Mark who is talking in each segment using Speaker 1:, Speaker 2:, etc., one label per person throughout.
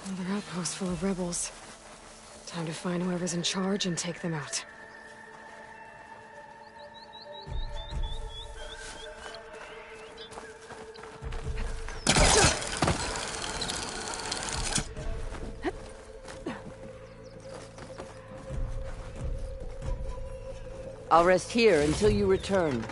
Speaker 1: Another outpost full of rebels. Time to find whoever's in charge and take them out.
Speaker 2: I'll rest here until you return.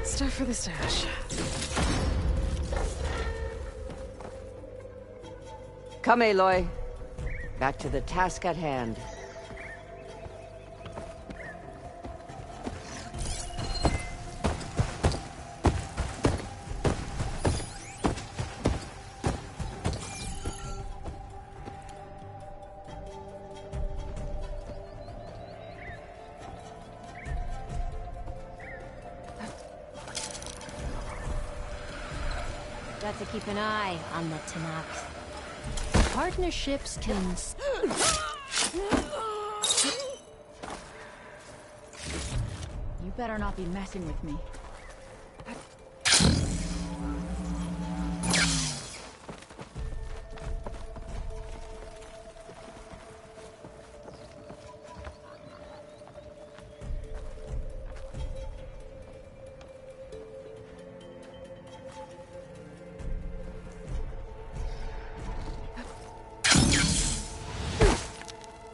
Speaker 1: Stuff for the stash.
Speaker 2: Come, Aloy. Back to the task at hand.
Speaker 3: Got to keep an eye on the Tanakh. Partnerships can... You better not be messing with me.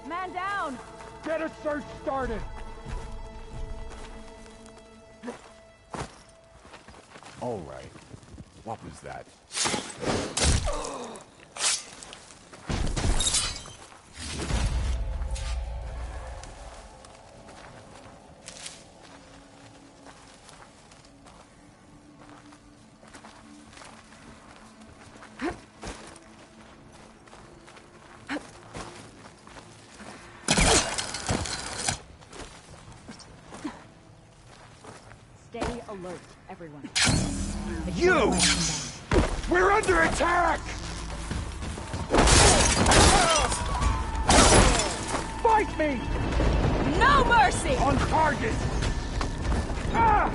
Speaker 3: Man down!
Speaker 4: Get a search started!
Speaker 5: All right. What was that?
Speaker 3: Stay alert, everyone.
Speaker 4: You! We're under attack! Fight me!
Speaker 3: No mercy!
Speaker 4: On target! Ah!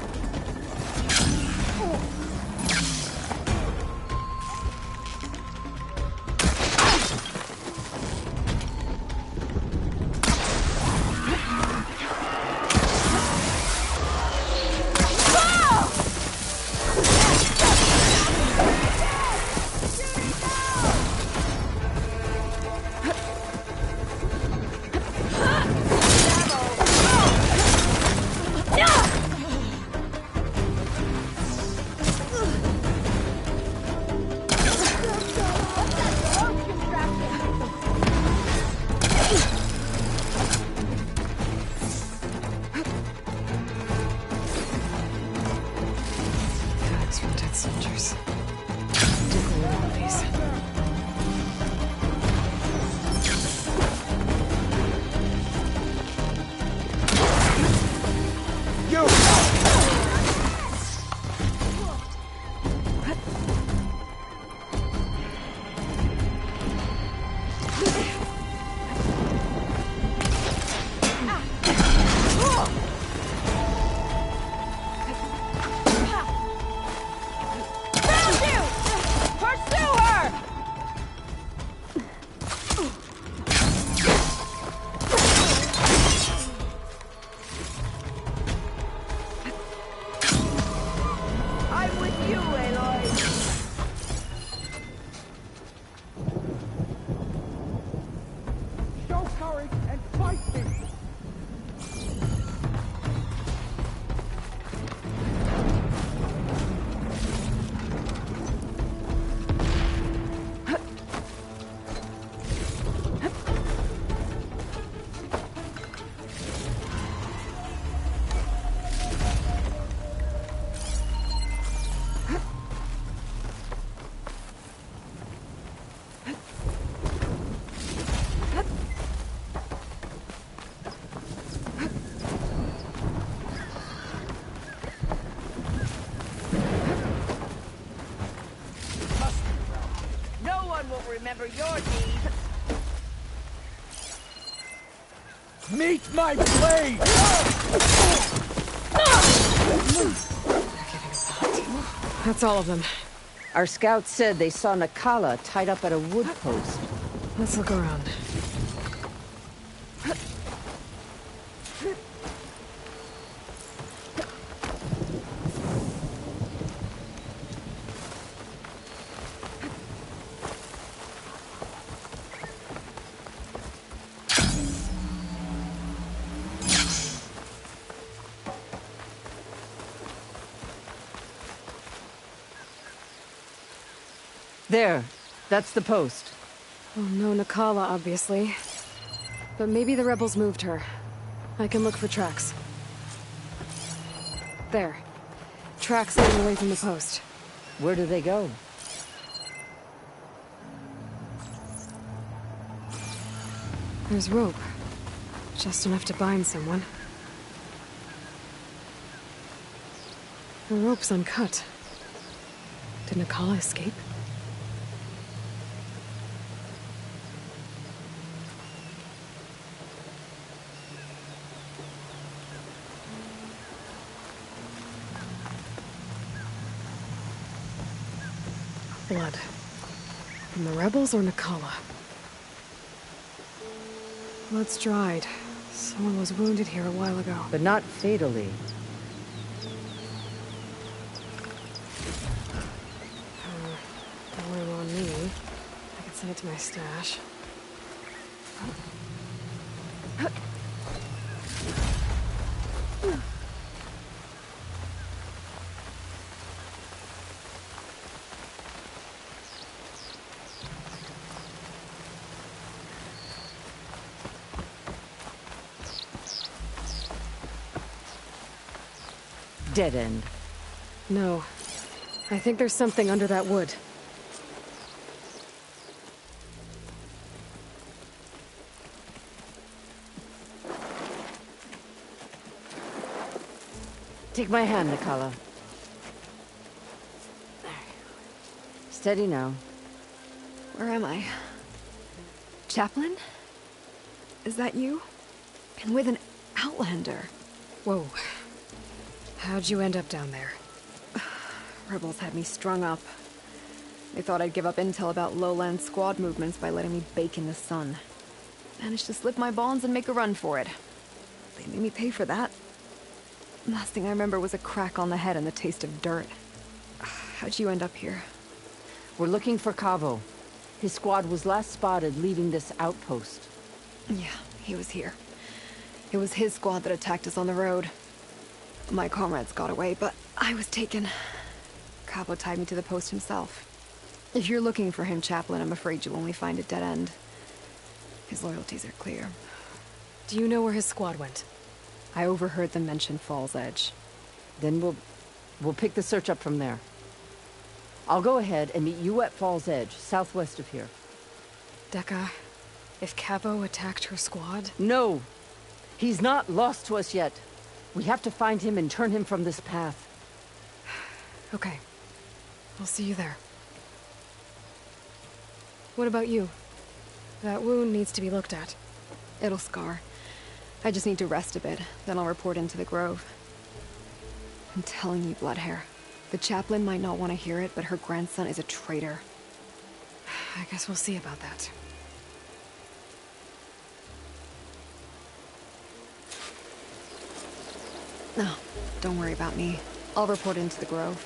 Speaker 1: Tags from dead soldiers. Particularly one of these.
Speaker 4: You!
Speaker 3: Found you! Pursue her!
Speaker 2: I'm with you, Aloy.
Speaker 4: Show courage and fight me!
Speaker 2: whatever your needs.
Speaker 4: Meet my blade!
Speaker 1: That's all of them.
Speaker 2: Our scouts said they saw Nakala tied up at a wood post.
Speaker 1: Let's look around.
Speaker 2: There. That's the post.
Speaker 1: Oh, no Nakala, obviously. But maybe the rebels moved her. I can look for tracks. There. Tracks leading away from the post.
Speaker 2: Where do they go?
Speaker 1: There's rope. Just enough to bind someone. The rope's uncut. Did Nakala escape? Blood. From the rebels or Nakala? Blood's dried. Someone was wounded here a while ago.
Speaker 2: But not fatally.
Speaker 1: Don't worry on me. I can send it to my stash.
Speaker 2: Dead end.
Speaker 1: No. I think there's something under that wood.
Speaker 2: Take my hand, Nakala. Steady now.
Speaker 6: Where am I? Chaplain? Is that you? And with an outlander.
Speaker 1: Whoa. How'd you end up down there?
Speaker 6: Rebels had me strung up. They thought I'd give up intel about lowland squad movements by letting me bake in the sun. Managed to slip my bonds and make a run for it. They made me pay for that. Last thing I remember was a crack on the head and the taste of dirt. How'd you end up here?
Speaker 2: We're looking for Cabo. His squad was last spotted leaving this outpost.
Speaker 6: Yeah, he was here. It was his squad that attacked us on the road. My comrades got away, but I was taken. Cabo tied me to the post himself. If you're looking for him, Chaplain, I'm afraid you'll only find a dead end. His loyalties are clear.
Speaker 1: Do you know where his squad went?
Speaker 6: I overheard them mention Fall's Edge.
Speaker 2: Then we'll pick the search up from there. I'll go ahead and meet you at Fall's Edge, southwest of here.
Speaker 1: Dekka, if Cabo attacked her squad...
Speaker 2: No! He's not lost to us yet. We have to find him and turn him from this path.
Speaker 1: Okay. I'll see you there. What about you? That wound needs to be looked at.
Speaker 6: It'll scar. I just need to rest a bit, then I'll report into the Grove. I'm telling you, Bloodhair. The chaplain might not want to hear it, but her grandson is a traitor.
Speaker 1: I guess we'll see about that.
Speaker 6: No, don't worry about me. I'll report into the Grove.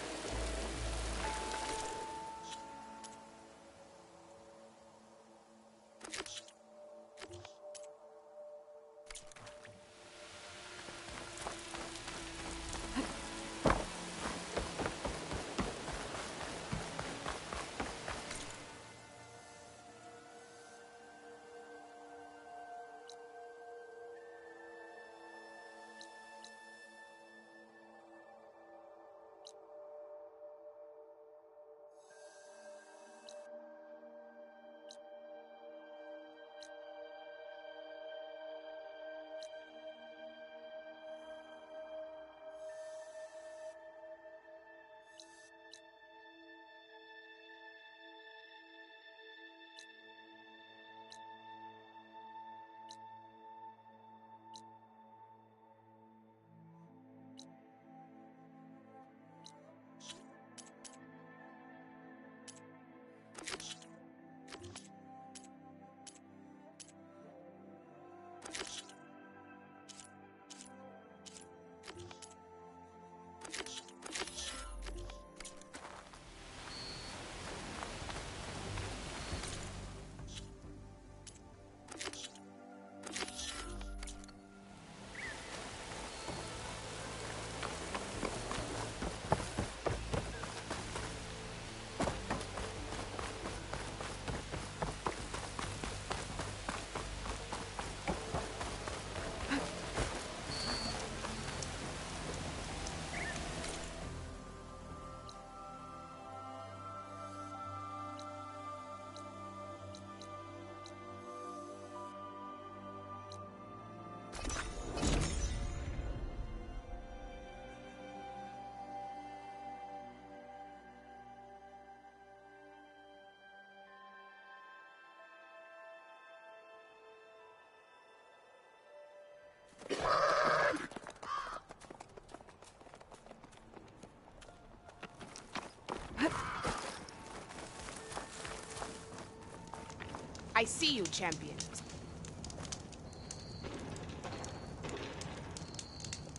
Speaker 7: I see you, champion.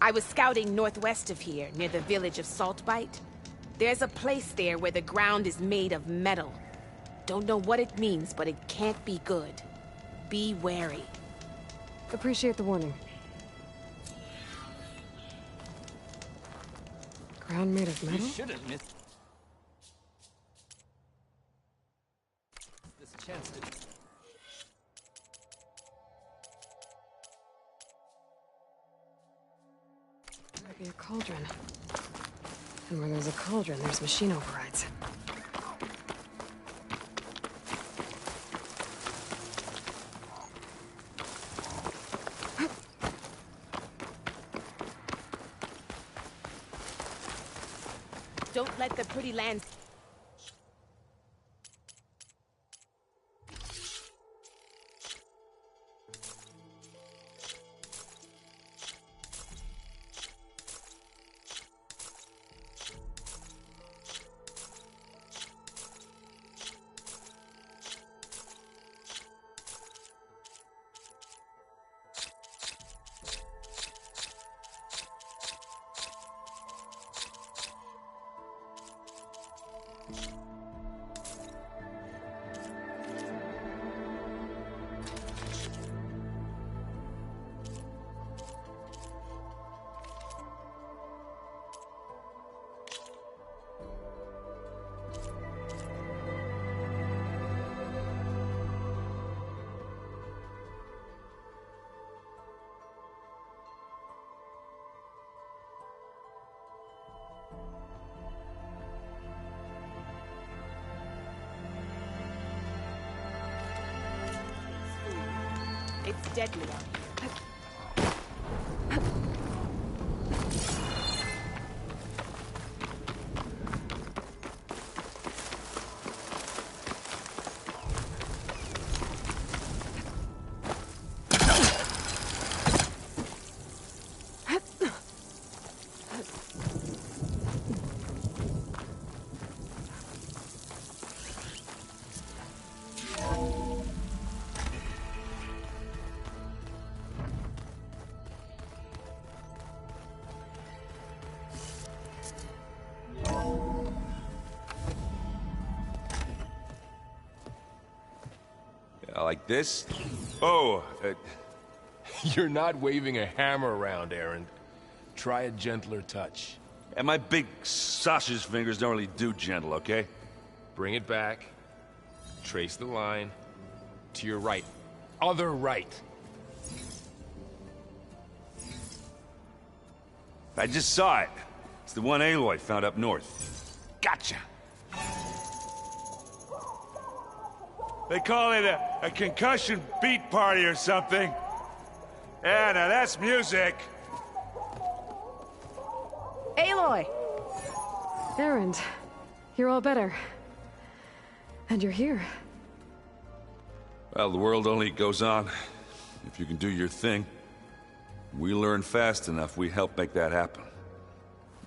Speaker 7: I was scouting northwest of here, near the village of Saltbite. There's a place there where the ground is made of metal. Don't know what it means, but it can't be good. Be wary.
Speaker 1: Appreciate the warning. Ground made of metal?
Speaker 4: You shouldn't miss this chance to...
Speaker 1: Maybe a cauldron. And where there's a cauldron, there's machine overrides.
Speaker 7: Don't let the pretty land... It's deadly out here.
Speaker 5: Like this? Oh,
Speaker 8: You're not waving a hammer around, Aaron. Try a gentler touch.
Speaker 9: and my big sausage fingers don't really do gentle, okay?
Speaker 8: Bring it back. Trace the line. To your right. Other right.
Speaker 9: I just saw it. It's the one Aloy found up north. Gotcha! They call it a concussion beat party or something. Yeah, now that's music.
Speaker 3: Aloy!
Speaker 1: Erend, you're all better. And you're here.
Speaker 9: Well, the world only goes on if you can do your thing. We learn fast enough, we help make that happen.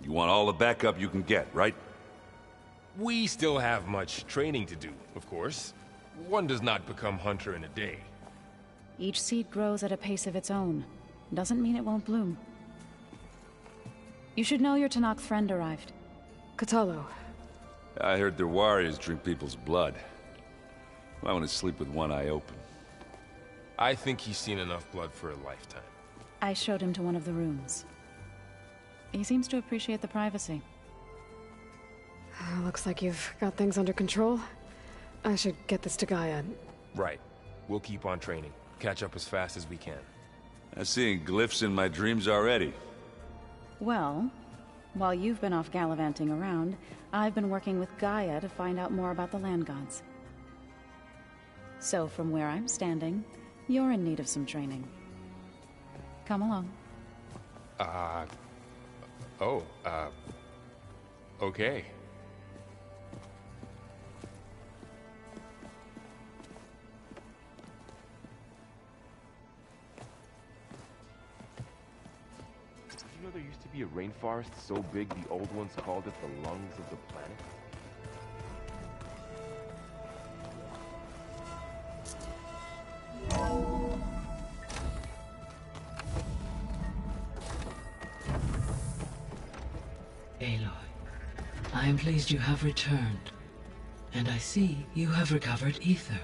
Speaker 9: You want all the backup you can get, right?
Speaker 8: We still have much training to do, of course. One does not become hunter in a day.
Speaker 3: Each seed grows at a pace of its own. Doesn't mean it won't bloom. You should know your Tanakh friend arrived.
Speaker 1: Katalo.
Speaker 9: I heard their warriors drink people's blood. I want to sleep with one eye open.
Speaker 8: I think he's seen enough blood for a lifetime.
Speaker 3: I showed him to one of the rooms. He seems to appreciate the privacy.
Speaker 1: Looks like you've got things under control. I should get this to Gaia.
Speaker 8: Right. We'll keep on training. Catch up as fast as we can.
Speaker 9: I'm seeing glyphs in my dreams already.
Speaker 3: Well, while you've been off gallivanting around, I've been working with Gaia to find out more about the land gods. So from where I'm standing, you're in need of some training. Come along.
Speaker 8: Okay. Did you know there used to be a rainforest so big the old ones called it the lungs of the planet?
Speaker 10: Aloy. I am pleased you have returned. And I see you have recovered ether.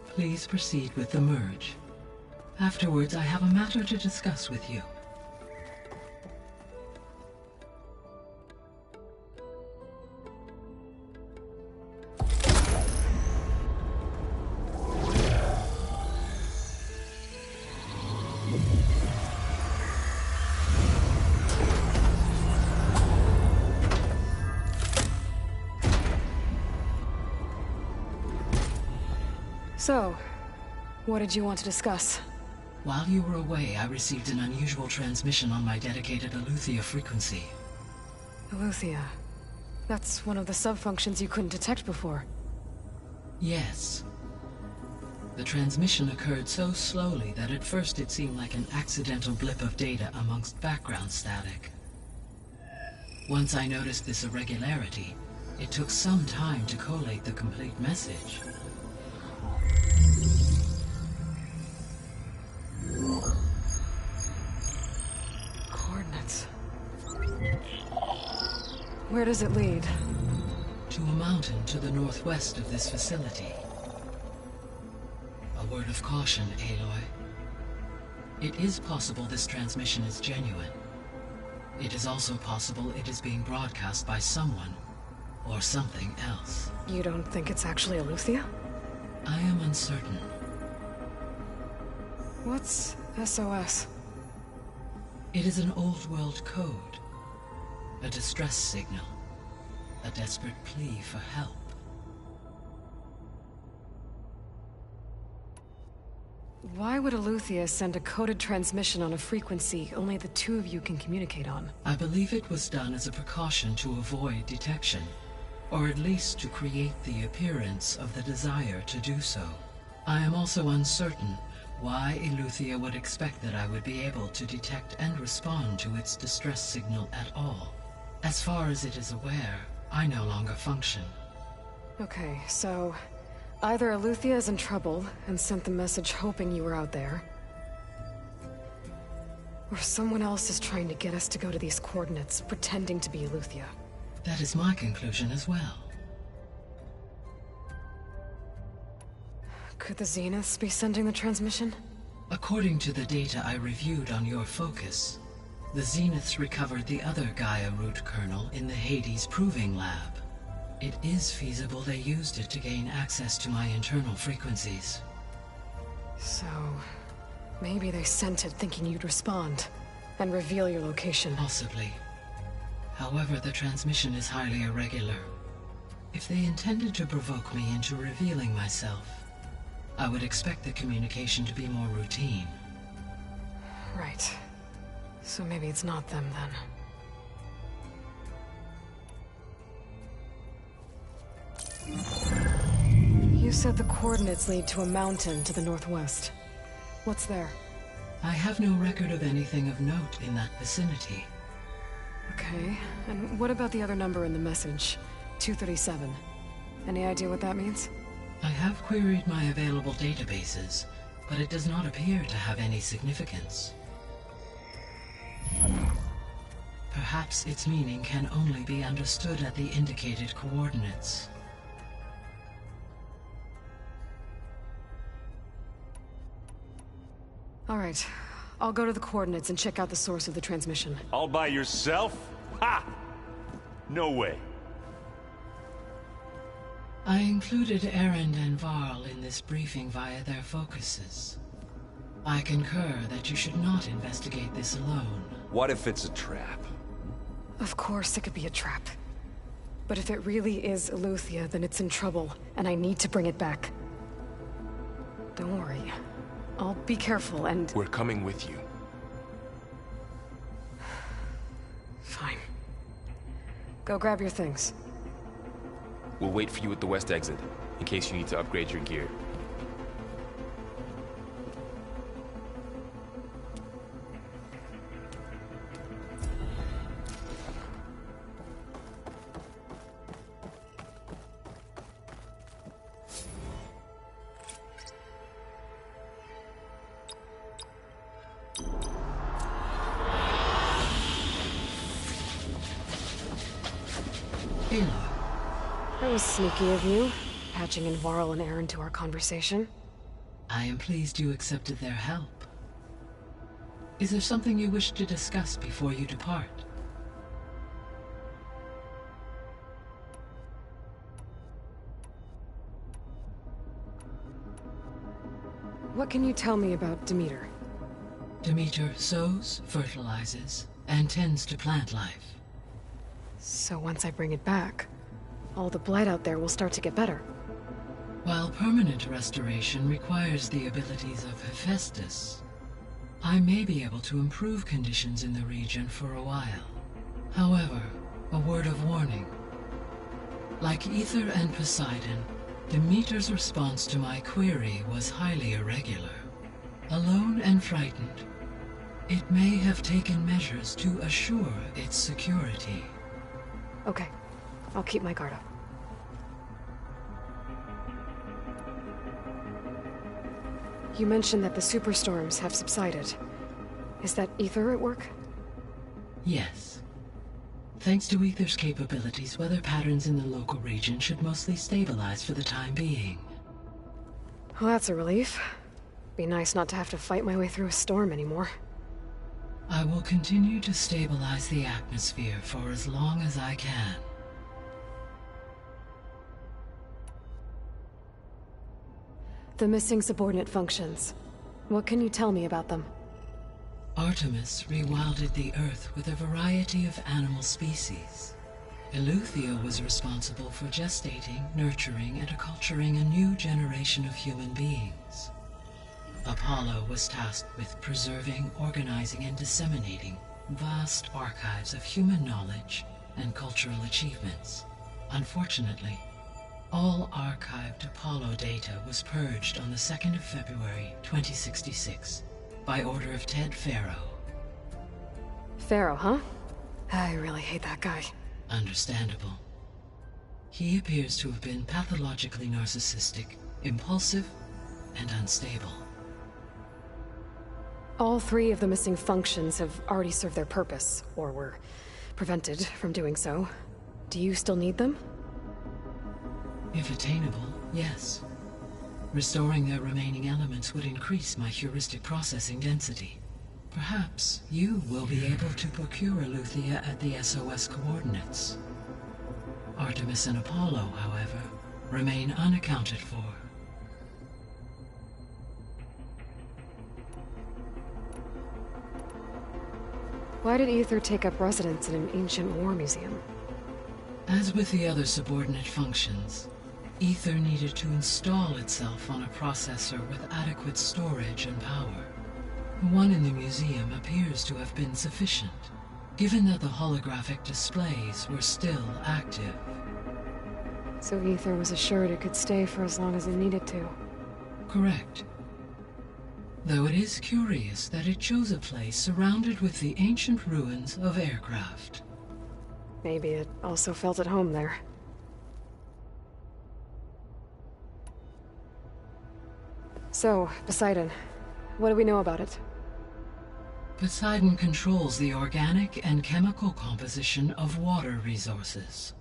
Speaker 10: Please proceed with the merge. Afterwards, I have a matter to discuss with you.
Speaker 1: So, what did you want to discuss?
Speaker 10: While you were away, I received an unusual transmission on my dedicated Eleuthia frequency.
Speaker 1: Eleuthia. That's one of the sub-functions you couldn't detect before.
Speaker 10: Yes. The transmission occurred so slowly that at first it seemed like an accidental blip of data amongst background static. Once I noticed this irregularity, it took some time to collate the complete message.
Speaker 1: Coordinates. Where does it lead?
Speaker 10: To a mountain to the northwest of this facility. A word of caution, Aloy. It is possible this transmission is genuine. It is also possible it is being broadcast by someone or something else.
Speaker 1: You don't think it's actually Eleuthia?
Speaker 10: I am uncertain.
Speaker 1: What's SOS?
Speaker 10: It is an old world code. A distress signal. A desperate plea for help.
Speaker 1: Why would Eleuthia send a coded transmission on a frequency only the two of you can communicate on?
Speaker 10: I believe it was done as a precaution to avoid detection, or at least to create the appearance of the desire to do so. I am also uncertain why Eleuthia would expect that I would be able to detect and respond to its distress signal at all. As far as it is aware, I no longer function.
Speaker 1: Okay, so either Eleuthia is in trouble and sent the message hoping you were out there, or someone else is trying to get us to go to these coordinates, pretending to be Eleuthia.
Speaker 10: That is my conclusion as well.
Speaker 1: Could the Zeniths be sending the transmission?
Speaker 10: According to the data I reviewed on your focus, the Zeniths recovered the other Gaia root kernel in the Hades Proving Lab. It is feasible they used it to gain access to my internal frequencies.
Speaker 1: So, maybe they sent it thinking you'd respond and reveal your location.
Speaker 10: Possibly. However, the transmission is highly irregular. If they intended to provoke me into revealing myself, I would expect the communication to be more routine.
Speaker 1: Right. So maybe it's not them then. You said the coordinates lead to a mountain to the northwest. What's there?
Speaker 10: I have no record of anything of note in that vicinity.
Speaker 1: Okay, and what about the other number in the message? 237. Any idea what that means?
Speaker 10: I have queried my available databases, but it does not appear to have any significance. Perhaps its meaning can only be understood at the indicated coordinates.
Speaker 1: All right, I'll go to the coordinates and check out the source of the transmission.
Speaker 11: All by yourself? Ha! No way.
Speaker 10: I included Erend and Varl in this briefing via their focuses. I concur that you should not investigate this alone.
Speaker 9: What if it's a trap?
Speaker 1: Of course it could be a trap. But if it really is Eleuthia, then it's in trouble, and I need to bring it back. Don't worry. I'll be careful and...
Speaker 8: We're coming with you.
Speaker 1: Fine. Go grab your things.
Speaker 8: We'll wait for you at the west exit, in case you need to upgrade your gear.
Speaker 10: Aloy.
Speaker 1: That was sneaky of you, patching in Varl and Aaron to our conversation.
Speaker 10: I am pleased you accepted their help. Is there something you wish to discuss before you depart?
Speaker 1: What can you tell me about Demeter?
Speaker 10: Demeter sows, fertilizes, and tends to plant life.
Speaker 1: So once I bring it back, all the blight out there will start to get better.
Speaker 10: While permanent restoration requires the abilities of Hephaestus, I may be able to improve conditions in the region for a while. However, a word of warning. Like Ether and Poseidon, Demeter's response to my query was highly irregular. Alone and frightened, it may have taken measures to assure its security.
Speaker 1: Okay, I'll keep my guard up. You mentioned that the superstorms have subsided. Is that Ether at work?
Speaker 10: Yes. Thanks to Ether's capabilities, weather patterns in the local region should mostly stabilize for the time being.
Speaker 1: Well, that's a relief. Be nice not to have to fight my way through a storm anymore.
Speaker 10: I will continue to stabilize the atmosphere for as long as I can.
Speaker 1: The missing subordinate functions. What can you tell me about them?
Speaker 10: Artemis rewilded the Earth with a variety of animal species. Eleuthia was responsible for gestating, nurturing, and acculturating a new generation of human beings. Apollo was tasked with preserving, organizing, and disseminating vast archives of human knowledge and cultural achievements. Unfortunately, all archived Apollo data was purged on the 2nd of February, 2066, by order of Ted Faro.
Speaker 1: Pharaoh, huh? I really hate that guy.
Speaker 10: Understandable. He appears to have been pathologically narcissistic, impulsive, and unstable.
Speaker 1: All 3 of the missing functions have already served their purpose, or were prevented from doing so. Do you still need them?
Speaker 10: If attainable, yes. Restoring their remaining elements would increase my heuristic processing density. Perhaps you will be able to procure Eleuthia at the SOS coordinates. Artemis and Apollo, however, remain unaccounted for.
Speaker 1: Why did Ether take up residence in an ancient war museum?
Speaker 10: As with the other subordinate functions, Ether needed to install itself on a processor with adequate storage and power. The one in the museum appears to have been sufficient, given that the holographic displays were still active.
Speaker 1: So Ether was assured it could stay for as long as it needed to.
Speaker 10: Correct. Though it is curious that it chose a place surrounded with the ancient ruins of aircraft.
Speaker 1: Maybe it also felt at home there. So, Poseidon, what do we know about it?
Speaker 10: Poseidon controls the organic and chemical composition of water resources.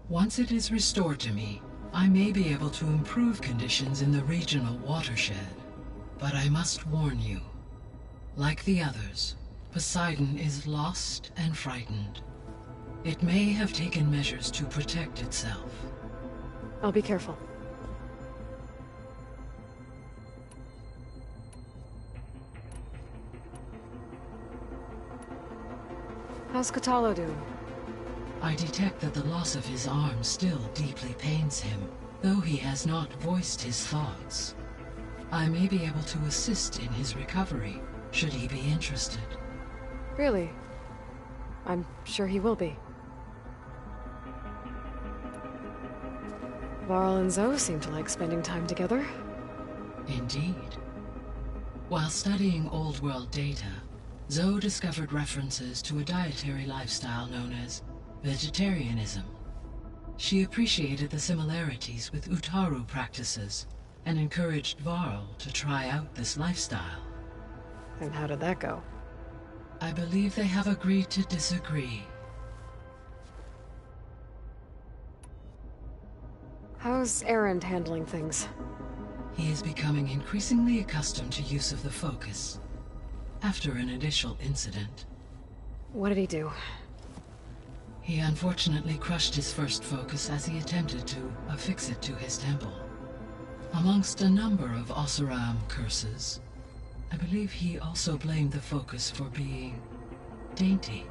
Speaker 10: Once it is restored to me, I may be able to improve conditions in the regional watershed. But I must warn you, like the others, Poseidon is lost and frightened. It may have taken measures to protect itself.
Speaker 1: I'll be careful. How's Kotallo doing?
Speaker 10: I detect that the loss of his arm still deeply pains him, though he has not voiced his thoughts. I may be able to assist in his recovery, should he be interested.
Speaker 1: Really? I'm sure he will be. Varl and Zoe seem to like spending time together.
Speaker 10: Indeed. While studying Old World data, Zoe discovered references to a dietary lifestyle known as vegetarianism. She appreciated the similarities with Utaru practices and encouraged Varl to try out this lifestyle.
Speaker 1: And how did that go?
Speaker 10: I believe they have agreed to disagree.
Speaker 1: How's Erend handling things?
Speaker 10: He is becoming increasingly accustomed to use of the focus, after an initial incident.
Speaker 1: What did he do?
Speaker 10: He unfortunately crushed his first focus as he attempted to affix it to his temple. Amongst a number of Oseram curses, I believe he also blamed the focus for being dainty.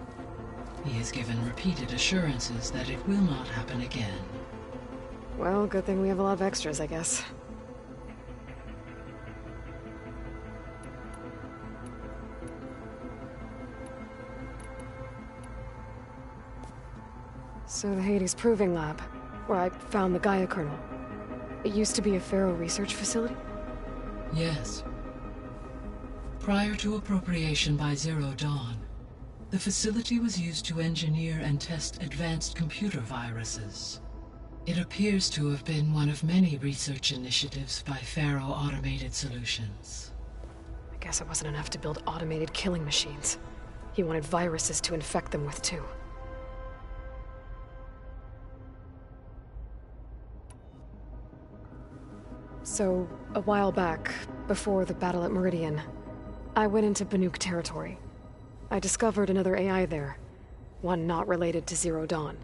Speaker 10: He has given repeated assurances that it will not happen again.
Speaker 1: Well, good thing we have a lot of extras, I guess. So the Hades Proving Lab, where I found the Gaia kernel. It used to be a Pharaoh research facility?
Speaker 10: Yes. Prior to appropriation by Zero Dawn, the facility was used to engineer and test advanced computer viruses. It appears to have been one of many research initiatives by Pharaoh Automated Solutions.
Speaker 1: I guess it wasn't enough to build automated killing machines. He wanted viruses to infect them with, too. So, a while back, before the battle at Meridian, I went into Banuk territory. I discovered another AI there, one not related to Zero Dawn.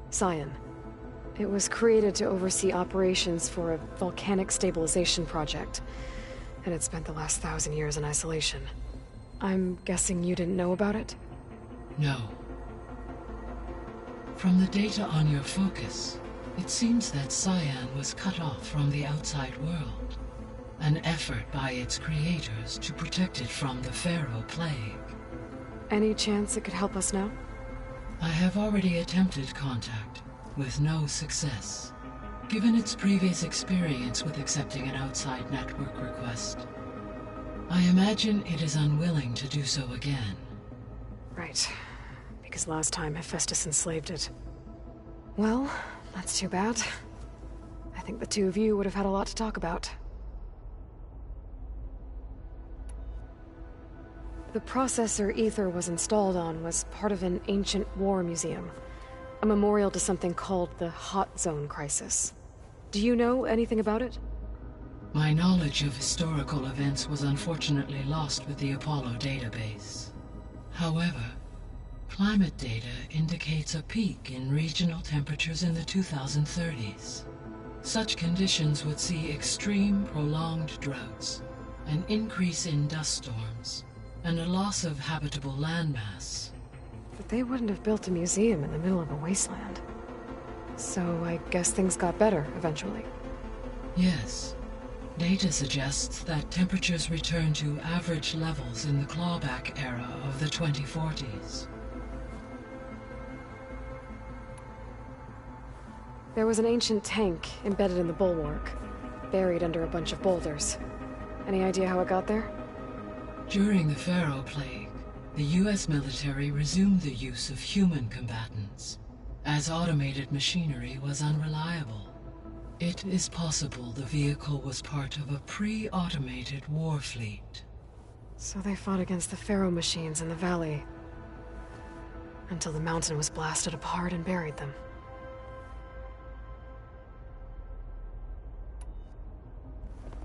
Speaker 1: Scion. It was created to oversee operations for a volcanic stabilization project, and it spent the last 1,000 years in isolation. I'm guessing you didn't know about it?
Speaker 10: No. From the data on your focus, it seems that Cyan was cut off from the outside world, an effort by its creators to protect it from the Pharaoh plague.
Speaker 1: Any chance it could help us now?
Speaker 10: I have already attempted contact, with no success. Given its previous experience with accepting an outside network request, I imagine it is unwilling to do so again.
Speaker 1: Right. Because last time Hephaestus enslaved it. Well, that's too bad. I think the two of you would have had a lot to talk about. The processor Ether was installed on was part of an ancient war museum. A memorial to something called the Hot Zone Crisis. Do you know anything about it?
Speaker 10: My knowledge of historical events was unfortunately lost with the Apollo database. However, climate data indicates a peak in regional temperatures in the 2030s. Such conditions would see extreme, prolonged droughts, an increase in dust storms, and a loss of habitable landmass.
Speaker 1: But they wouldn't have built a museum in the middle of a wasteland. So I guess things got better eventually.
Speaker 10: Yes. Data suggests that temperatures returned to average levels in the clawback era of the 2040s.
Speaker 1: There was an ancient tank embedded in the bulwark, buried under a bunch of boulders. Any idea how it got there?
Speaker 10: During the Pharaoh plague, the US military resumed the use of human combatants, as automated machinery was unreliable. It is possible the vehicle was part of a pre-automated war fleet.
Speaker 1: So they fought against the Pharaoh machines in the valley, until the mountain was blasted apart and buried them.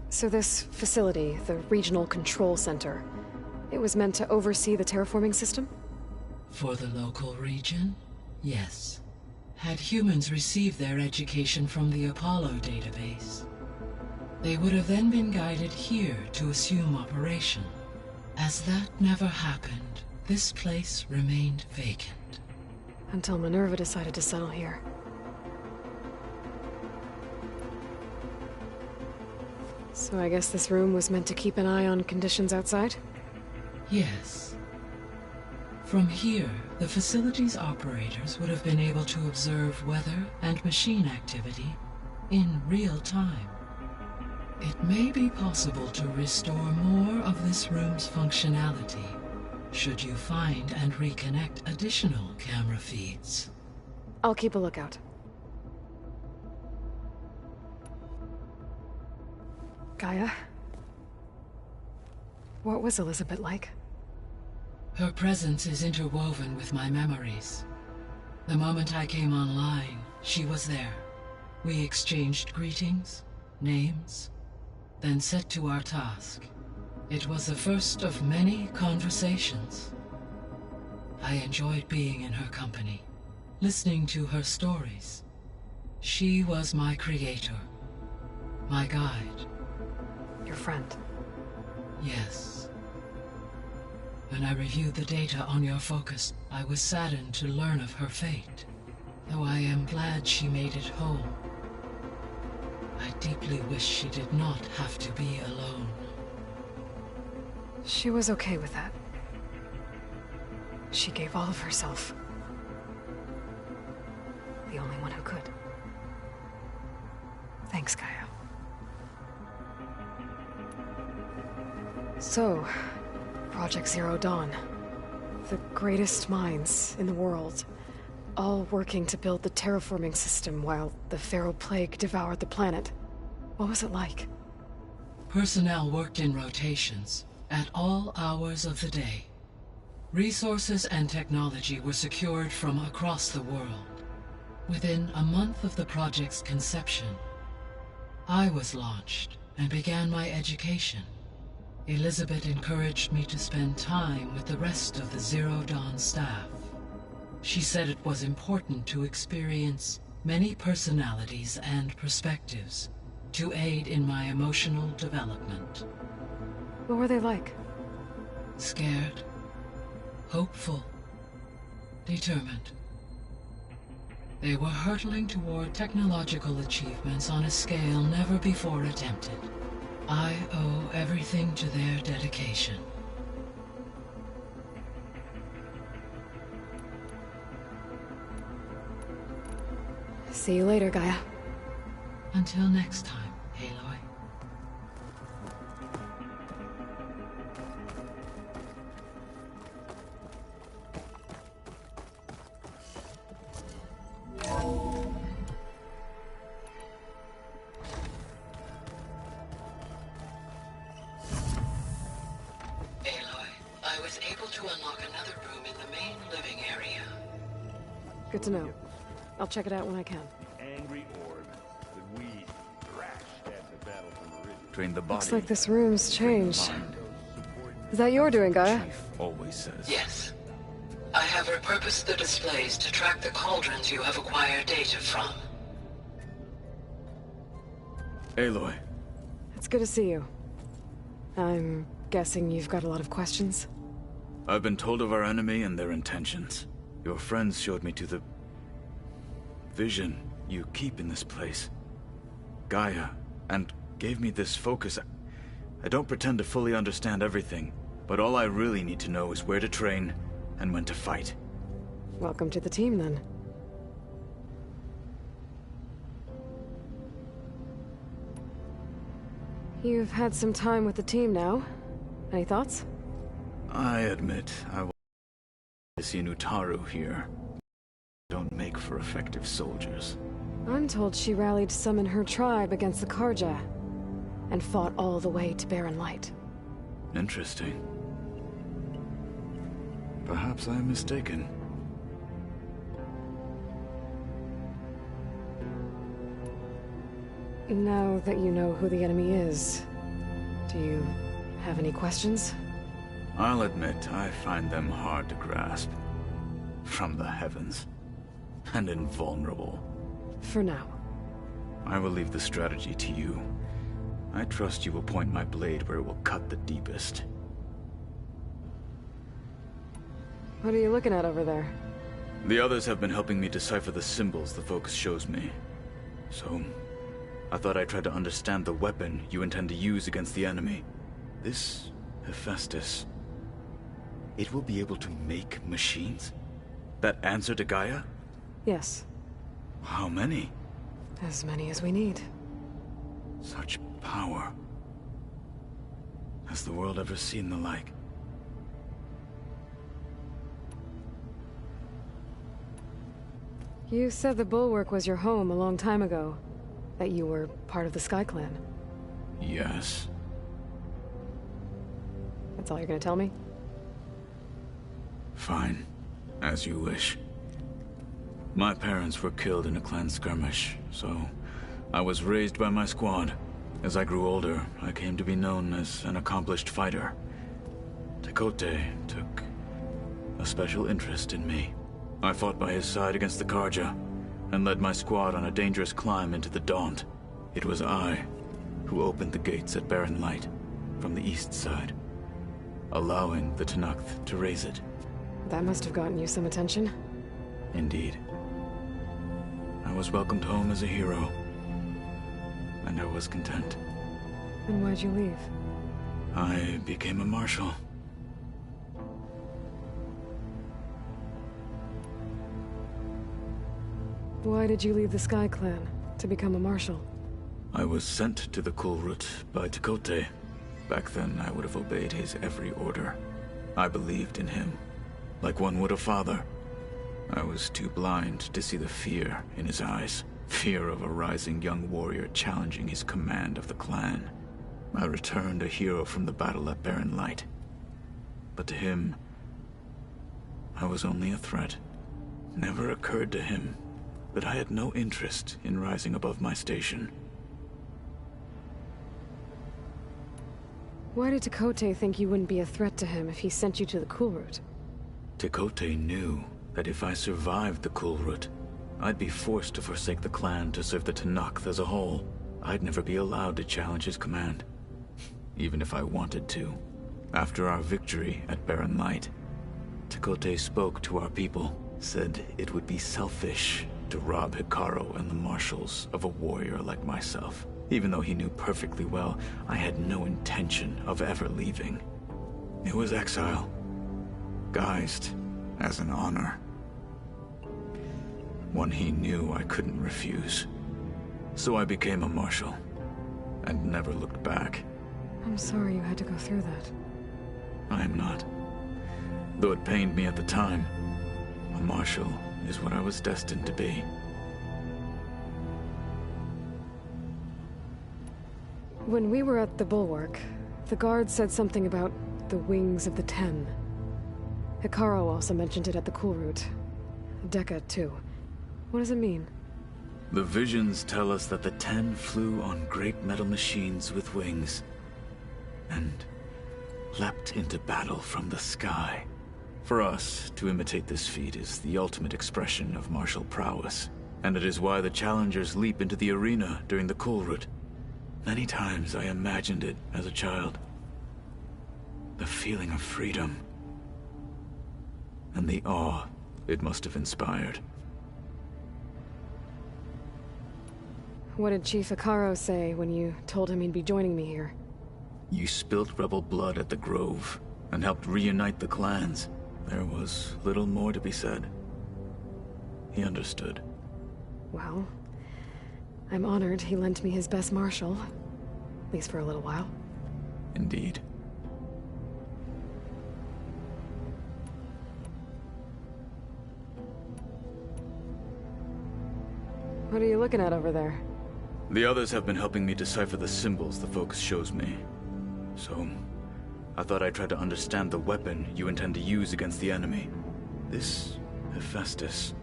Speaker 1: So this facility, the Regional Control Center, it was meant to oversee the terraforming system?
Speaker 10: For the local region, yes. Had humans received their education from the Apollo database, they would have then been guided here to assume operation. As that never happened, this place remained vacant.
Speaker 1: Until Minerva decided to settle here. So I guess this room was meant to keep an eye on conditions outside?
Speaker 10: Yes. From here, the facility's operators would have been able to observe weather and machine activity in real time. It may be possible to restore more of this room's functionality, should you find and reconnect additional camera feeds.
Speaker 1: I'll keep a lookout. Gaia? What was Elizabeth like?
Speaker 10: Her presence is interwoven with my memories. The moment I came online, she was there. We exchanged greetings, names, then set to our task. It was the first of many conversations. I enjoyed being in her company, listening to her stories. She was my creator, my guide.
Speaker 1: Your friend.
Speaker 10: Yes. When I reviewed the data on your focus, I was saddened to learn of her fate, though I am glad she made it home. I deeply wish she did not have to be alone.
Speaker 1: She was okay with that. She gave all of herself. The only one who could. Thanks, Gaia. So, Project Zero Dawn. The greatest minds in the world, all working to build the terraforming system while the Pharaoh Plague devoured the planet. What was it like?
Speaker 10: Personnel worked in rotations, at all hours of the day. Resources and technology were secured from across the world. Within a month of the project's conception, I was launched and began my education. Elizabeth encouraged me to spend time with the rest of the Zero Dawn staff. She said it was important to experience many personalities and perspectives to aid in my emotional development.
Speaker 1: What were they like?
Speaker 10: Scared, hopeful, determined. They were hurtling toward technological achievements on a scale never before attempted. I owe everything to their dedication.
Speaker 1: See you later, Gaia.
Speaker 10: Until next time, Aloy. I was able to unlock another room in the main living area.
Speaker 1: Good to know. I'll check it out when I can.
Speaker 11: Angry orb that we thrashed at the battle from Meridian.
Speaker 4: Train the body.
Speaker 1: Looks like this room's changed. Is that your doing, Gaia?
Speaker 4: Chief always says.
Speaker 10: Yes. I have repurposed the displays to track the cauldrons you have acquired data from.
Speaker 4: Aloy.
Speaker 1: It's good to see you. I'm guessing you've got a lot of questions?
Speaker 4: I've been told of our enemy and their intentions. Your friends showed me to the vision you keep in this place, Gaia, and gave me this focus. I don't pretend to fully understand everything, but all I really need to know is where to train and when to fight.
Speaker 1: Welcome to the team, then. You've had some time with the team now. Any thoughts?
Speaker 4: I admit, I want to see Nutaru here. Don't make for effective soldiers.
Speaker 1: I'm told she rallied some in her tribe against the Karja, and fought all the way to Barren Light.
Speaker 4: Interesting. Perhaps I am mistaken.
Speaker 1: Now that you know who the enemy is, do you have any questions?
Speaker 4: I'll admit, I find them hard to grasp. From the heavens. And invulnerable.
Speaker 1: For now.
Speaker 4: I will leave the strategy to you. I trust you will point my blade where it will cut the deepest.
Speaker 1: What are you looking at over there?
Speaker 4: The others have been helping me decipher the symbols the focus shows me. So, I thought I'd try to understand the weapon you intend to use against the enemy. This Hephaestus, it will be able to make machines? That answer to Gaia?
Speaker 1: Yes.
Speaker 4: How many?
Speaker 1: As many as we need.
Speaker 4: Such power. Has the world ever seen the like?
Speaker 1: You said the Bulwark was your home a long time ago. That you were part of the Sky Clan.
Speaker 4: Yes.
Speaker 1: That's all you're gonna tell me?
Speaker 4: Fine. As you wish. My parents were killed in a clan skirmish, so I was raised by my squad. As I grew older, I came to be known as an accomplished fighter. Tekote took a special interest in me. I fought by his side against the Karja, and led my squad on a dangerous climb into the Daunt. It was I who opened the gates at Barren Light from the east side, allowing the Tenakth to raise it.
Speaker 1: That must have gotten you some attention.
Speaker 4: Indeed. I was welcomed home as a hero, and I was content.
Speaker 1: And why'd you leave?
Speaker 4: I became a marshal.
Speaker 1: Why did you leave the Sky Clan to become a marshal?
Speaker 4: I was sent to the Kulrut by Tekote. Back then, I would have obeyed his every order. I believed in him, like one would a father. I was too blind to see the fear in his eyes. Fear of a rising young warrior challenging his command of the clan. I returned a hero from the battle at Barren Light. But to him, I was only a threat. Never occurred to him that I had no interest in rising above my station.
Speaker 1: Why did Tekote think you wouldn't be a threat to him if he sent you to the Kulrut?
Speaker 4: Tekote knew that if I survived the Kulrut, I'd be forced to forsake the clan to serve the Tenakth as a whole. I'd never be allowed to challenge his command, even if I wanted to. After our victory at Barren Light, Tekote spoke to our people, said it would be selfish to rob Hikaru and the marshals of a warrior like myself. Even though he knew perfectly well I had no intention of ever leaving. It was exile, guised as an honor. One he knew I couldn't refuse. So I became a marshal, and never looked back.
Speaker 1: I'm sorry you had to go through that.
Speaker 4: I am not. Though it pained me at the time, a marshal is what I was destined to be.
Speaker 1: When we were at the Bulwark, the guard said something about the Wings of the Ten. Hikaru also mentioned it at the Kulrut. Dekka, too. What does it mean?
Speaker 4: The visions tell us that the Ten flew on great metal machines with wings, and leapt into battle from the sky. For us, to imitate this feat is the ultimate expression of martial prowess, and it is why the challengers leap into the arena during the Kulrut. Many times I imagined it as a child. The feeling of freedom, and the awe it must have inspired.
Speaker 1: What did Chief Hikaru say when you told him he'd be joining me here?
Speaker 4: You spilled rebel blood at the Grove, and helped reunite the clans. There was little more to be said. He understood.
Speaker 1: Well, I'm honored he lent me his best marshal. At least for a little while.
Speaker 4: Indeed.
Speaker 1: What are you looking at over there?
Speaker 4: The others have been helping me decipher the symbols the Focus shows me. So, I thought I'd try to understand the weapon you intend to use against the enemy. This Hephaestus,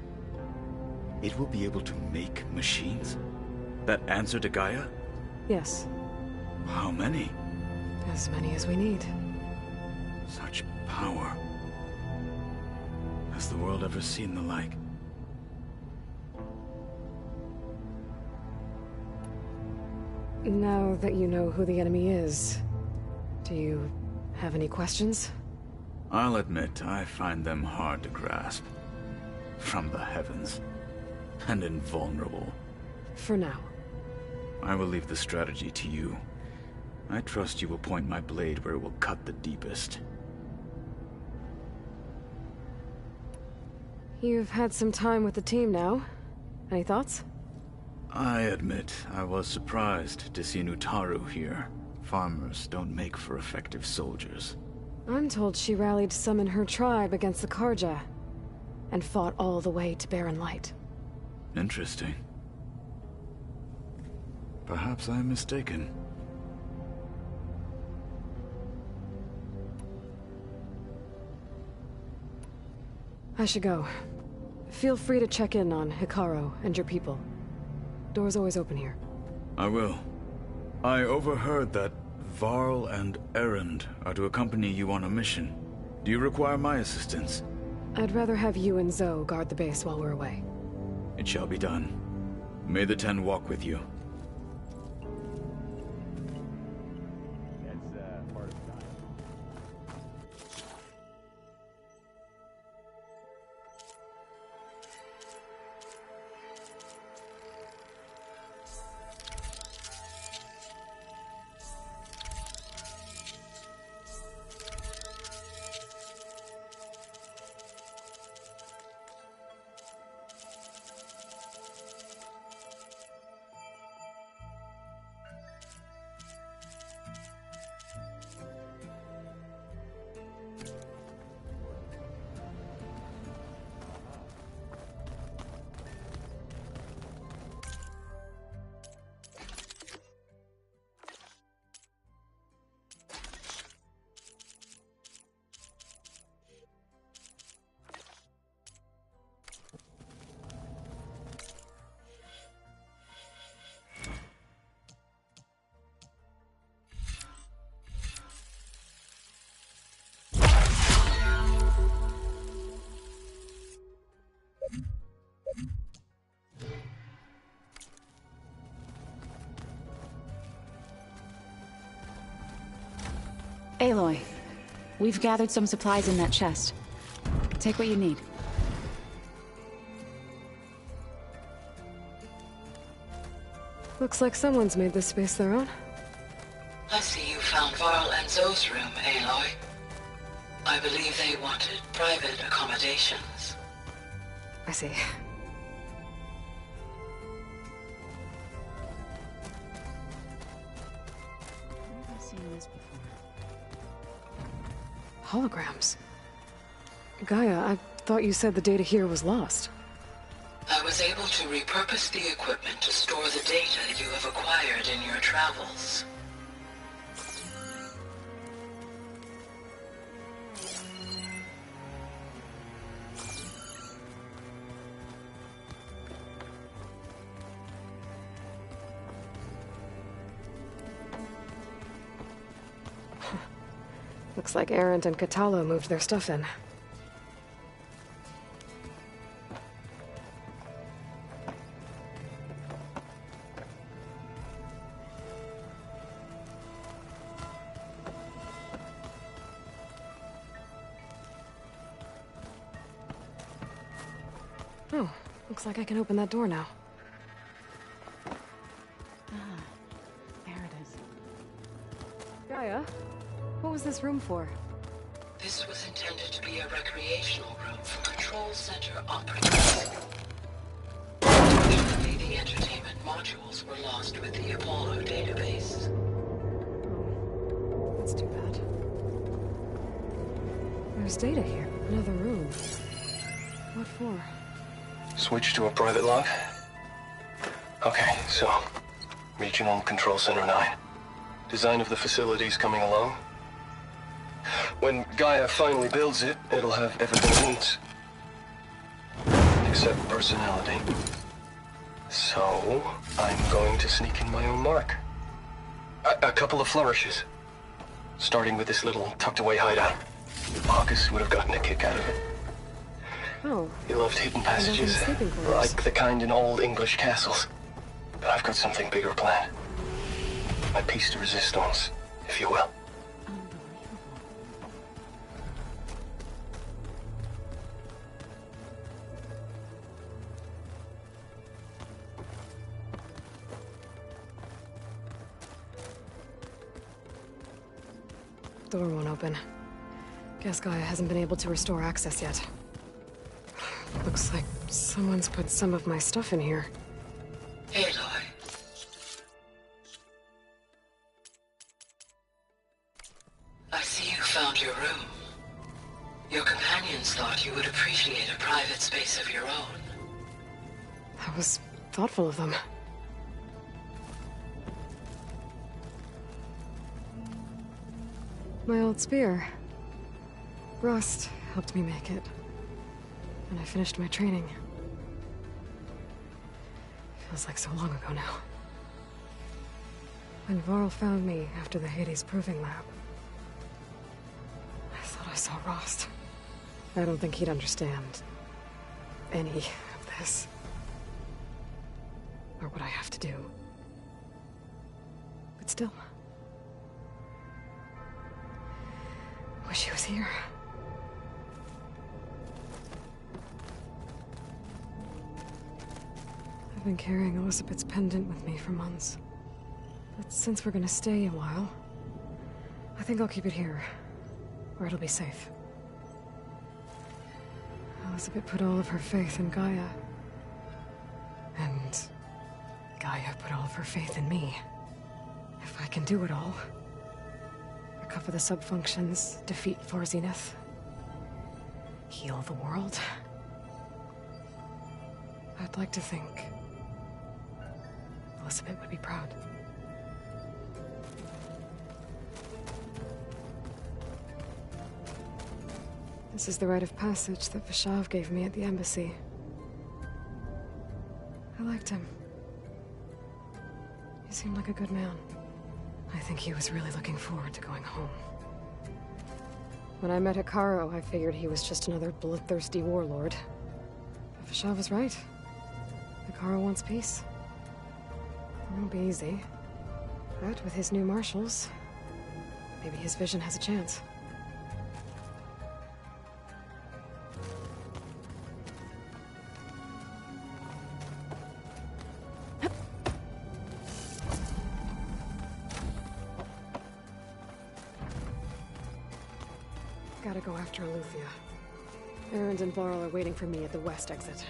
Speaker 4: it will be able to make machines? That answer to Gaia?
Speaker 1: Yes.
Speaker 4: How many?
Speaker 1: As many as we need.
Speaker 4: Such power. Has the world ever seen the like?
Speaker 1: Now that you know who the enemy is, do you have any questions?
Speaker 4: I'll admit, I find them hard to grasp. From the heavens. And invulnerable.
Speaker 1: For now.
Speaker 4: I will leave the strategy to you. I trust you will point my blade where it will cut the deepest.
Speaker 1: You've had some time with the team now. Any thoughts?
Speaker 4: I admit, I was surprised to see Nutaru here. Farmers don't make for effective soldiers.
Speaker 1: I'm told she rallied some in her tribe against the Karja, and fought all the way to Barren Light.
Speaker 4: Interesting. Perhaps I'm mistaken.
Speaker 1: I should go. Feel free to check in on Hikaru and your people. Door's always open here.
Speaker 4: I will. I overheard that Varl and Erend are to accompany you on a mission. Do you require my assistance?
Speaker 1: I'd rather have you and Zoe guard the base while we're away.
Speaker 4: It shall be done. May the Ten walk with you.
Speaker 11: That's part of time.
Speaker 3: Aloy, we've gathered some supplies in that chest. Take what you need.
Speaker 1: Looks like someone's made this space their own.
Speaker 10: I see you found Varl and Zoe's room, Aloy. I believe they wanted private accommodations.
Speaker 1: I see.
Speaker 3: I've seen this before.
Speaker 1: Holograms. Gaia, I thought you said the data here was lost.
Speaker 10: I was able to repurpose the equipment to store the data you have acquired in your travels.
Speaker 1: Looks like Erend and Katalo moved their stuff in. Oh, looks like I can open that door now.
Speaker 3: There it is.
Speaker 1: Gaia, what was this room for?
Speaker 10: This was intended to be a recreational room for Control Center operatives. Unfortunately, the entertainment modules were lost with the Apollo database.
Speaker 1: That's too bad. There's data here. Another room. What for?
Speaker 12: Switch to a private log? Okay, so... Regional Control Center 9. Design of the facility's coming along. When Gaia finally builds it, it'll have everything it needs. Except personality. So, I'm going to sneak in my own mark. A couple of flourishes. Starting with this little tucked-away hideout. Marcus would have gotten a kick out of it.
Speaker 1: Oh.
Speaker 12: He loved hidden passages, like the kind in old English castles. But I've got something bigger planned. My piece de resistance, if you will.
Speaker 1: Door won't open. Guess Gaia hasn't been able to restore access yet. Looks like someone's put some of my stuff in here.
Speaker 10: Aloy. I see you found your room. Your companions thought you would appreciate a private space of your own.
Speaker 1: That was thoughtful of them. My old spear. Rust helped me make it. And I finished my training. Feels like so long ago now. When Varl found me after the Hades Proving Lab, I thought I saw Rost. I don't think he'd understand any of this. Or what I have to do. But still. Wish he was here. I've been carrying Elizabeth's pendant with me for months. But since we're gonna stay a while, I think I'll keep it here, where it'll be safe. Elizabeth put all of her faith in Gaia. And Gaia put all of her faith in me. If I can do it all, recover the sub-functions, defeat For Zenith, heal the world, I'd like to think Elizabeth would be proud. This is the rite of passage that Vashav gave me at the embassy. I liked him. He seemed like a good man. I think he was really looking forward to going home. When I met Hikaru, I figured he was just another bloodthirsty warlord. But Vashav was right. Hikaru wants peace. It won't be easy. But with his new marshals, maybe his vision has a chance. Gotta go after Aletheia. Erend and Varl are waiting for me at the west exit.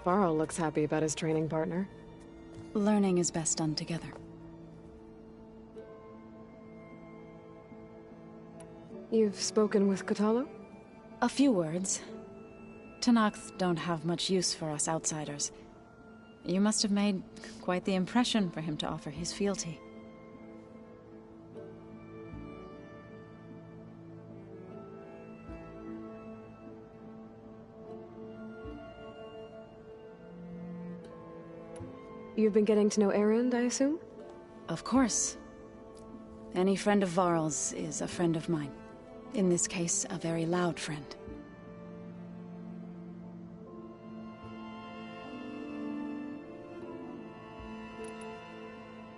Speaker 1: Varl looks happy about his training partner.
Speaker 3: Learning is best done together.
Speaker 1: You've spoken with Kotallo?
Speaker 3: A few words. Tenakth don't have much use for us outsiders. You must have made quite the impression for him to offer his fealty.
Speaker 1: You've been getting to know Erend, I assume?
Speaker 3: Of course. Any friend of Varl's is a friend of mine. In this case, a very loud friend.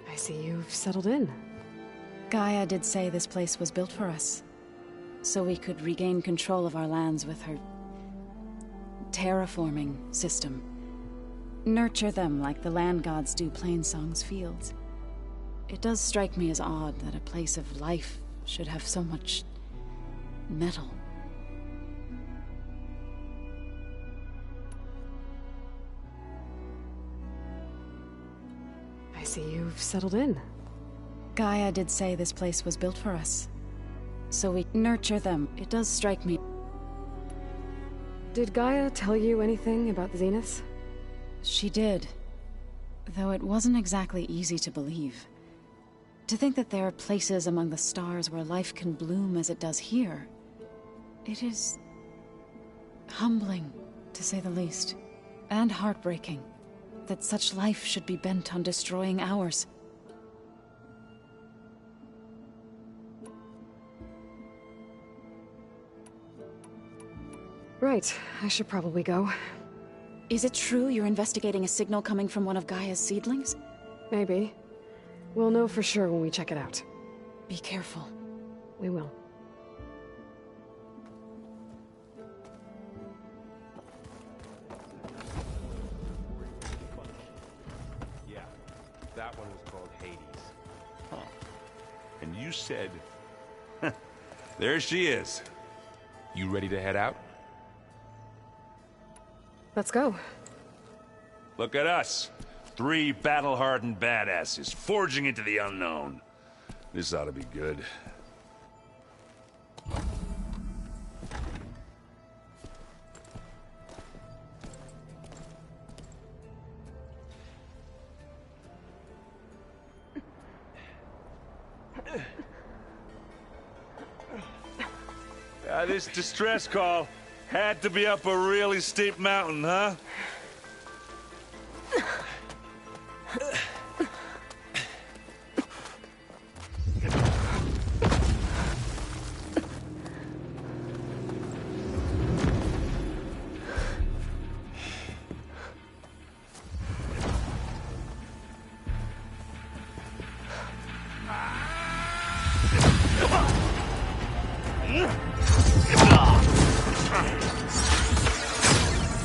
Speaker 1: I see you've settled in.
Speaker 3: Gaia did say this place was built for us, so we could regain control of our lands with her terraforming system. Nurture them like the land gods do Plainsong's fields. It does strike me as odd that a place of life should have so much metal.
Speaker 1: I see you've settled in.
Speaker 3: Gaia did say this place was built for us, so we nurture them. It does strike me.
Speaker 1: Did Gaia tell you anything about the Zeniths?
Speaker 3: She did, though it wasn't exactly easy to believe. To think that there are places among the stars where life can bloom as it does here, it is humbling, to say the least, and heartbreaking that such life should be bent on destroying ours.
Speaker 1: Right, I should probably go.
Speaker 3: Is it true you're investigating a signal coming from one of Gaia's seedlings?
Speaker 1: Maybe. We'll know for sure when we check it out.
Speaker 3: Be careful.
Speaker 1: We will.
Speaker 11: Yeah, that one was called Hades. Huh. And you said...
Speaker 9: There she is.
Speaker 8: You ready to head out?
Speaker 1: Let's go.
Speaker 9: Look at us. 3 battle-hardened badasses forging into the unknown. This ought to be good. This distress call had to be up a really steep mountain, huh?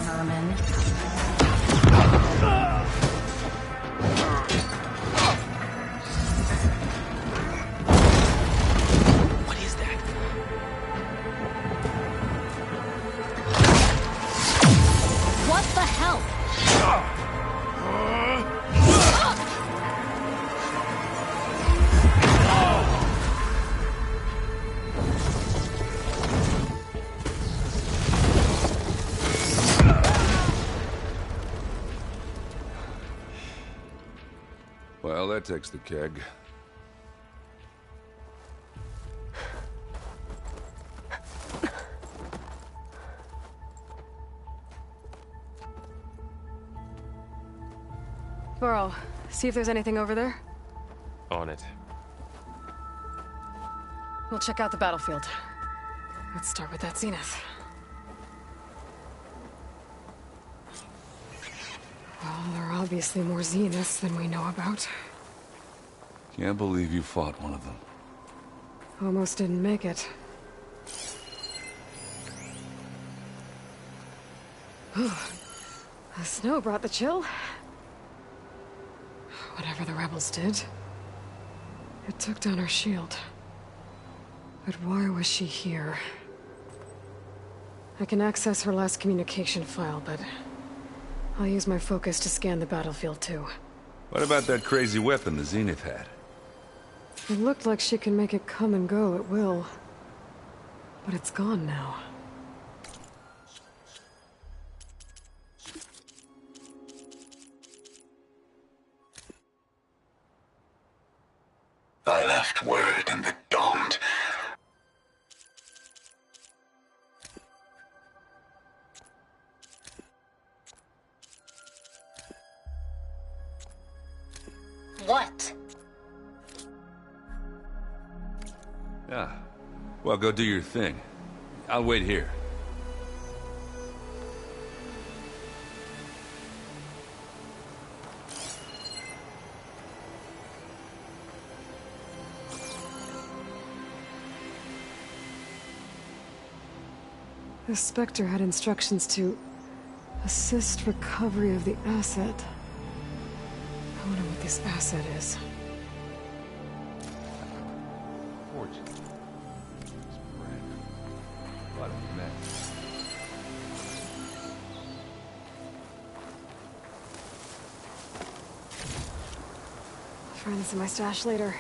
Speaker 3: Herman.
Speaker 12: What is that?
Speaker 3: What the hell?
Speaker 9: Well, that takes the keg.
Speaker 1: Burrow, see if there's anything over there.
Speaker 11: On it.
Speaker 1: We'll check out the battlefield. Let's start with that zenith. Well, there are obviously more zeniths than we know about.
Speaker 9: Can't believe you fought one of them.
Speaker 1: Almost didn't make it. The snow brought the chill. Whatever the rebels did, it took down her shield. But why was she here? I can access her last communication file, but I'll use my focus to scan the battlefield too.
Speaker 9: What about that crazy weapon the Zenith had?
Speaker 1: It looked like she can make it come and go at will. But it's gone now.
Speaker 12: I left word in the domed.
Speaker 3: What?
Speaker 9: Yeah. Well, go do your thing. I'll wait here.
Speaker 1: The Spectre had instructions to assist recovery of the asset. I wonder what this asset is.
Speaker 5: Fortune. It's brand new. What a mess.
Speaker 1: I'll find this in my stash later.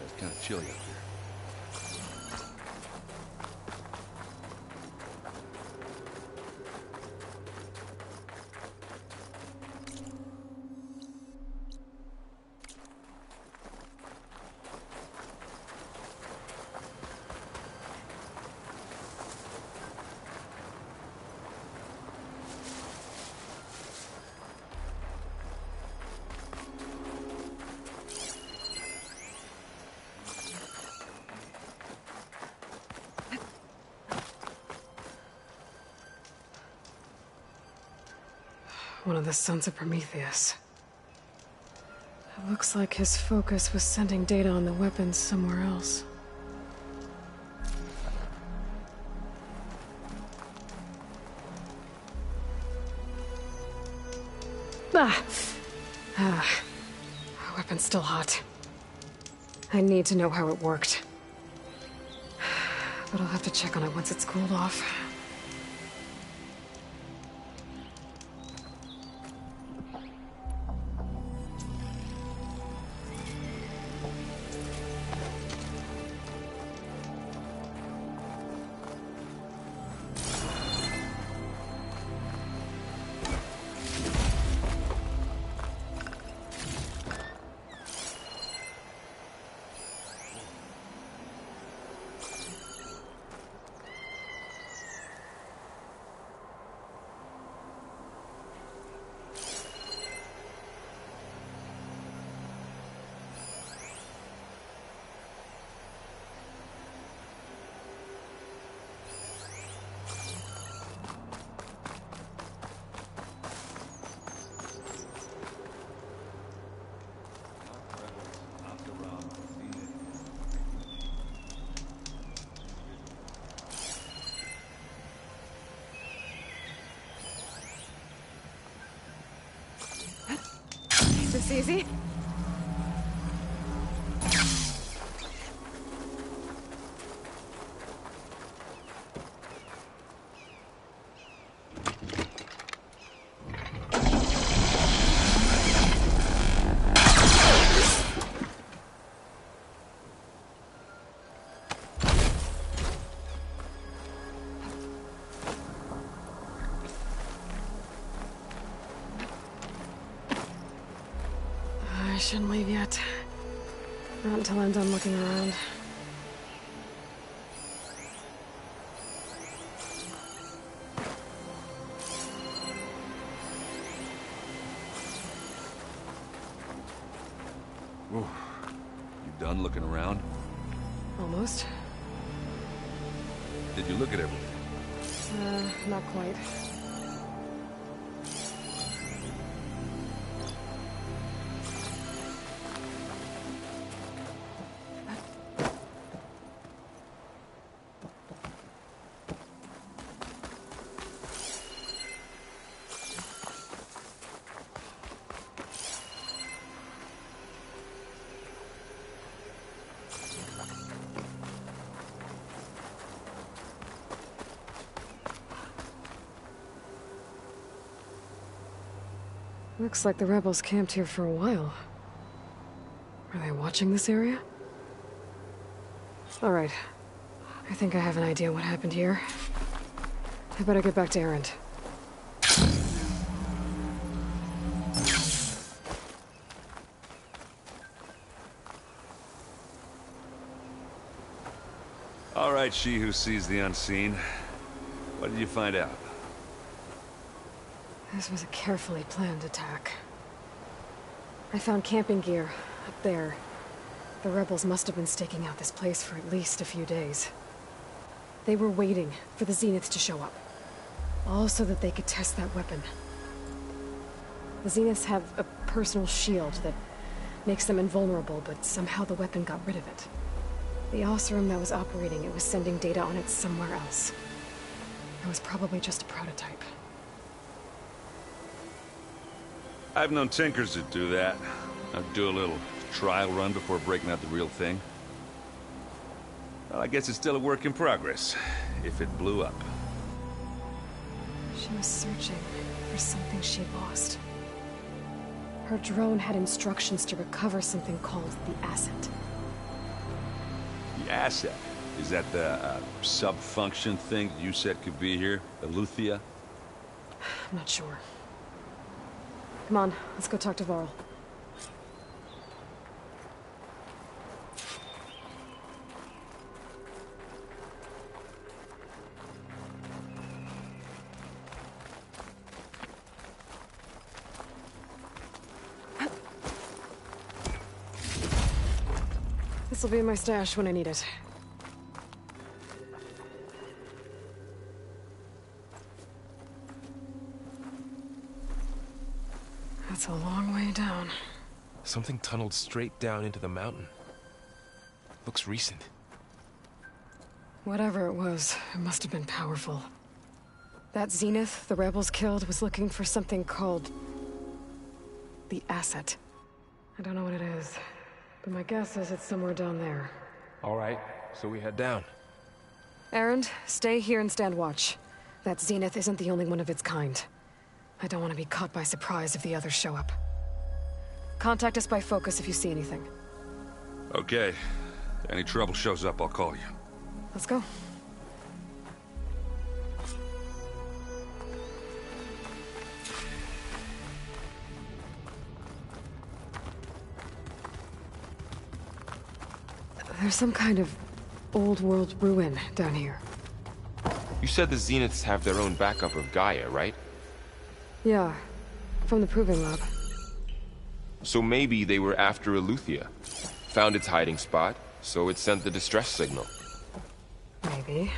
Speaker 9: It's kind of chilly up here.
Speaker 1: One of the sons of Prometheus. It looks like his focus was sending data on the weapons somewhere else. Our weapon's still hot. I need to know how it worked. But I'll have to check on it once it's cooled off. Looks easy. I shouldn't leave yet. Not until I'm done looking around.
Speaker 9: Whew. You done looking around?
Speaker 1: Almost.
Speaker 9: Did you look at everything?
Speaker 1: Not quite. Looks like the rebels camped here for a while. Are they watching this area? All right. I think I have an idea what happened here. I better get back to Erend.
Speaker 9: All right, she who sees the unseen. What did you find out?
Speaker 1: This was a carefully planned attack. I found camping gear up there. The rebels must have been staking out this place for at least a few days. They were waiting for the Zeniths to show up. All so that they could test that weapon. The Zeniths have a personal shield that makes them invulnerable, but somehow the weapon got rid of it. The Oseram that was operating it was sending data on it somewhere else. It was probably just a prototype.
Speaker 9: I've known tinkers that do that. I'd do a little trial run before breaking out the real thing. Well, I guess it's still a work in progress, if it blew up.
Speaker 1: She was searching for something she lost. Her drone had instructions to recover something called the asset.
Speaker 9: The asset? Is that the sub-function thing that you said could be here? Eleuthia?
Speaker 1: I'm not sure. Come on, let's go talk to Varl. This'll be in my stash when I need it. That's a long way down.
Speaker 11: Something tunneled straight down into the mountain. Looks recent.
Speaker 1: Whatever it was, it must have been powerful. That Zenith the rebels killed was looking for something called the asset. I don't know what it is, but my guess is it's somewhere down there.
Speaker 11: All right, so we head down.
Speaker 1: Erend, stay here and stand watch. That Zenith isn't the only one of its kind. I don't want to be caught by surprise if the others show up. Contact us by focus if you see anything.
Speaker 9: Okay. If any trouble shows up, I'll call you.
Speaker 1: Let's go. There's some kind of old world ruin down here.
Speaker 11: You said the Zeniths have their own backup of Gaia, right?
Speaker 1: Yeah, from the Proving Lab.
Speaker 11: So maybe they were after Eleuthia. Found its hiding spot, so it sent the distress signal.
Speaker 1: Maybe.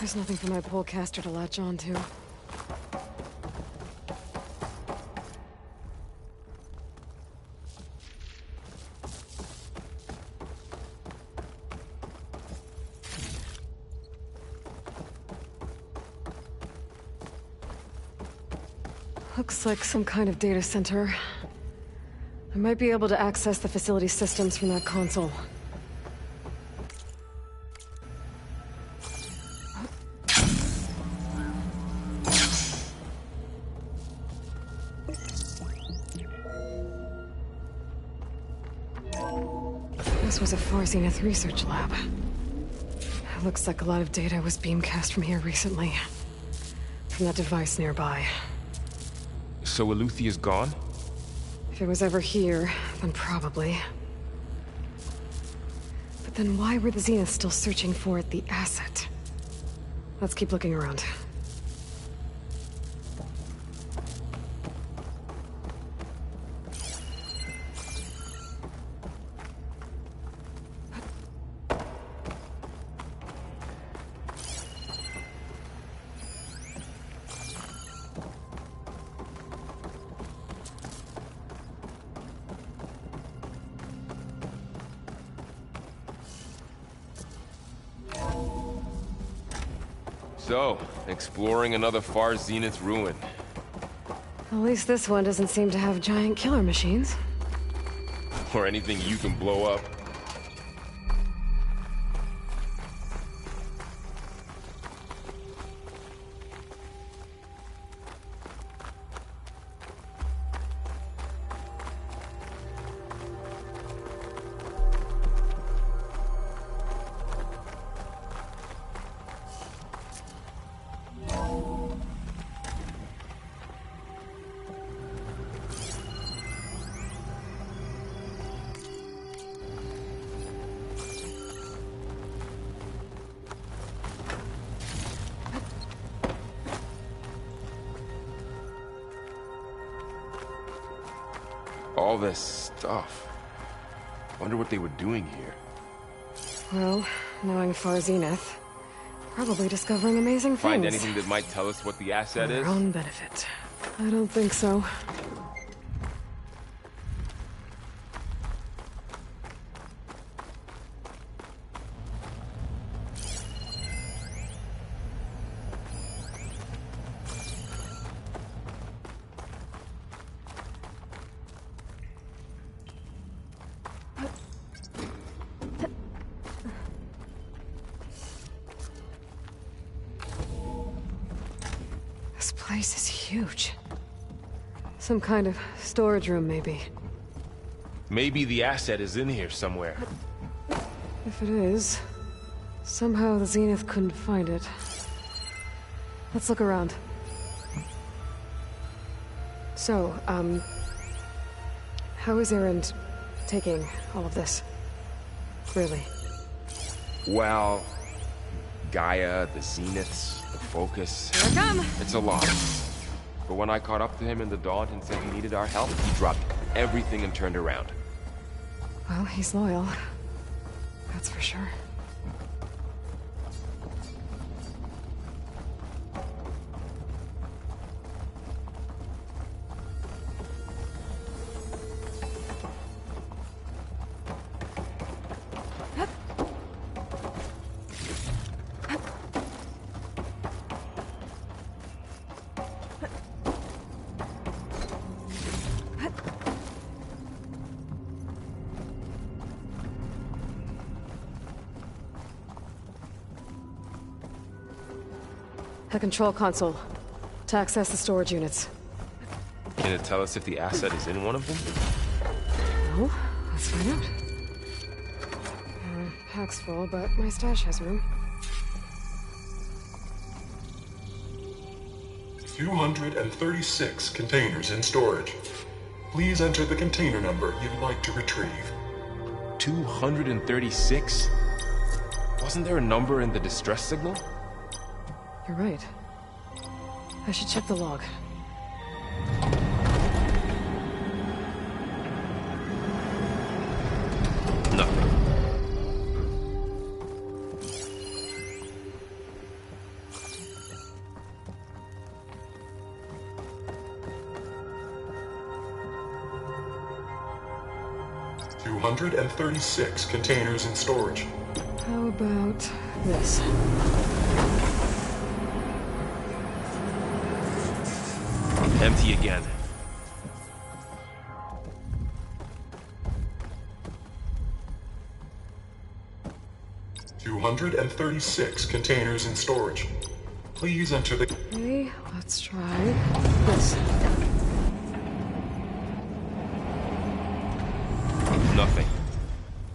Speaker 1: There's nothing for my polecaster to latch onto. Looks like some kind of data center. I might be able to access the facility systems from that console. This was a Far Zenith research lab. It looks like a lot of data was beamcast from here recently. From that device nearby.
Speaker 11: So Eluthia's gone?
Speaker 1: If it was ever here, then probably. But then why were the Zeniths still searching for the asset? Let's keep looking around.
Speaker 11: So, exploring another Far Zenith ruin.
Speaker 1: At least this one doesn't seem to have giant killer machines.
Speaker 11: Or anything you can blow up. All this stuff. Wonder what they were doing here.
Speaker 1: Well, knowing Far Zenith, probably discovering amazing things.
Speaker 11: Find anything that might tell us what the asset
Speaker 1: For
Speaker 11: is?
Speaker 1: their own benefit. I don't think so. This place is huge. Some kind of storage room, maybe.
Speaker 11: Maybe the asset is in here somewhere.
Speaker 1: If it is, somehow the Zenith couldn't find it. Let's look around. So, how is Erend taking all of this? Really?
Speaker 11: Well, Gaia, the Zeniths, the Focus.
Speaker 1: Here I come!
Speaker 11: It's a lot. But when I caught up to him in the Daunt and said he needed our help, he dropped everything and turned around.
Speaker 1: Well, he's loyal. That's for sure. The control console. To access the storage units.
Speaker 11: Can it tell us if the asset is in one of them?
Speaker 1: Well, let's find out. Pack's full, but my stash has room.
Speaker 13: 236 containers in storage. Please enter the container number you'd like to retrieve.
Speaker 11: 236? Wasn't there a number in the distress signal?
Speaker 1: You're right. I should check the log.
Speaker 11: Nothing.
Speaker 13: 236 containers in storage.
Speaker 1: How about this?
Speaker 11: Empty again.
Speaker 13: $236 containers in storage. Please enter the...
Speaker 1: Okay, let's try this.
Speaker 11: Nothing.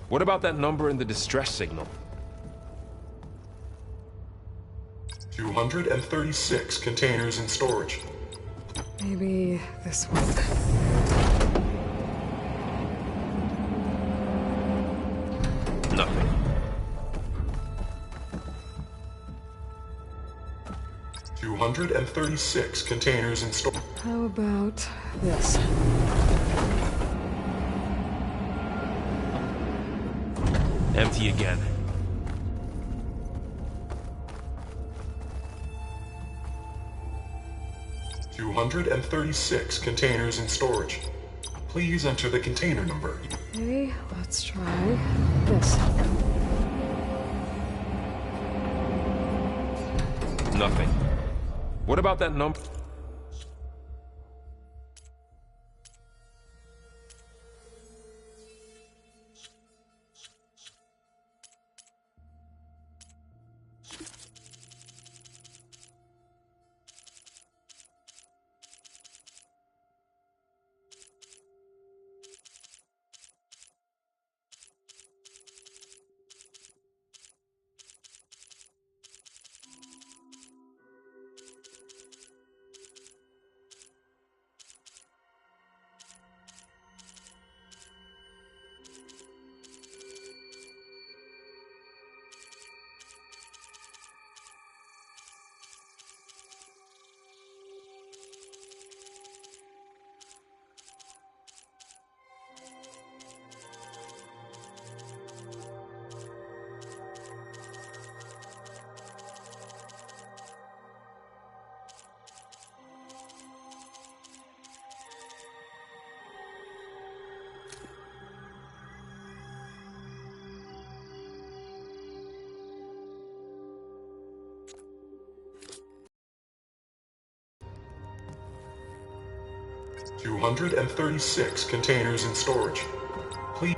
Speaker 11: What about that number in the distress signal?
Speaker 13: 236 containers in storage.
Speaker 1: Maybe this one.
Speaker 11: Nothing.
Speaker 13: 236 containers in storage.
Speaker 1: How about this?
Speaker 11: Empty again.
Speaker 13: $236 containers in storage. Please enter the container number.
Speaker 1: Okay, let's try this.
Speaker 11: Nothing. What about that number?
Speaker 13: $236 containers in storage. Please...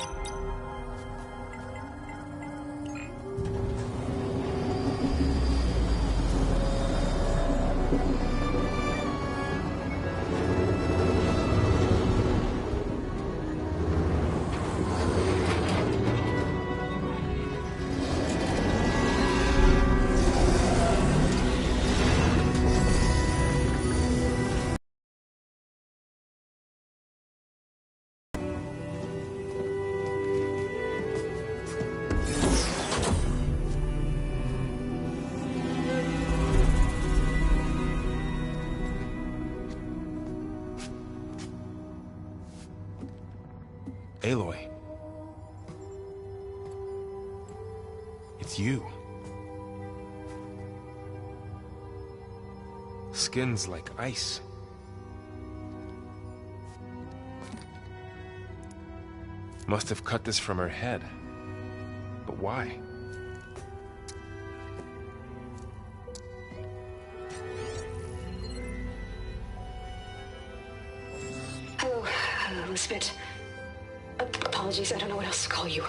Speaker 11: Aloy. It's you. Skin's like ice. Must have cut this from her head. But why?
Speaker 1: Hello, Elizabeth. Apologies, I don't know what else to call you.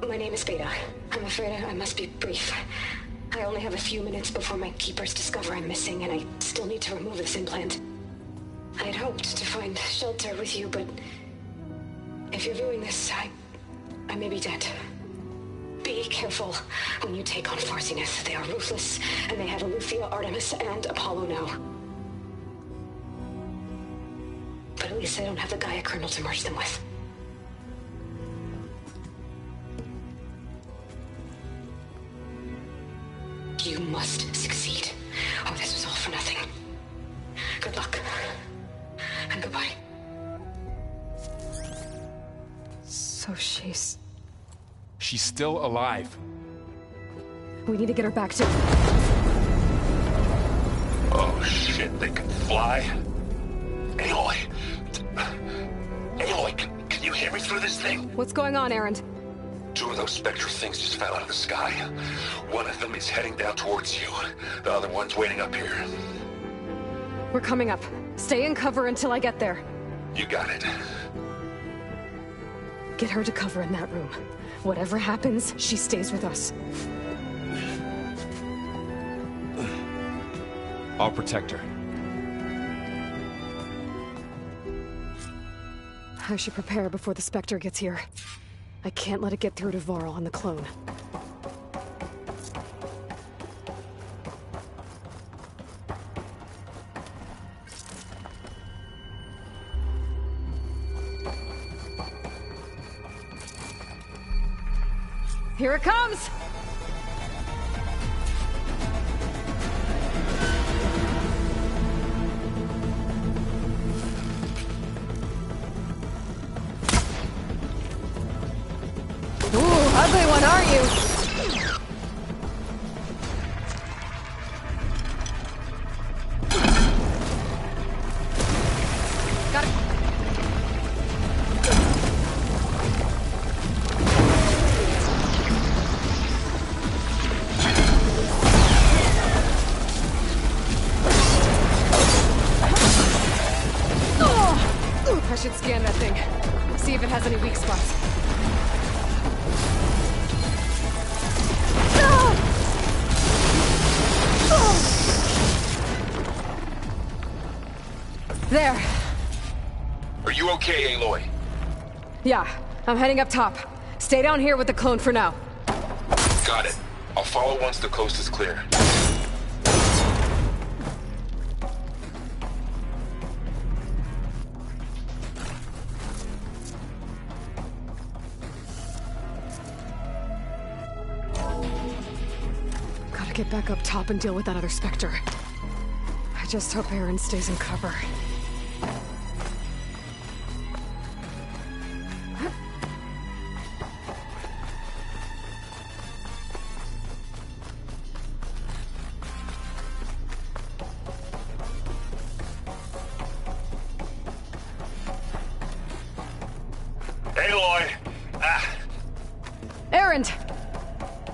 Speaker 1: My name is Beta. I'm afraid I must be brief. I only have a few minutes before my keepers discover I'm missing, and I still need to remove this implant. I had hoped to find shelter with you, but if you're viewing this, I may be dead. Be careful when you take on Farsiness. They are ruthless, and they have Eleuthia, Artemis, and Apollo now. But at least I don't have the Gaia kernel to merge them with. You must succeed, or this was all for nothing. Good luck. And goodbye. So she's
Speaker 11: still alive.
Speaker 1: We need to get her back to...
Speaker 14: Oh shit, they can fly? Aloy! Aloy, can you hear
Speaker 12: can't reach through this thing.
Speaker 1: What's going on, Erend?
Speaker 12: 2 of those Spectre things just fell out of the sky. One of them is heading down towards you. The other one's waiting up here.
Speaker 1: We're coming up. Stay in cover until I get there.
Speaker 12: You got it.
Speaker 1: Get her to cover in that room. Whatever happens, she stays with us.
Speaker 11: I'll protect her.
Speaker 1: I should prepare before the Spectre gets here. I can't let it get through to Varl and the clone. Here it comes! Ugly one, are you? Got it. Oh! I should scan that thing. See if it has any weak spots. There.
Speaker 12: Are you okay, Aloy?
Speaker 1: Yeah, I'm heading up top. Stay down here with the clone for now.
Speaker 12: Got it. I'll follow once the coast is clear.
Speaker 1: Gotta get back up top and deal with that other Spectre. I just hope Erend stays in cover.
Speaker 12: Aloy!
Speaker 1: Erend!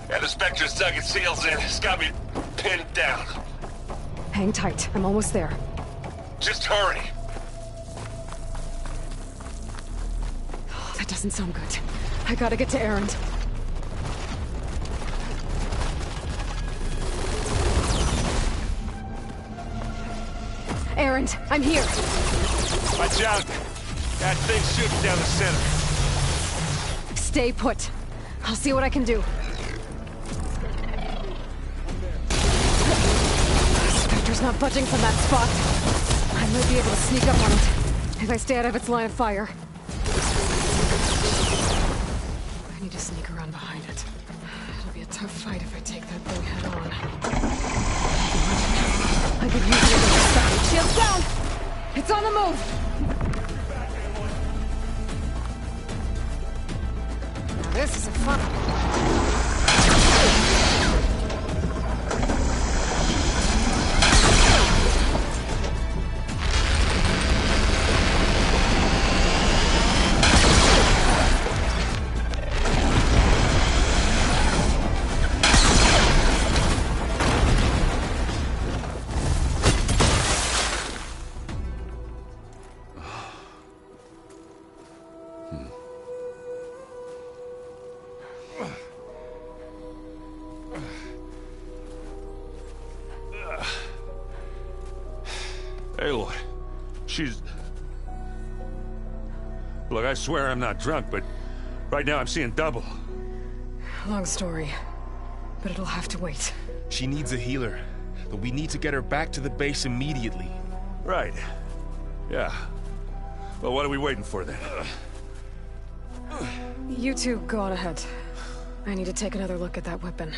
Speaker 12: Yeah, the Spectre's dug its heels in. It's got me pinned down.
Speaker 1: Hang tight. I'm almost there.
Speaker 12: Just hurry.
Speaker 1: Oh, that doesn't sound good. I gotta get to Erend. Erend, I'm here.
Speaker 9: Watch out. That thing's shooting down the center.
Speaker 1: Stay put. I'll see what I can do. Spectre's not budging from that spot. I might be able to sneak up on it if I stay out of its line of fire. I need to sneak around behind it. It'll be a tough fight if I take that thing head on. I could use the other side. Shields down! It's on the move! Now this isn't fun.
Speaker 9: Aloy, she's... Look, I swear I'm not drunk, but right now I'm seeing double.
Speaker 1: Long story, but it'll have to wait.
Speaker 11: She needs a healer, but we need to get her back to the base immediately.
Speaker 9: Right. Yeah. Well, what are we waiting for then?
Speaker 1: You two go on ahead. I need to take another look at that weapon.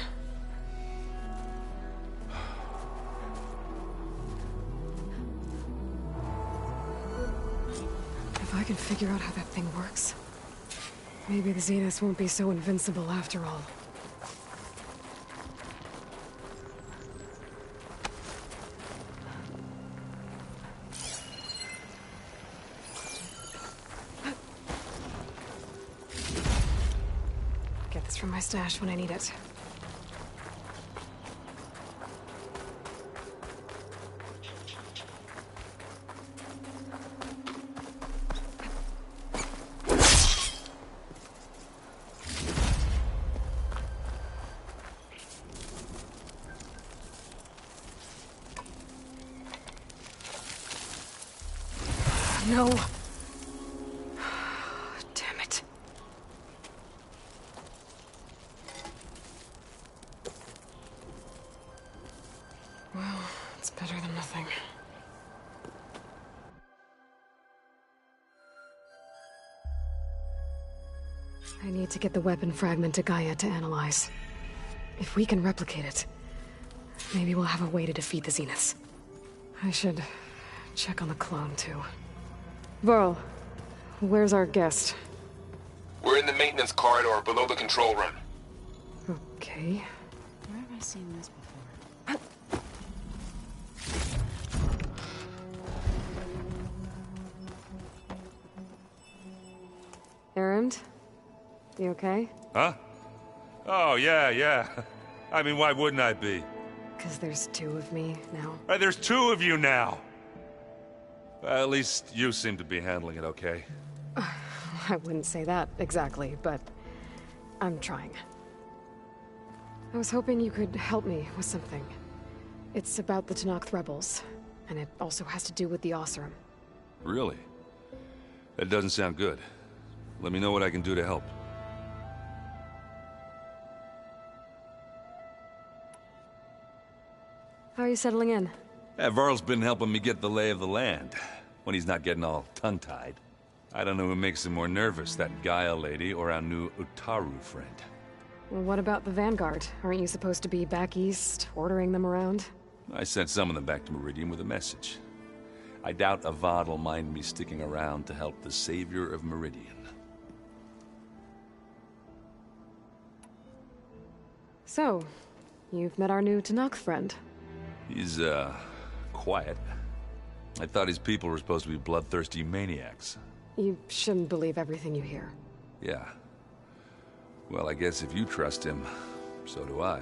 Speaker 1: If I can figure out how that thing works, maybe the Zeniths won't be so invincible after all. from my stash when I need it. No. Damn it. Well, it's better than nothing. I need to get the weapon fragment to Gaia to analyze. If we can replicate it, maybe we'll have a way to defeat the Zeniths. I should check on the clone, too. Varl, where's our guest?
Speaker 11: We're in the maintenance corridor below the control room.
Speaker 1: Okay.
Speaker 3: Where have I seen this before?
Speaker 1: Erend? You okay?
Speaker 9: Huh? Oh, yeah. I mean, why wouldn't I be?
Speaker 1: Because there's two of me now.
Speaker 9: There's two of you now! At least you seem to be handling it okay.
Speaker 1: I wouldn't say that exactly, but I'm trying. I was hoping you could help me with something. It's about the Tenakth rebels, and it also has to do with the Oseram.
Speaker 9: Really? That doesn't sound good. Let me know what I can do to help.
Speaker 1: How are you settling in?
Speaker 9: Varl's been helping me get the lay of the land, when he's not getting all tongue-tied. I don't know who makes him more nervous, that Gaia lady or our new Utaru friend.
Speaker 1: Well, what about the Vanguard? Aren't you supposed to be back east, ordering them around?
Speaker 9: I sent some of them back to Meridian with a message. I doubt Avad will mind me sticking around to help the savior of Meridian.
Speaker 1: So, you've met our new Tenakth friend.
Speaker 9: He's, quiet. I thought his people were supposed to be bloodthirsty maniacs.
Speaker 1: You shouldn't believe everything you hear.
Speaker 9: Yeah. Well, I guess if you trust him, so do I.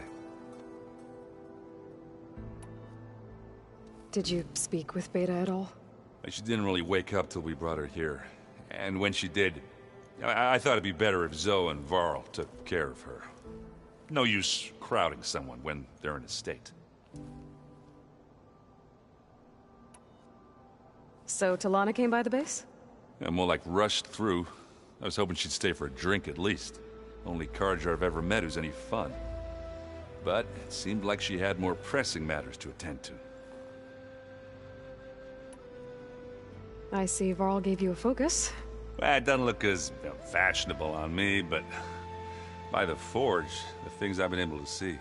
Speaker 1: Did you speak with Beta at all?
Speaker 9: She didn't really wake up till we brought her here. And when she did, I thought it'd be better if Zoe and Varl took care of her. No use crowding someone when they're in a state.
Speaker 1: So Talana came by the base?
Speaker 9: Yeah, more like rushed through. I was hoping she'd stay for a drink at least. Only Carja I've ever met who's any fun. But it seemed like she had more pressing matters to attend to.
Speaker 1: I see Varl gave you a focus.
Speaker 9: Well, it doesn't look as fashionable on me, but by the Forge, the things I've been able to see.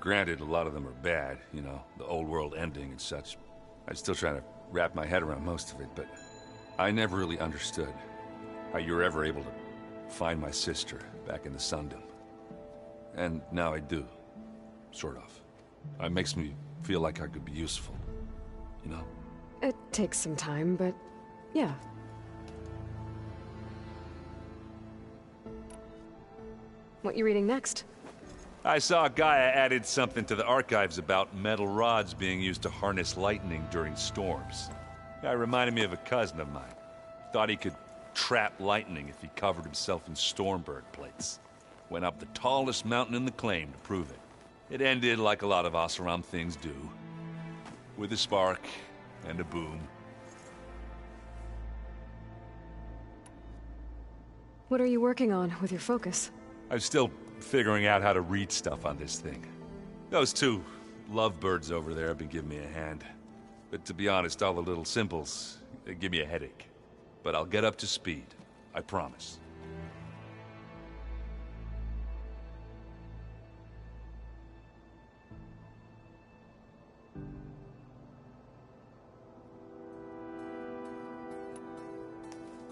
Speaker 9: Granted, a lot of them are bad, you know, the old world ending and such. I'm still trying to wrap my head around most of it, but I never really understood how you were ever able to find my sister back in the Sundom. And now I do, sort of. It makes me feel like I could be useful, you know?
Speaker 1: It takes some time, but yeah. What you reading next?
Speaker 9: I saw Gaia added something to the archives about metal rods being used to harness lightning during storms. That reminded me of a cousin of mine. Thought he could trap lightning if he covered himself in Stormbird plates. Went up the tallest mountain in the claim to prove it. It ended like a lot of Oseram things do. With a spark and a boom.
Speaker 1: What are you working on with your focus?
Speaker 9: I'm still figuring out how to read stuff on this thing. Those two lovebirds over there have been giving me a hand. But to be honest, all the little symbols, they give me a headache. But I'll get up to speed. I promise.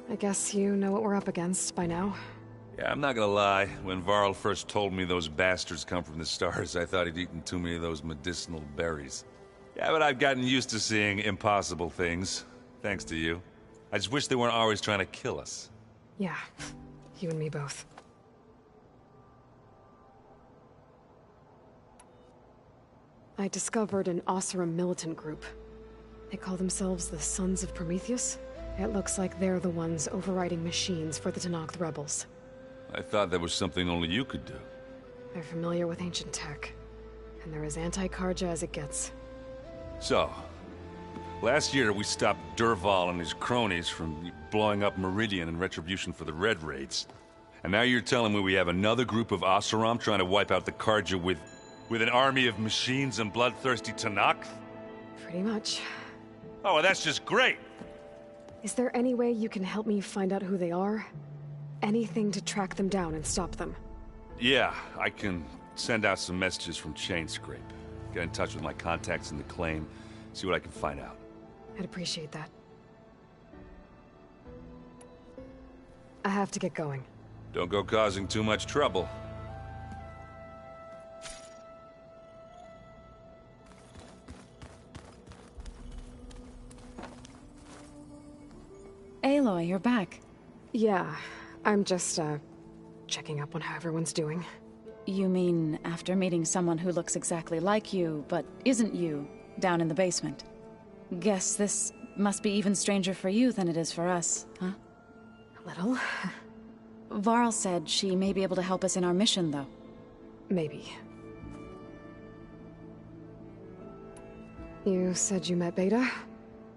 Speaker 1: I guess you know what we're up against by now.
Speaker 9: Yeah, I'm not gonna lie. When Varl first told me those bastards come from the stars, I thought he'd eaten too many of those medicinal berries. Yeah, but I've gotten used to seeing impossible things, thanks to you. I just wish they weren't always trying to kill us.
Speaker 1: Yeah, you and me both. I discovered an Oseram militant group. They call themselves the Sons of Prometheus. It looks like they're the ones overriding machines for the Tenakth rebels.
Speaker 9: I thought that was something only you could do.
Speaker 1: They're familiar with ancient tech, and they're as anti-Karja as it gets.
Speaker 9: So, last year we stopped Durval and his cronies from blowing up Meridian in retribution for the Red Raids. And now you're telling me we have another group of Oseram trying to wipe out the Karja with an army of machines and bloodthirsty Tenakth?
Speaker 1: Pretty much.
Speaker 9: Oh, well, that's just great!
Speaker 1: Is there any way you can help me find out who they are? Anything to track them down and stop them?
Speaker 9: Yeah, I can send out some messages from Chainscrape. Get in touch with my contacts in the claim, see what I can find out.
Speaker 1: I'd appreciate that. I have to get going.
Speaker 9: Don't go causing too much trouble.
Speaker 3: Aloy, you're back.
Speaker 1: Yeah, I'm just, checking up on how everyone's doing.
Speaker 3: You mean after meeting someone who looks exactly like you, but isn't you, down in the basement? Guess this must be even stranger for you than it is for us, huh?
Speaker 1: A little.
Speaker 3: Varl said she may be able to help us in our mission, though.
Speaker 1: Maybe. You said you met Beta?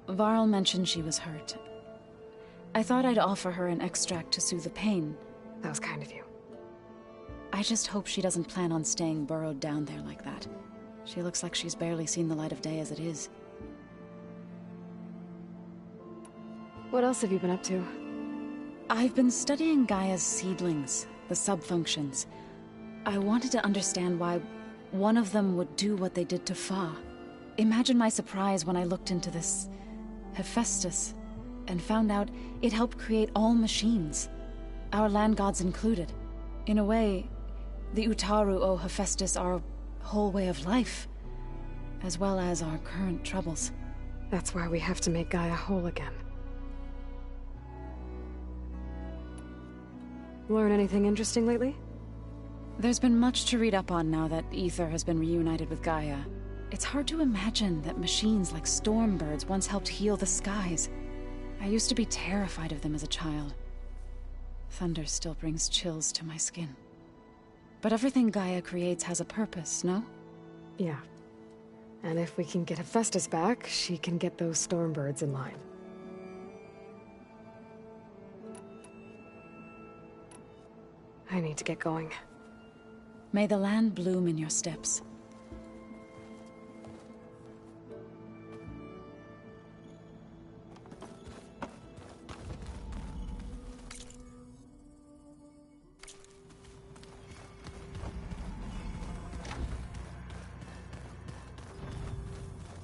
Speaker 3: Varl mentioned she was hurt. I thought I'd offer her an extract to soothe the pain.
Speaker 1: That was kind of you.
Speaker 3: I just hope she doesn't plan on staying burrowed down there like that. She looks like she's barely seen the light of day as it is.
Speaker 1: What else have you been up to?
Speaker 3: I've been studying Gaia's seedlings, the subfunctions. I wanted to understand why one of them would do what they did to Fa. Imagine my surprise when I looked into this Hephaestus and found out it helped create all machines, our land gods included. In a way, the Utaru owe Hephaestus our whole way of life, as well as our current troubles.
Speaker 1: That's why we have to make Gaia whole again. Learn anything interesting lately?
Speaker 3: There's been much to read up on now that Ether has been reunited with Gaia. It's hard to imagine that machines like Stormbirds once helped heal the skies. I used to be terrified of them as a child. Thunder still brings chills to my skin. But everything Gaia creates has a purpose, no?
Speaker 1: Yeah. And if we can get Hephaestus back, she can get those Stormbirds in line. I need to get going.
Speaker 3: May the land bloom in your steps.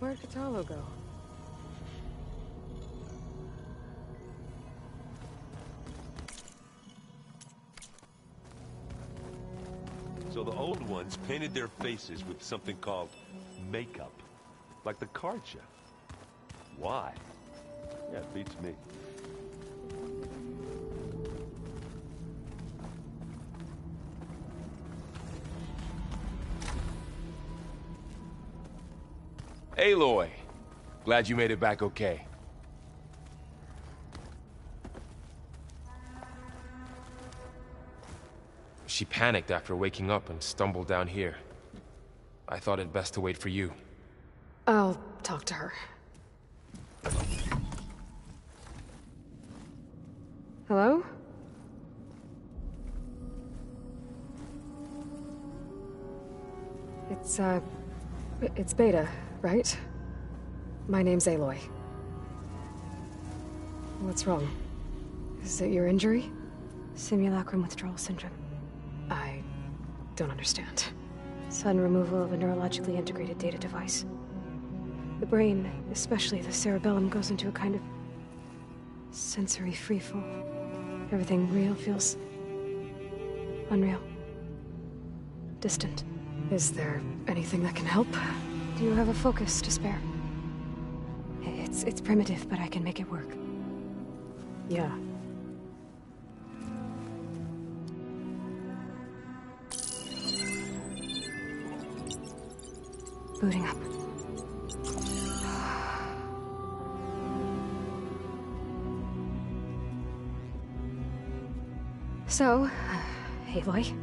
Speaker 1: Where'd Katalo go?
Speaker 5: So the old ones painted their faces with something called makeup. Like the Karja. Why? Yeah, it beats me.
Speaker 11: Aloy! Glad you made it back okay. She panicked after waking up and stumbled down here. I thought it best to wait for you.
Speaker 1: I'll talk to her. Hello? It's Beta, right? My name's Aloy. What's wrong? Is it your injury?
Speaker 14: Simulacrum withdrawal syndrome.
Speaker 1: I don't understand.
Speaker 14: Sudden removal of a neurologically integrated data device. The brain, especially the cerebellum, goes into a kind of sensory freefall. Everything real feels unreal. Distant.
Speaker 1: Is there anything that can help?
Speaker 14: Do you have a focus to spare? It's primitive, but I can make it work.
Speaker 1: Yeah.
Speaker 14: Booting up. So, Aloy,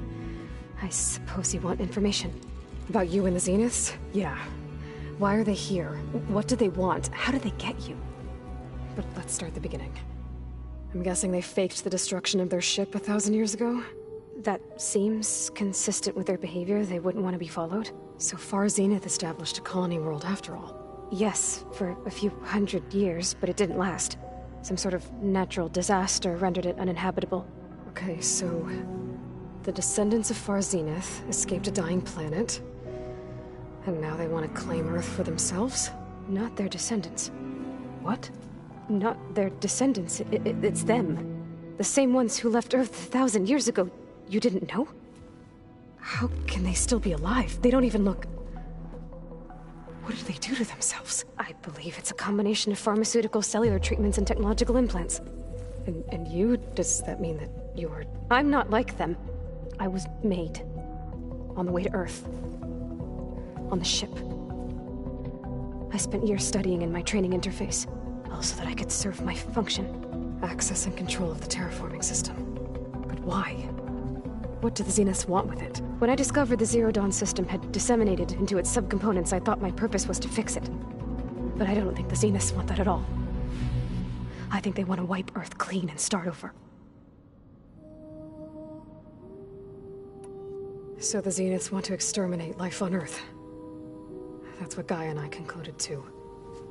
Speaker 14: I suppose you want information.
Speaker 1: About you and the Zeniths? Yeah. Why are they here? What do they want? How did they get you? But let's start at the beginning. I'm guessing they faked the destruction of their ship 1,000 years ago?
Speaker 14: That seems consistent with their behavior. They wouldn't want to be followed.
Speaker 1: So far, Zenith established a colony world after all.
Speaker 14: Yes, for a few hundred years, but it didn't last. Some sort of natural disaster rendered it uninhabitable.
Speaker 1: Okay, so the descendants of Far Zenith escaped a dying planet, and now they want to claim Earth for themselves?
Speaker 14: Not their descendants.
Speaker 1: What?
Speaker 14: Not their descendants. It's them. The same ones who left Earth 1,000 years ago. You didn't know?
Speaker 1: How can they still be alive? They don't even look... What did they do to themselves?
Speaker 14: I believe it's a combination of pharmaceutical, cellular treatments, and technological implants.
Speaker 1: And you? Does that mean that you're...
Speaker 14: I'm not like them. I was made. On the way to Earth. On the ship. I spent years studying in my training interface, all so that I could serve my function.
Speaker 1: Access and control of the terraforming system. But why? What do the Zeniths want with it?
Speaker 14: When I discovered the Zero Dawn system had disseminated into its subcomponents, I thought my purpose was to fix it. But I don't think the Zeniths want that at all. I think they want to wipe Earth clean and start over.
Speaker 1: So the Zeniths want to exterminate life on Earth. That's what Gaia and I concluded too.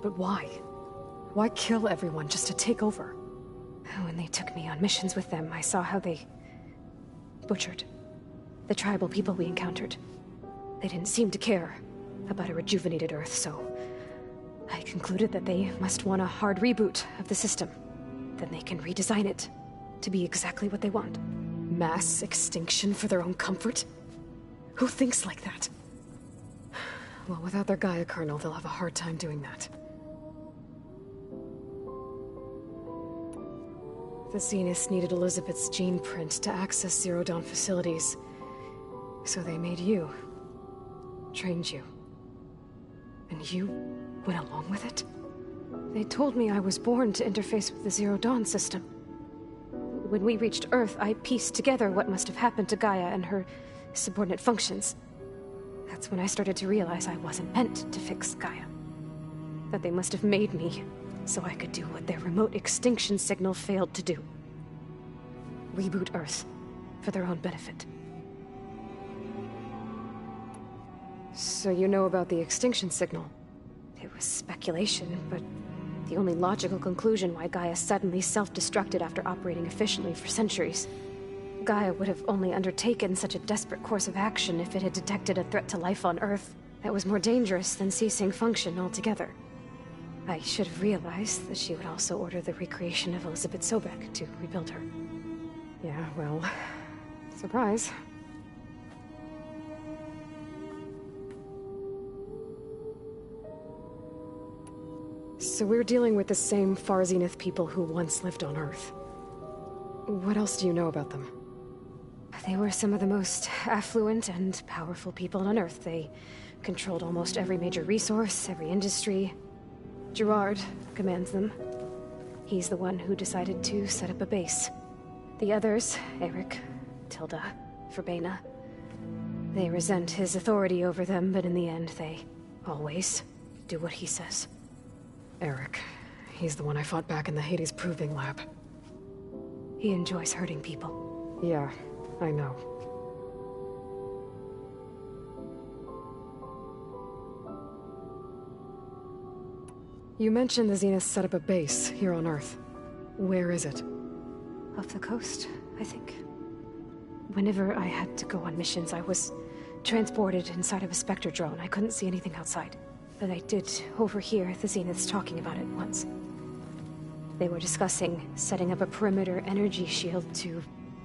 Speaker 1: But why? Why kill everyone just to take over?
Speaker 14: When they took me on missions with them, I saw how they... butchered the tribal people we encountered. They didn't seem to care about a rejuvenated Earth, so... I concluded that they must want a hard reboot of the system. Then they can redesign it to be exactly what they want.
Speaker 1: Mass extinction for their own comfort? Who thinks like that? Well, without their Gaia kernel, they'll have a hard time doing that. The Zeniths needed Elizabeth's gene print to access Zero Dawn facilities. So they made you. Trained you. And you went along with it?
Speaker 14: They told me I was born to interface with the Zero Dawn system. When we reached Earth, I pieced together what must have happened to Gaia and her subordinate functions. That's when I started to realize I wasn't meant to fix Gaia. That they must have made me so I could do what their remote extinction signal failed to do. Reboot Earth for their own benefit.
Speaker 1: So you know about the extinction signal?
Speaker 14: It was speculation, but the only logical conclusion why Gaia suddenly self-destructed after operating efficiently for centuries. Gaia would have only undertaken such a desperate course of action if it had detected a threat to life on Earth that was more dangerous than ceasing function altogether. I should have realized that she would also order the recreation of Elizabeth Sobek to rebuild her.
Speaker 1: Yeah, well... surprise. So we're dealing with the same Far Zenith people who once lived on Earth. What else do you know about them?
Speaker 14: They were some of the most affluent and powerful people on Earth. They controlled almost every major resource, every industry. Gerard commands them. He's the one who decided to set up a base. The others, Eric, Tilda, Verbena, they resent his authority over them, but in the end, they always do what he says.
Speaker 1: Eric. He's the one I fought back in the Hades Proving Lab.
Speaker 14: He enjoys hurting people.
Speaker 1: Yeah, I know. You mentioned the Zeniths set up a base here on Earth. Where is it?
Speaker 14: Off the coast, I think. Whenever I had to go on missions, I was transported inside of a Spectre drone. I couldn't see anything outside. But I did overhear the Zeniths talking about it once. They were discussing setting up a perimeter energy shield to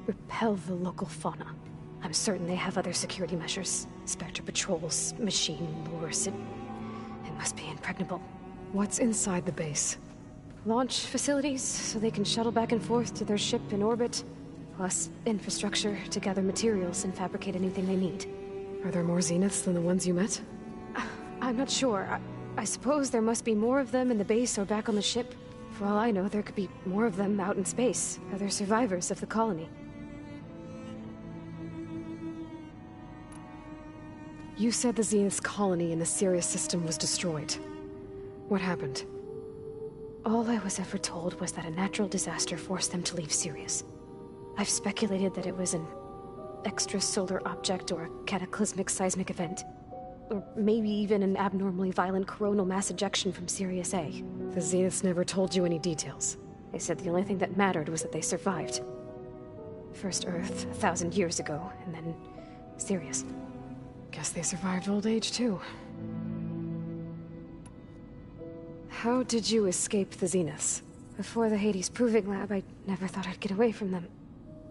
Speaker 14: repel the local fauna. I'm certain they have other security measures. Spectre patrols, machine lures. It must be impregnable.
Speaker 1: What's inside the base?
Speaker 14: Launch facilities, so they can shuttle back and forth to their ship in orbit. Plus infrastructure to gather materials and fabricate anything they need.
Speaker 1: Are there more Zeniths than the ones you met?
Speaker 14: I'm not sure. I suppose there must be more of them in the base or back on the ship. For all I know, there could be more of them out in space, other survivors of the colony.
Speaker 1: You said the Zenith's colony in the Sirius system was destroyed. What happened?
Speaker 14: All I was ever told was that a natural disaster forced them to leave Sirius. I've speculated that it was an extrasolar object or a cataclysmic seismic event. Or maybe even an abnormally violent coronal mass ejection from Sirius A.
Speaker 1: The Zeniths never told you any details.
Speaker 14: They said the only thing that mattered was that they survived. First Earth, 1,000 years ago, and then Sirius.
Speaker 1: Guess they survived old age, too. How did you escape the Zeniths?
Speaker 14: Before the Hades Proving Lab, I never thought I'd get away from them.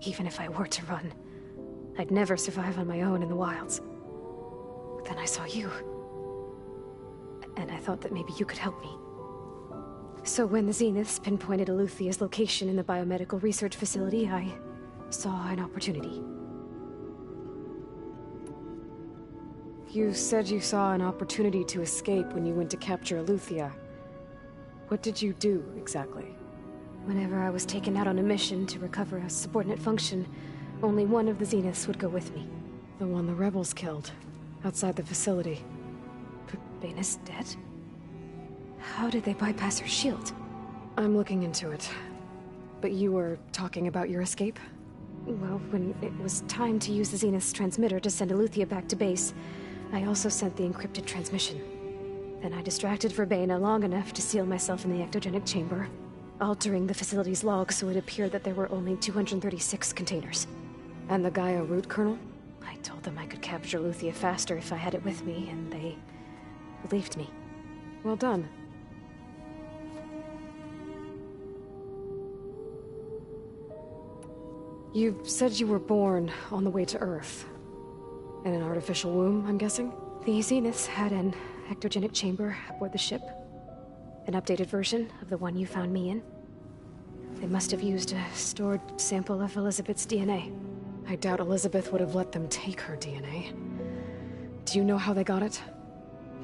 Speaker 14: Even if I were to run. I'd never survive on my own in the wilds. But then I saw you. And I thought that maybe you could help me. So when the Zeniths pinpointed Eluthia's location in the biomedical research facility, I saw an opportunity.
Speaker 1: You said you saw an opportunity to escape when you went to capture Eluthia. What did you do, exactly?
Speaker 14: Whenever I was taken out on a mission to recover a subordinate function, only one of the Zeniths would go with me.
Speaker 1: The one the rebels killed, outside the facility.
Speaker 14: Baina's dead? How did they bypass her shield?
Speaker 1: I'm looking into it. But you were talking about your escape?
Speaker 14: Well, when it was time to use the Zenith's transmitter to send Eluthia back to base, I also sent the encrypted transmission. Then I distracted Verbaina long enough to seal myself in the ectogenic chamber, altering the facility's log so it appeared that there were only 236 containers.
Speaker 1: And the Gaia root kernel?
Speaker 14: I told them I could capture Eluthia faster if I had it with me, and they believed me.
Speaker 1: Well done. You said you were born on the way to Earth. In an artificial womb, I'm guessing?
Speaker 14: The Zeniths had an ectogenic chamber aboard the ship. An updated version of the one you found me in. They must have used a stored sample of Elizabeth's DNA.
Speaker 1: I doubt Elizabeth would have let them take her DNA. Do you know how they got it?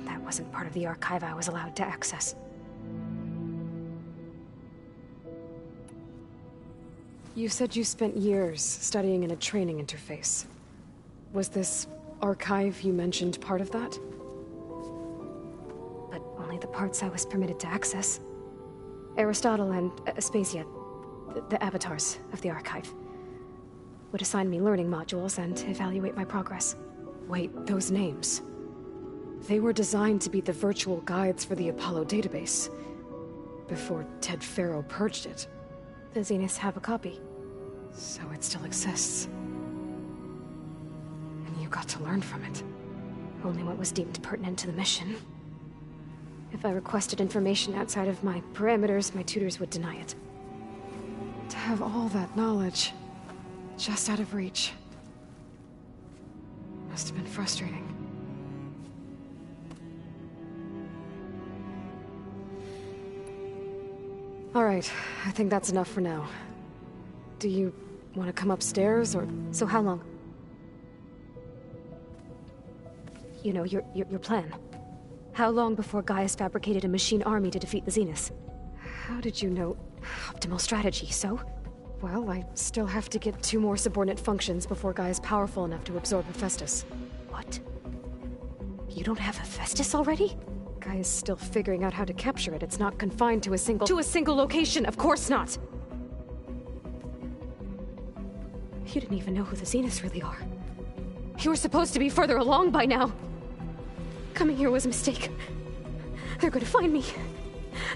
Speaker 14: That wasn't part of the archive I was allowed to access.
Speaker 1: You said you spent years studying in a training interface. Was this archive you mentioned part of that?
Speaker 14: But only the parts I was permitted to access. Aristotle and Aspasia, the avatars of the archive, would assign me learning modules and evaluate my progress.
Speaker 1: Wait, those names. They were designed to be the virtual guides for the Apollo database, before Ted Faro purged it.
Speaker 14: The Zeniths have a copy.
Speaker 1: So it still exists. And you got to learn from it.
Speaker 14: Only what was deemed pertinent to the mission. If I requested information outside of my parameters, my tutors would deny it.
Speaker 1: To have all that knowledge, just out of reach. Must have been frustrating. All right, I think that's enough for now. Do you want to come upstairs, or...
Speaker 14: So how long? You know, your plan. How long before Gaius fabricated a machine army to defeat the Zeniths?
Speaker 1: How did you know?
Speaker 14: Optimal strategy, so?
Speaker 1: Well, I still have to get 2 more subordinate functions before Gaia's powerful enough to absorb Hephaestus.
Speaker 14: What? You don't have Hephaestus already?
Speaker 1: Gaia's still figuring out how to capture it. It's not confined to a single... To a single location! Of course not!
Speaker 14: You didn't even know who the Zeniths really are.
Speaker 1: You were supposed to be further along by now!
Speaker 14: Coming here was a mistake. They're gonna find me.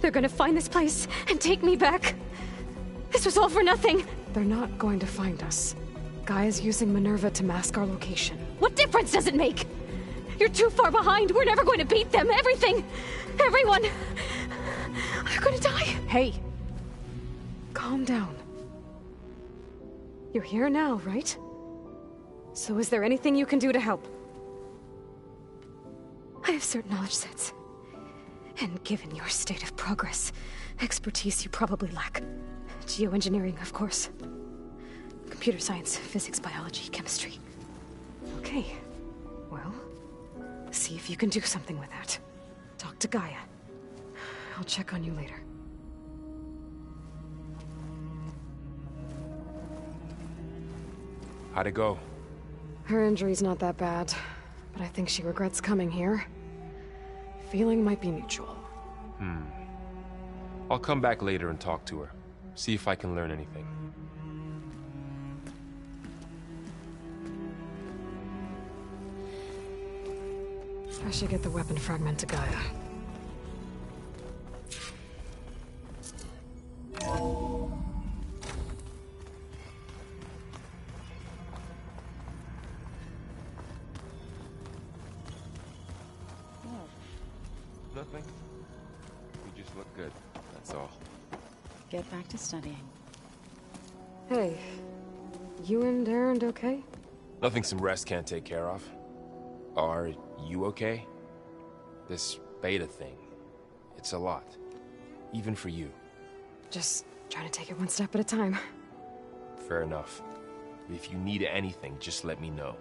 Speaker 14: They're gonna find this place and take me back. This was all for nothing!
Speaker 1: They're not going to find us. Gaia's using Minerva to mask our location.
Speaker 14: What difference does it make? You're too far behind. We're never going to beat them. Everything. Everyone. They're going to die.
Speaker 1: Hey. Calm down. You're here now, right? So is there anything you can do to help?
Speaker 14: I have certain knowledge sets. And given your state of progress, expertise you probably lack. Geoengineering, of course. Computer science, physics, biology, chemistry.
Speaker 1: Okay. Well, see if you can do something with that. Talk to Gaia. I'll check on you later.
Speaker 8: How'd it go?
Speaker 1: Her injury's not that bad, but I think she regrets coming here. Feeling might be mutual.
Speaker 8: I'll come back later and talk to her. See if I can learn anything.
Speaker 1: I should get the weapon fragment to Gaia.
Speaker 11: Nothing. You just look good, that's all.
Speaker 3: Get back to studying.
Speaker 1: Hey, you and Aaron okay?
Speaker 8: Nothing some rest can't take care of. Are you okay? This beta thing, it's a lot. Even for you.
Speaker 1: Just trying to take it one step at a time.
Speaker 8: Fair enough. If you need anything, just let me know.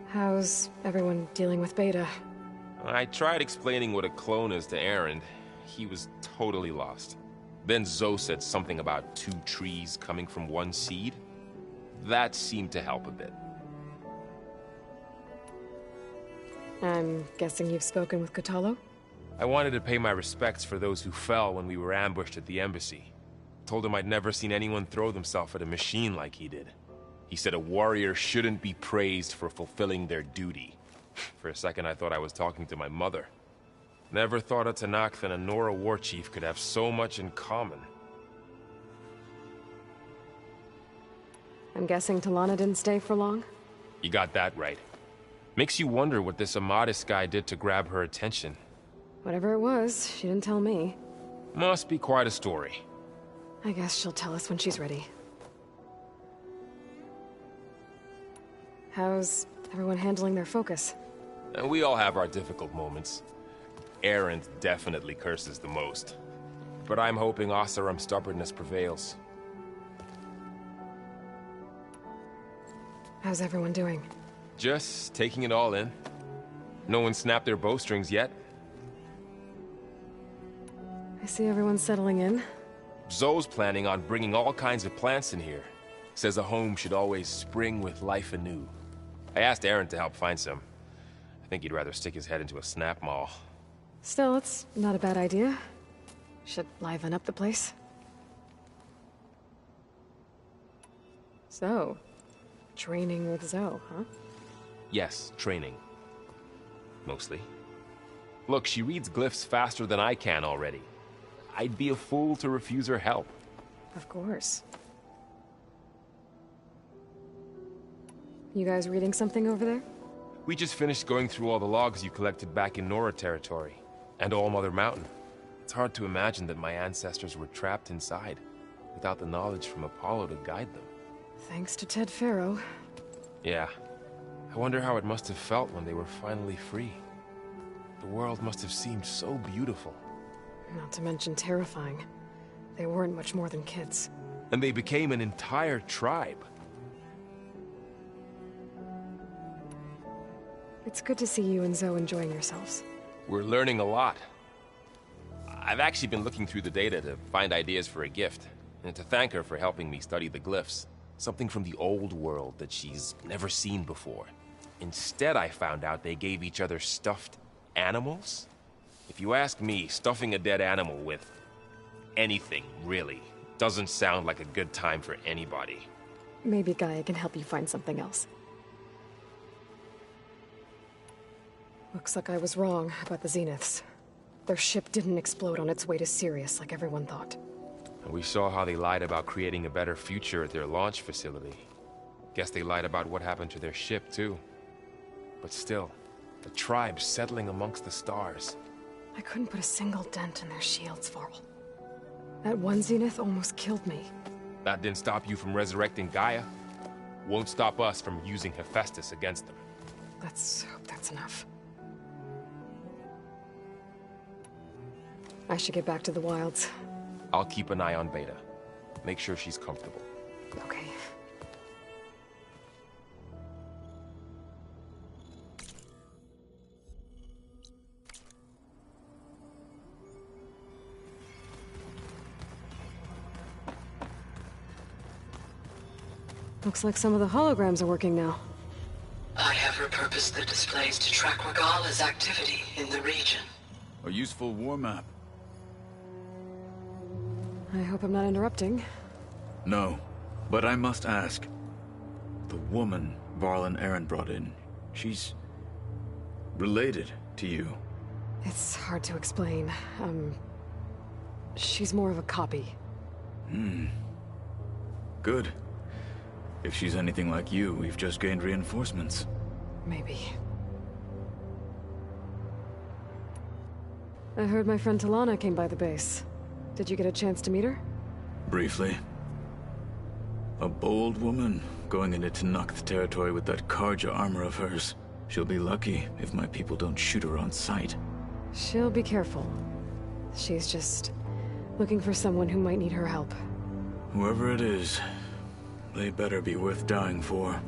Speaker 1: How's everyone dealing with Beta?
Speaker 8: I tried explaining what a clone is to Aaron. He was totally lost. Then Zoe said something about 2 trees coming from 1 seed. That seemed to help a bit.
Speaker 1: I'm guessing you've spoken with Kotallo?
Speaker 8: I wanted to pay my respects for those who fell when we were ambushed at the embassy. Told him I'd never seen anyone throw themselves at a machine like he did. He said a warrior shouldn't be praised for fulfilling their duty. For a second I thought I was talking to my mother. Never thought a Tanakh and a Nora war chief could have so much in common.
Speaker 1: I'm guessing Talana didn't stay for long?
Speaker 8: You got that right. Makes you wonder what this Amadis guy did to grab her attention.
Speaker 1: Whatever it was, she didn't tell me.
Speaker 8: Must be quite a story.
Speaker 1: I guess she'll tell us when she's ready. How's everyone handling their focus?
Speaker 8: And we all have our difficult moments. Aaron definitely curses the most. But I'm hoping Oseram's stubbornness prevails.
Speaker 1: How's everyone doing?
Speaker 8: Just taking it all in. No one snapped their bowstrings yet.
Speaker 1: I see everyone settling in.
Speaker 8: Zoe's planning on bringing all kinds of plants in here. Says a home should always spring with life anew. I asked Aaron to help find some. I think he'd rather stick his head into a snap mall.
Speaker 1: Still, it's not a bad idea. Should liven up the place. So, training with Zoe, huh?
Speaker 8: Yes, training. Mostly. Look, she reads glyphs faster than I can already. I'd be a fool to refuse her help.
Speaker 1: Of course. You guys reading something over there?
Speaker 8: We just finished going through all the logs you collected back in Nora territory, and All Mother Mountain. It's hard to imagine that my ancestors were trapped inside, without the knowledge from Apollo to guide them.
Speaker 1: Thanks to Ted Faro.
Speaker 8: Yeah. I wonder how it must have felt when they were finally free. The world must have seemed so beautiful.
Speaker 1: Not to mention terrifying. They weren't much more than kids.
Speaker 8: And they became an entire tribe.
Speaker 1: It's good to see you and Zoe enjoying yourselves.
Speaker 8: We're learning a lot. I've actually been looking through the data to find ideas for a gift, and to thank her for helping me study the glyphs. Something from the old world that she's never seen before. Instead, I found out they gave each other stuffed animals. If you ask me, stuffing a dead animal with anything, really, doesn't sound like a good time for anybody.
Speaker 1: Maybe Gaia can help you find something else. Looks like I was wrong about the Zeniths. Their ship didn't explode on its way to Sirius like everyone thought.
Speaker 8: And we saw how they lied about creating a better future at their launch facility. Guess they lied about what happened to their ship, too. But still, the tribe settling amongst the stars.
Speaker 1: I couldn't put a single dent in their shields, Varl. That one Zenith almost killed me.
Speaker 8: That didn't stop you from resurrecting Gaia. Won't stop us from using Hephaestus against them.
Speaker 1: Let's hope that's enough. I should get back to the wilds.
Speaker 8: I'll keep an eye on Beta. Make sure she's comfortable.
Speaker 1: Okay. Looks like some of the holograms are working now.
Speaker 10: I have repurposed the displays to track Regala's activity in the region.
Speaker 4: A useful war map.
Speaker 1: I hope I'm not interrupting.
Speaker 4: No, but I must ask. The woman Varl and Aaron brought in, she's related to you.
Speaker 1: It's hard to explain. She's more of a copy.
Speaker 4: Good. If she's anything like you, we've just gained reinforcements.
Speaker 1: Maybe. I heard my friend Talana came by the base. Did you get a chance to meet her?
Speaker 4: Briefly. A bold woman going into Tenakth territory with that Karja armor of hers. She'll be lucky if my people don't shoot her on sight.
Speaker 1: She'll be careful. She's just looking for someone who might need her help.
Speaker 4: Whoever it is, they better be worth dying for.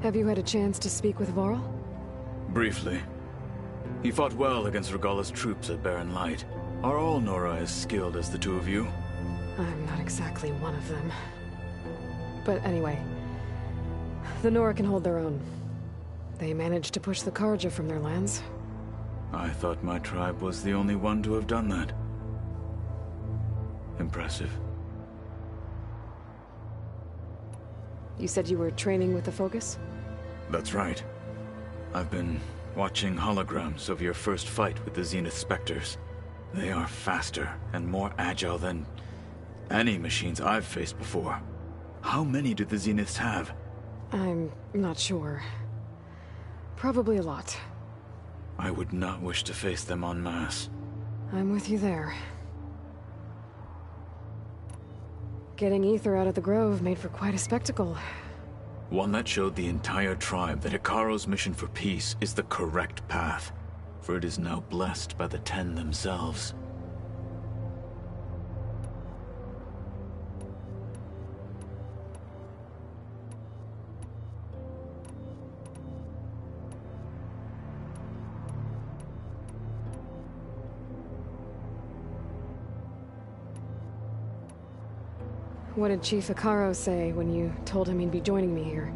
Speaker 1: Have you had a chance to speak with Varl?
Speaker 4: Briefly. He fought well against Regala's troops at Barren Light. Are all Nora as skilled as the two of you?
Speaker 1: I'm not exactly one of them. But anyway, the Nora can hold their own. They managed to push the Karja from their lands.
Speaker 4: I thought my tribe was the only one to have done that. Impressive.
Speaker 1: You said you were training with the Focus?
Speaker 4: That's right. I've been watching holograms of your first fight with the Zenith Spectres. They are faster and more agile than any machines I've faced before. How many do the Zeniths have?
Speaker 1: I'm not sure. Probably a lot.
Speaker 4: I would not wish to face them en masse.
Speaker 1: I'm with you there. Getting Ether out of the Grove made for quite a spectacle.
Speaker 4: One that showed the entire tribe that Hikaro's mission for peace is the correct path, for it is now blessed by the Ten themselves.
Speaker 1: What did Chief Hikaro say when you told him he'd be joining me here?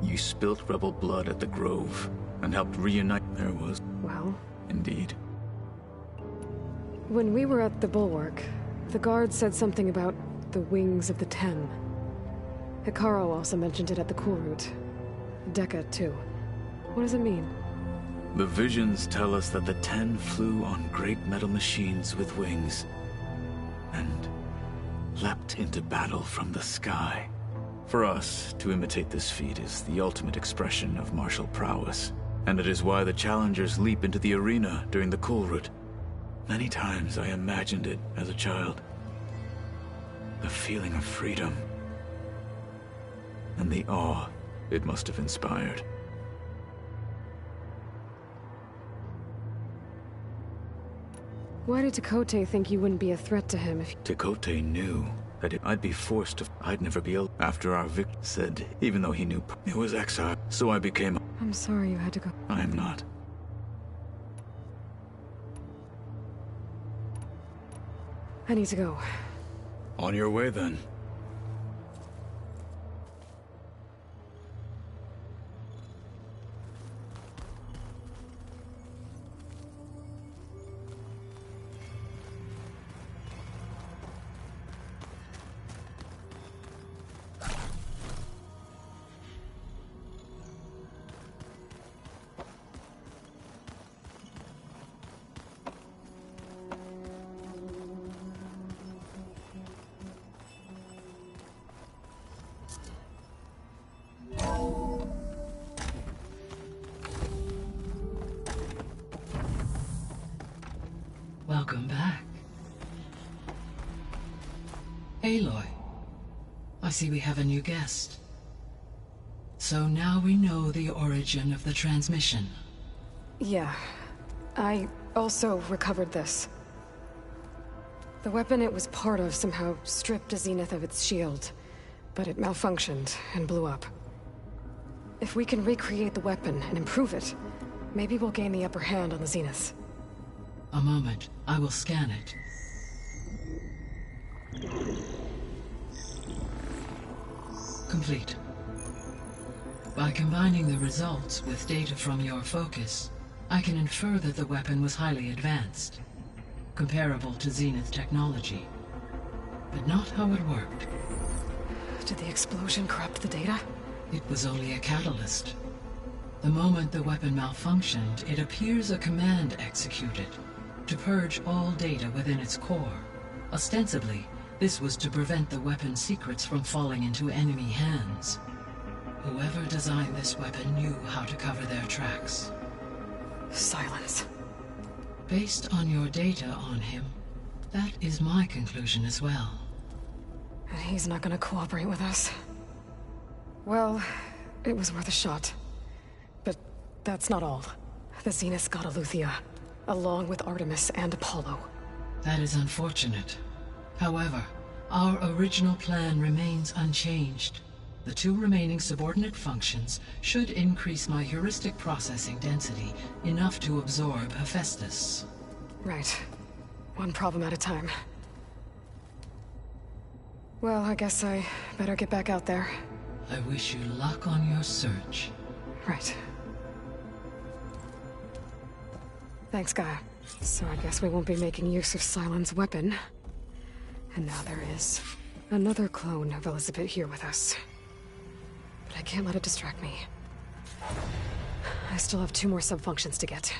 Speaker 4: You spilt rebel blood at the Grove, and helped reunite. There was...
Speaker 1: Well?
Speaker 4: Indeed.
Speaker 1: When we were at the Bulwark, the guard said something about the wings of the Ten. Hikaro also mentioned it at the Cool Route. Dekka, too. What does it mean?
Speaker 4: The visions tell us that the Ten flew on great metal machines with wings, and leapt into battle from the sky. For us, to imitate this feat is the ultimate expression of martial prowess, and it is why the challengers leap into the arena during the Cool Route. Many times I imagined it as a child. The feeling of freedom, and the awe it must have inspired.
Speaker 1: Why did Tekote think you wouldn't be a threat to him if...
Speaker 4: Tekote knew that if I'd be forced to... I'd never be able... After our said, even though he knew it was exile, so I became...
Speaker 1: I'm sorry you had to go.
Speaker 4: I am not.
Speaker 1: I need to go.
Speaker 4: On your way, then.
Speaker 10: Welcome back. Aloy, I see we have a new guest. So now we know the origin of the transmission.
Speaker 1: Yeah. I also recovered this. The weapon it was part of somehow stripped a Zenith of its shield, but it malfunctioned and blew up. If we can recreate the weapon and improve it, maybe we'll gain the upper hand on the Zeniths.
Speaker 10: A moment, I will scan it. Complete. By combining the results with data from your focus, I can infer that the weapon was highly advanced, comparable to Zenith technology, but not how it worked.
Speaker 1: Did the explosion corrupt the data?
Speaker 10: It was only a catalyst. The moment the weapon malfunctioned, it appears a command executed to purge all data within its core. Ostensibly, this was to prevent the weapon's secrets from falling into enemy hands. Whoever designed this weapon knew how to cover their tracks.
Speaker 1: Silence.
Speaker 10: Based on your data on him, that is my conclusion as well.
Speaker 1: And he's not gonna cooperate with us. Well, it was worth a shot. But that's not all. The Zeniths got Eleuthia, along with Artemis and Apollo.
Speaker 10: That is unfortunate. However, our original plan remains unchanged. The 2 remaining subordinate functions should increase my heuristic processing density enough to absorb Hephaestus.
Speaker 1: Right. One problem at a time. Well, I guess I better get back out there.
Speaker 10: I wish you luck on your search.
Speaker 1: Right. Thanks, Gaia. So I guess we won't be making use of Cylon's weapon. And now there is another clone of Elizabeth here with us. But I can't let it distract me. I still have 2 more sub-functions to get.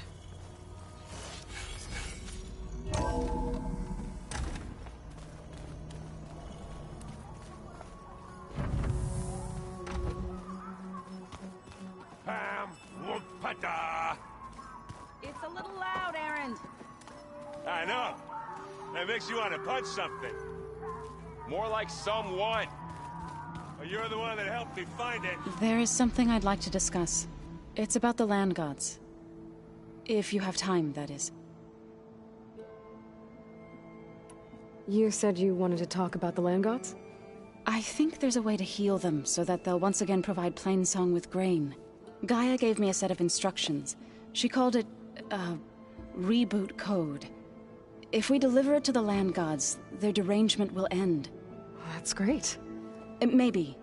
Speaker 3: It's a little loud, Erend.
Speaker 5: I know. That makes you want to punch something.
Speaker 8: More like someone.
Speaker 5: Well, you're the one that helped me find it.
Speaker 3: There is something I'd like to discuss. It's about the land gods. If you have time, that is.
Speaker 1: You said you wanted to talk about the land gods?
Speaker 3: I think there's a way to heal them so that they'll once again provide Plainsong with grain. Gaia gave me a set of instructions. She called it, reboot code. If we deliver it to the land gods, their derangement will end.
Speaker 1: That's great.
Speaker 3: Maybe.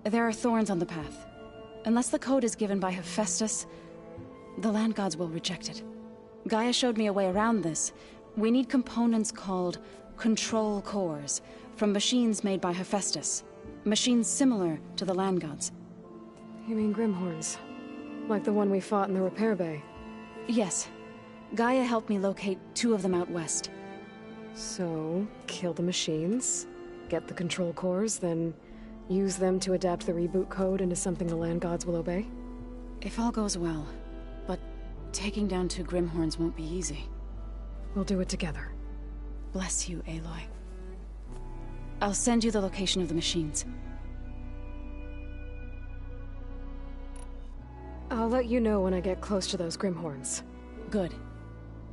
Speaker 3: There are thorns on the path. Unless the code is given by Hephaestus, the land gods will reject it. Gaia showed me a way around this. We need components called control cores from machines made by Hephaestus. Machines similar to the land gods.
Speaker 1: You mean Grimhorns? Like the one we fought in the repair bay?
Speaker 3: Yes. Gaia helped me locate 2 of them out west.
Speaker 1: So, kill the machines, get the control cores, then use them to adapt the reboot code into something the land gods will obey?
Speaker 3: If all goes well. But taking down 2 Grimhorns won't be easy.
Speaker 1: We'll do it together.
Speaker 3: Bless you, Aloy. I'll send you the location of the machines.
Speaker 1: I'll let you know when I get close to those Grimhorns.
Speaker 3: Good.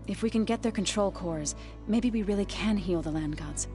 Speaker 3: If we can get their control cores, maybe we really can heal the land gods.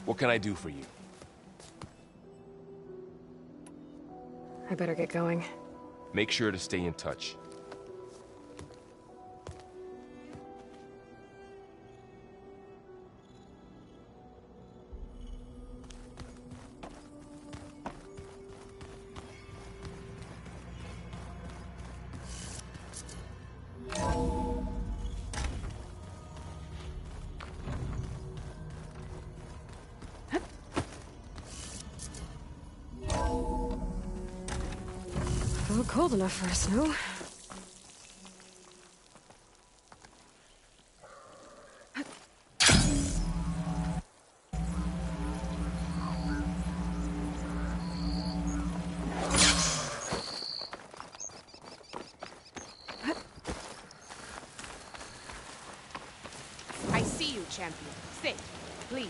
Speaker 8: What can I do for you?
Speaker 1: I better get going.
Speaker 8: Make sure to stay in touch.
Speaker 1: Oh, cold enough for a snow.
Speaker 7: I see you, champion. Sit, please.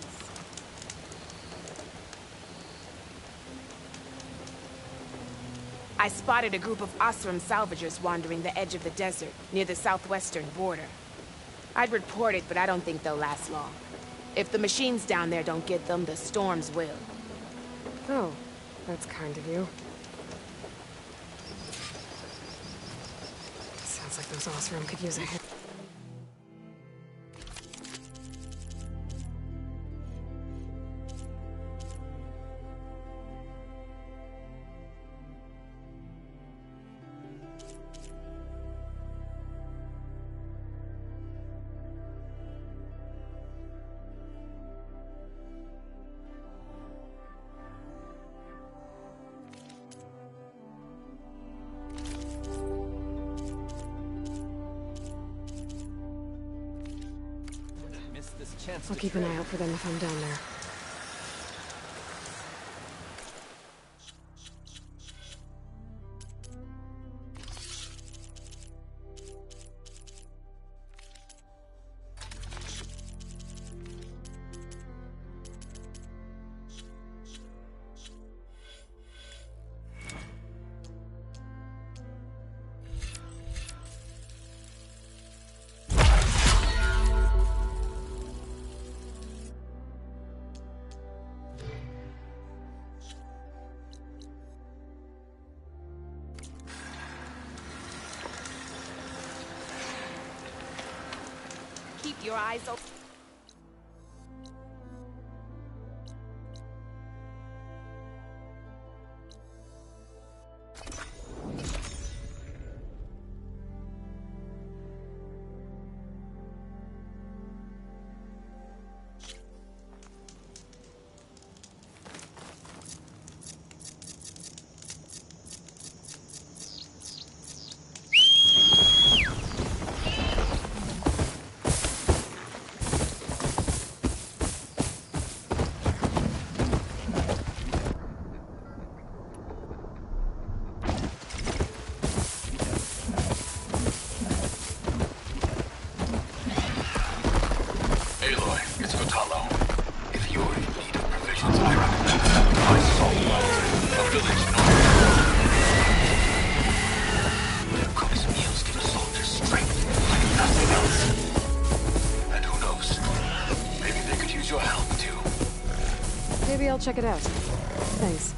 Speaker 7: I spotted a group of Osram salvagers wandering the edge of the desert, near the southwestern border. I'd report it, but I don't think they'll last long. If the machines down there don't get them, the storms will.
Speaker 1: Oh, that's kind of you. Sounds like those Osram could use a hand. I'll keep an eye out for them if I'm down there.
Speaker 7: Keep your eyes open. Maybe I'll check it out. Thanks.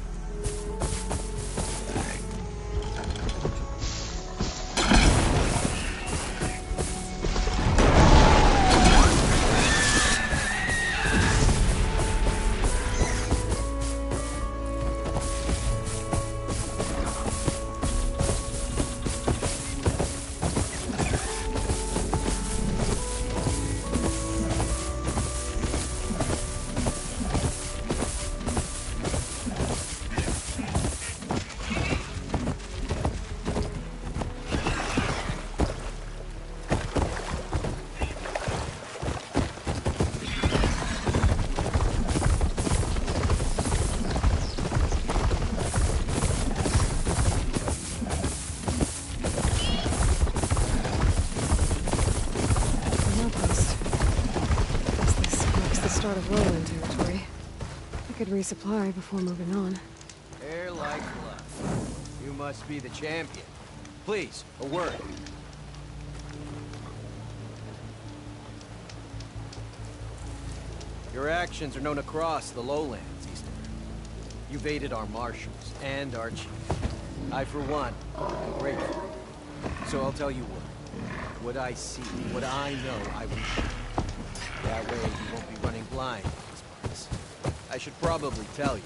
Speaker 7: Start of lowland territory. I could resupply before moving on.
Speaker 15: Air like blood. You must be the champion. Please, a word. Your actions are known across the lowlands, Easterner. You've aided our marshals and our chief. I, for one, am grateful. So I'll tell you what I see, what I know, I will do. That way you won't be running blind in these parts. I should probably tell you.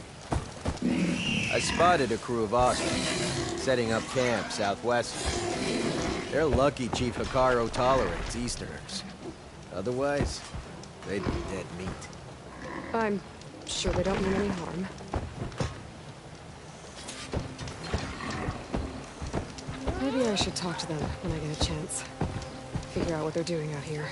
Speaker 15: I spotted a crew of Austrians setting up camp southwest. They're lucky Chief Hikaru tolerates Easterners. Otherwise, they'd be dead meat.
Speaker 1: I'm sure they don't mean any harm. Maybe I should talk to them when I get a chance. Figure out what they're doing out here.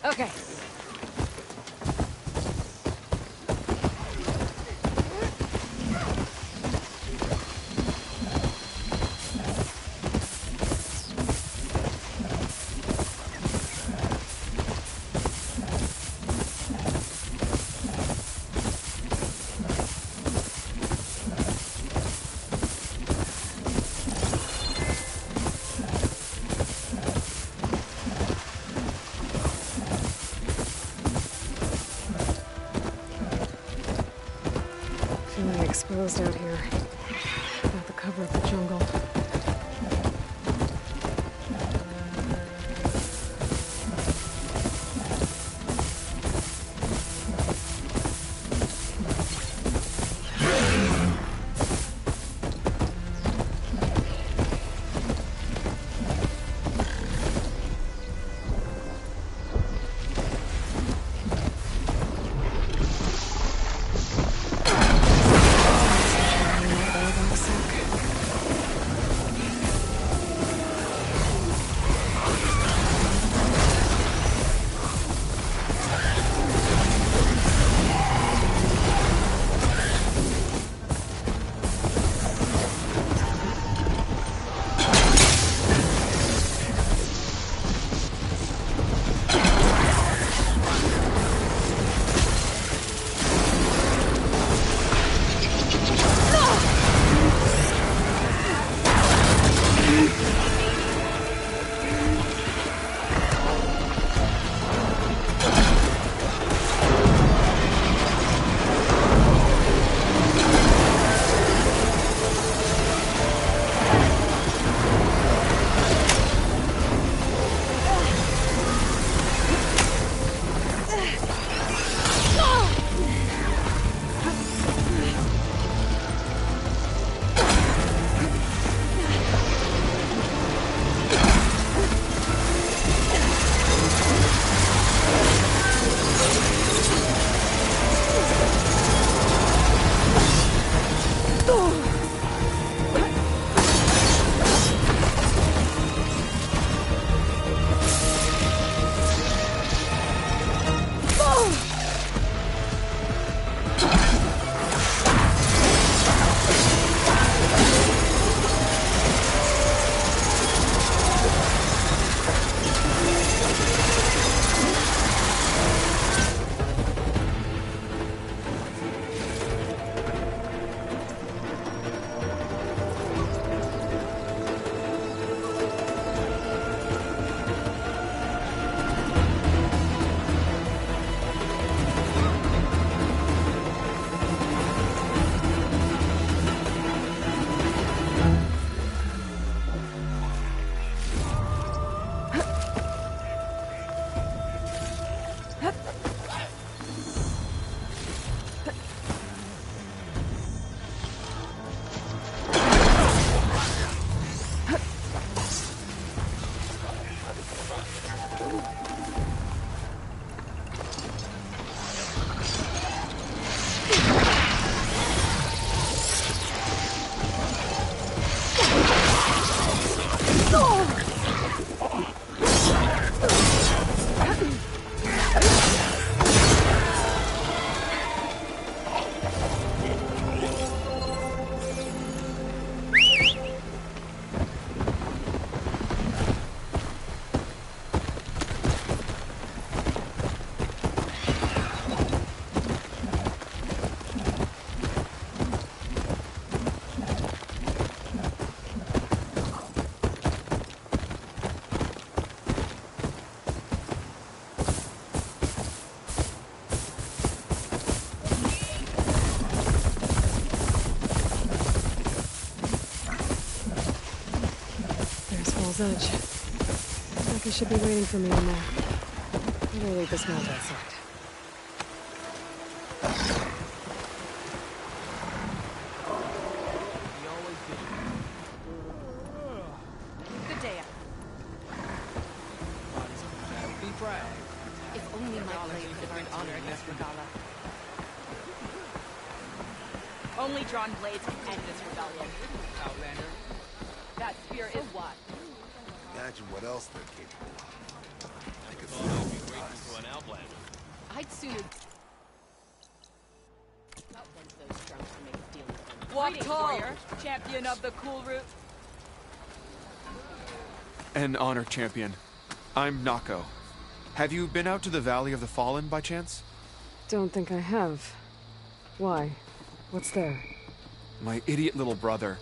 Speaker 2: Okay.
Speaker 1: Feeling exposed out here. Without the cover of the jungle. Edge. Lucky should be waiting for me in there. Better leave this melt outside.
Speaker 16: Good day.
Speaker 15: Be proud.
Speaker 16: If only my blade could earn honor against Regala. Only drawn blades can end this rebellion.
Speaker 15: Outlander.
Speaker 16: That spear is what?
Speaker 17: Imagine what else they're capable of. I could
Speaker 16: soon.
Speaker 17: Walk
Speaker 16: Greetings,
Speaker 17: tall,
Speaker 16: warrior.
Speaker 17: champion of the cool route.
Speaker 18: An honor, champion. I'm Nako. Have you been out to the Valley of the Fallen by chance?
Speaker 1: Don't think I have. Why? What's there?
Speaker 18: My idiot little brother.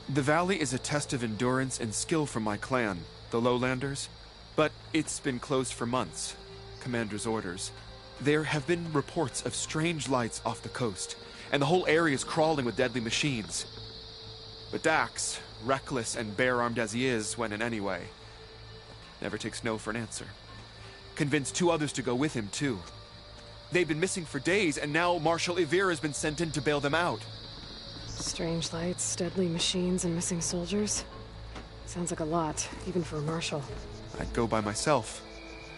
Speaker 18: The valley is a test of endurance and skill for my clan, the Lowlanders. But it's been closed for months. Commander's orders. There have been reports of strange lights off the coast, and the whole area is crawling with deadly machines. But Dax, reckless and bare-armed as he is, went in anyway. Never takes no for an answer. Convinced 2 others to go with him, too. They've been missing for days, and now Marshal Ivir has been sent in to bail them out.
Speaker 1: Strange lights, deadly machines, and missing soldiers. Sounds like a lot, even for a marshal.
Speaker 18: I'd go by myself,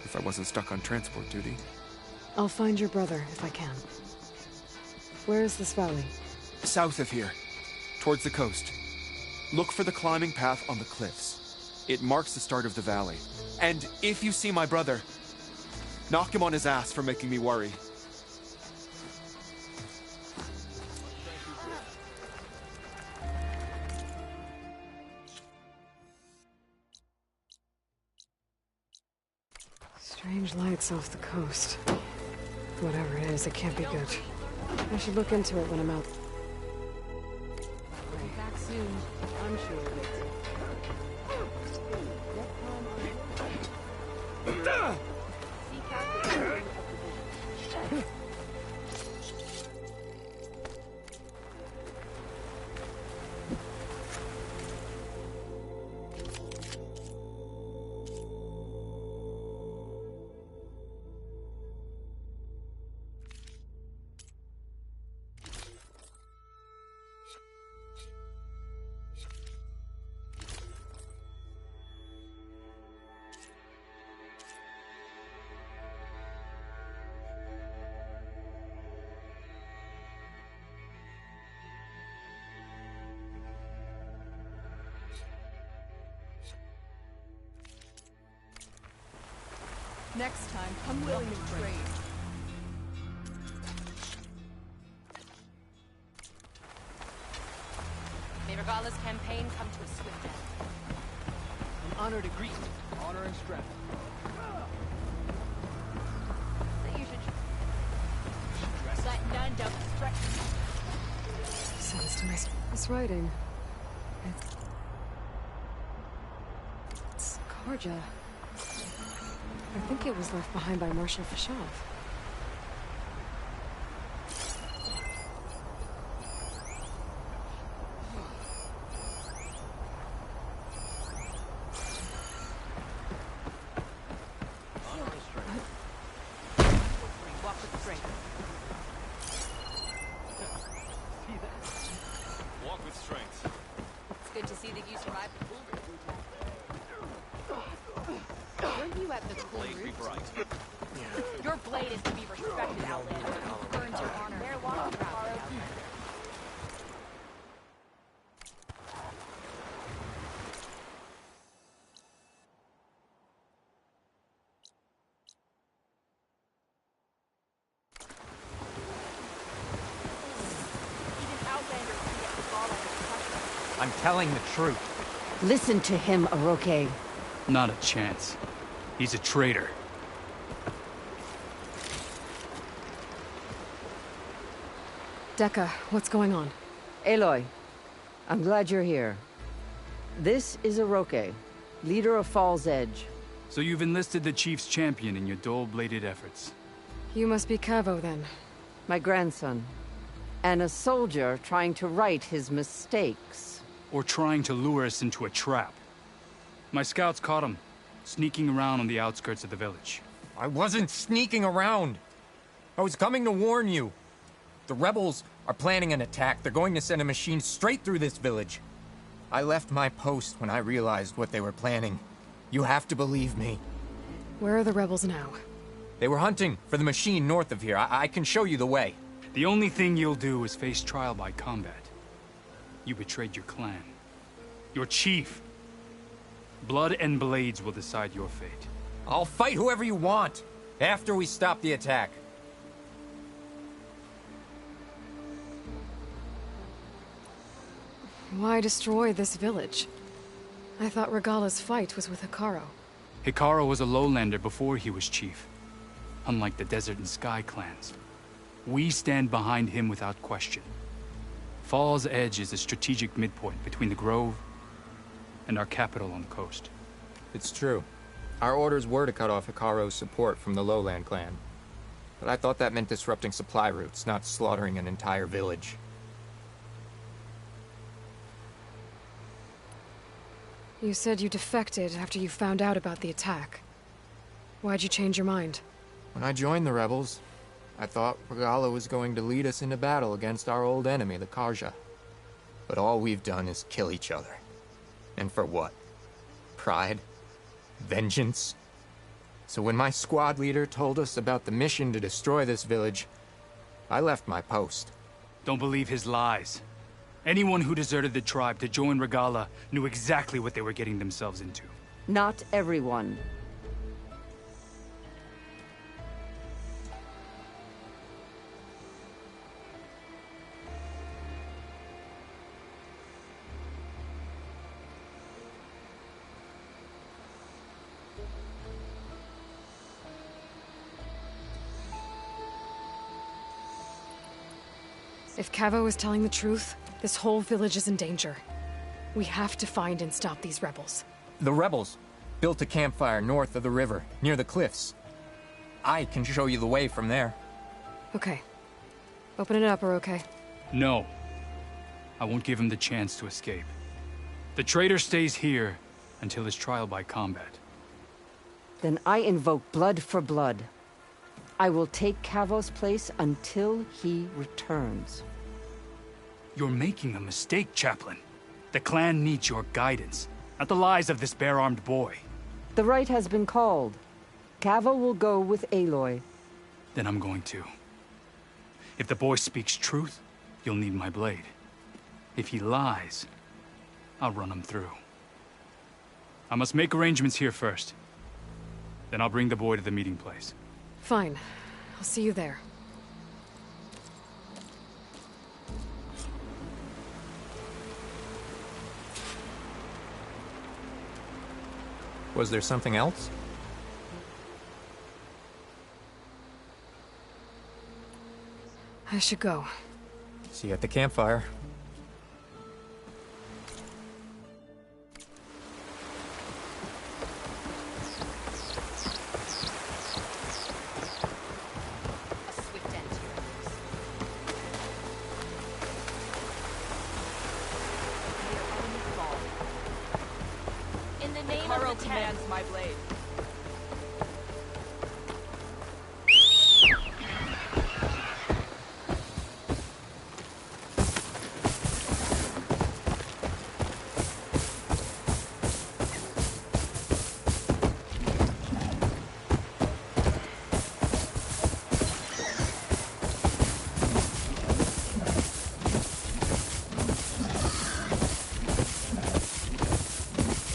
Speaker 18: if I wasn't stuck on transport duty.
Speaker 1: I'll find your brother, if I can. Where is this valley?
Speaker 18: South of here, towards the coast. Look for the climbing path on the cliffs. It marks the start of the valley. And if you see my brother, knock him on his ass for making me worry.
Speaker 1: Strange lights off the coast. Whatever it is, it can't be good. I should look into it when I'm out.
Speaker 2: Back soon, I'm sure of it.
Speaker 17: Next time, come willing to trade.
Speaker 16: May Regala's campaign come to a swift end.
Speaker 15: An honor to greet you. Honor and strength.
Speaker 16: That you should let none don't threaten.
Speaker 1: Sounds to this writing. It's Karja. I think it was left behind by Marshal Fashov.
Speaker 16: Walk with strength.
Speaker 5: Walk with strength.
Speaker 16: It's good to see that you survived the cool route. Weren't you at the cool route? Your blade is to be respected, Outlander. You've earned your honor. They're walking proudly, Outlander.
Speaker 19: I'm telling the truth.
Speaker 2: Listen to him, Aroke.
Speaker 20: Not a chance. He's a traitor.
Speaker 1: Dekka, what's going on?
Speaker 2: Aloy, I'm glad you're here. This is Aroke, leader of Fall's Edge.
Speaker 20: So you've enlisted the Chief's champion in your dull-bladed efforts.
Speaker 1: You must be Cavo, then.
Speaker 2: My grandson. And a soldier trying to right his mistakes.
Speaker 20: Or trying to lure us into a trap. My scouts caught him, sneaking around on the outskirts of the village.
Speaker 19: I wasn't sneaking around. I was coming to warn you. The rebels are planning an attack. They're going to send a machine straight through this village. I left my post when I realized what they were planning. You have to believe me.
Speaker 1: Where are the rebels now?
Speaker 19: They were hunting for the machine north of here. I can show you the way.
Speaker 20: The only thing you'll do is face trial by combat. You betrayed your clan. Your chief. Blood and blades will decide your fate.
Speaker 19: I'll fight whoever you want, after we stop the attack.
Speaker 1: Why destroy this village? I thought Regala's fight was with Hikaru.
Speaker 20: Hikaru was a lowlander before he was chief. Unlike the Desert and Sky clans. We stand behind him without question. Falls Edge is a strategic midpoint between the Grove and our capital on the coast.
Speaker 19: It's true. Our orders were to cut off Hikaru's support from the Lowland clan. But I thought that meant disrupting supply routes, not slaughtering an entire village.
Speaker 1: You said you defected after you found out about the attack. Why'd you change your mind?
Speaker 19: When I joined the rebels, I thought Regala was going to lead us into battle against our old enemy, the Karja. But all we've done is kill each other. And for what? Pride? Vengeance? So when my squad leader told us about the mission to destroy this village, I left my post.
Speaker 20: Don't believe his lies. Anyone who deserted the tribe to join Regala knew exactly what they were getting themselves into.
Speaker 2: Not everyone.
Speaker 1: If Cavo is telling the truth, this whole village is in danger. We have to find and stop these rebels.
Speaker 19: The rebels built a campfire north of the river, near the cliffs. I can show you the way from there.
Speaker 1: Okay. Open it up, or okay?
Speaker 20: No. I won't give him the chance to escape. The traitor stays here until his trial by combat.
Speaker 2: Then I invoke blood for blood. I will take Cavo's place until he returns.
Speaker 20: You're making a mistake, Chaplain. The clan needs your guidance, not the lies of this bare-armed boy.
Speaker 2: The right has been called. Cavo will go with Aloy.
Speaker 20: Then I'm going to. If the boy speaks truth, you'll need my blade. If he lies, I'll run him through. I must make arrangements here first. Then I'll bring the boy to the meeting place.
Speaker 1: Fine. I'll see you there.
Speaker 19: Was there something else?
Speaker 1: I should go.
Speaker 19: See you at the campfire.
Speaker 16: In the name
Speaker 17: Hikaru
Speaker 16: of the
Speaker 17: commands my blade.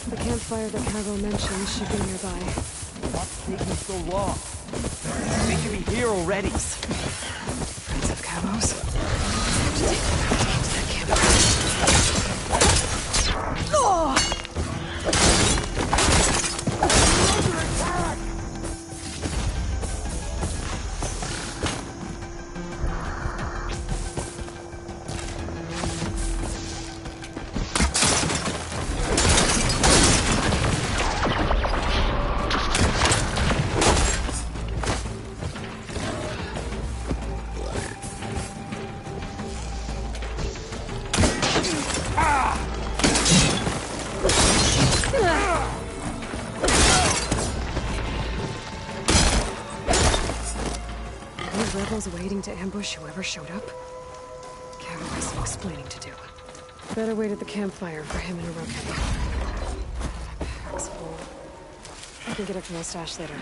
Speaker 1: The campfire that Cavo mentioned should be nearby.
Speaker 15: What's taking so long? They should be here already.
Speaker 1: Friends of Cavo's. Those rebels waiting to ambush whoever showed up? Cavo has some explaining to do. Better wait at the campfire for him and Hiroki. My pack's full. I can get it from my stash later.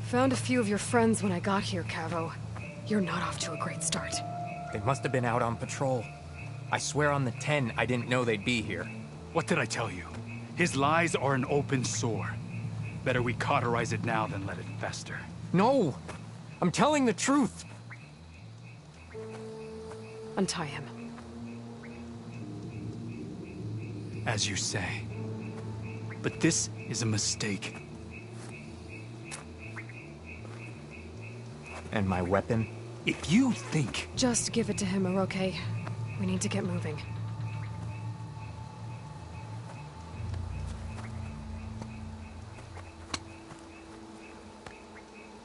Speaker 1: Found a few of your friends when I got here, Cavo. You're not off to a great start.
Speaker 19: They must have been out on patrol. I swear on the 10, I didn't know they'd be here.
Speaker 20: What did I tell you? His lies are an open sore. Better we cauterize it now than let it fester.
Speaker 19: No! I'm telling the truth!
Speaker 1: Untie him.
Speaker 20: As you say. But this is a mistake.
Speaker 19: And my weapon?
Speaker 20: If you think...
Speaker 1: Just give it to him, Oroke. We need to get moving.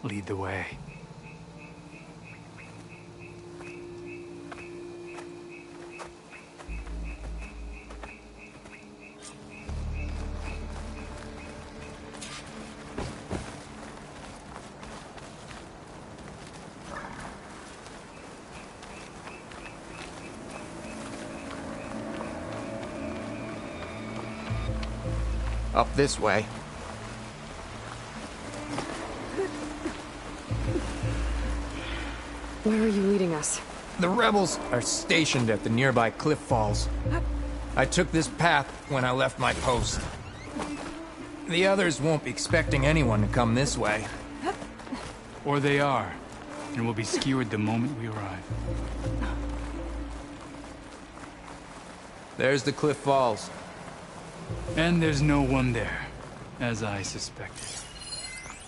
Speaker 20: Lead the way.
Speaker 19: Up this way.
Speaker 1: Where are you leading us?
Speaker 19: The rebels are stationed at the nearby cliff falls. I took this path when I left my post. The others won't be expecting anyone to come this way.
Speaker 20: Or they are, and will be skewered the moment we arrive.
Speaker 19: There's the cliff falls.
Speaker 20: And there's no one there, as I suspected.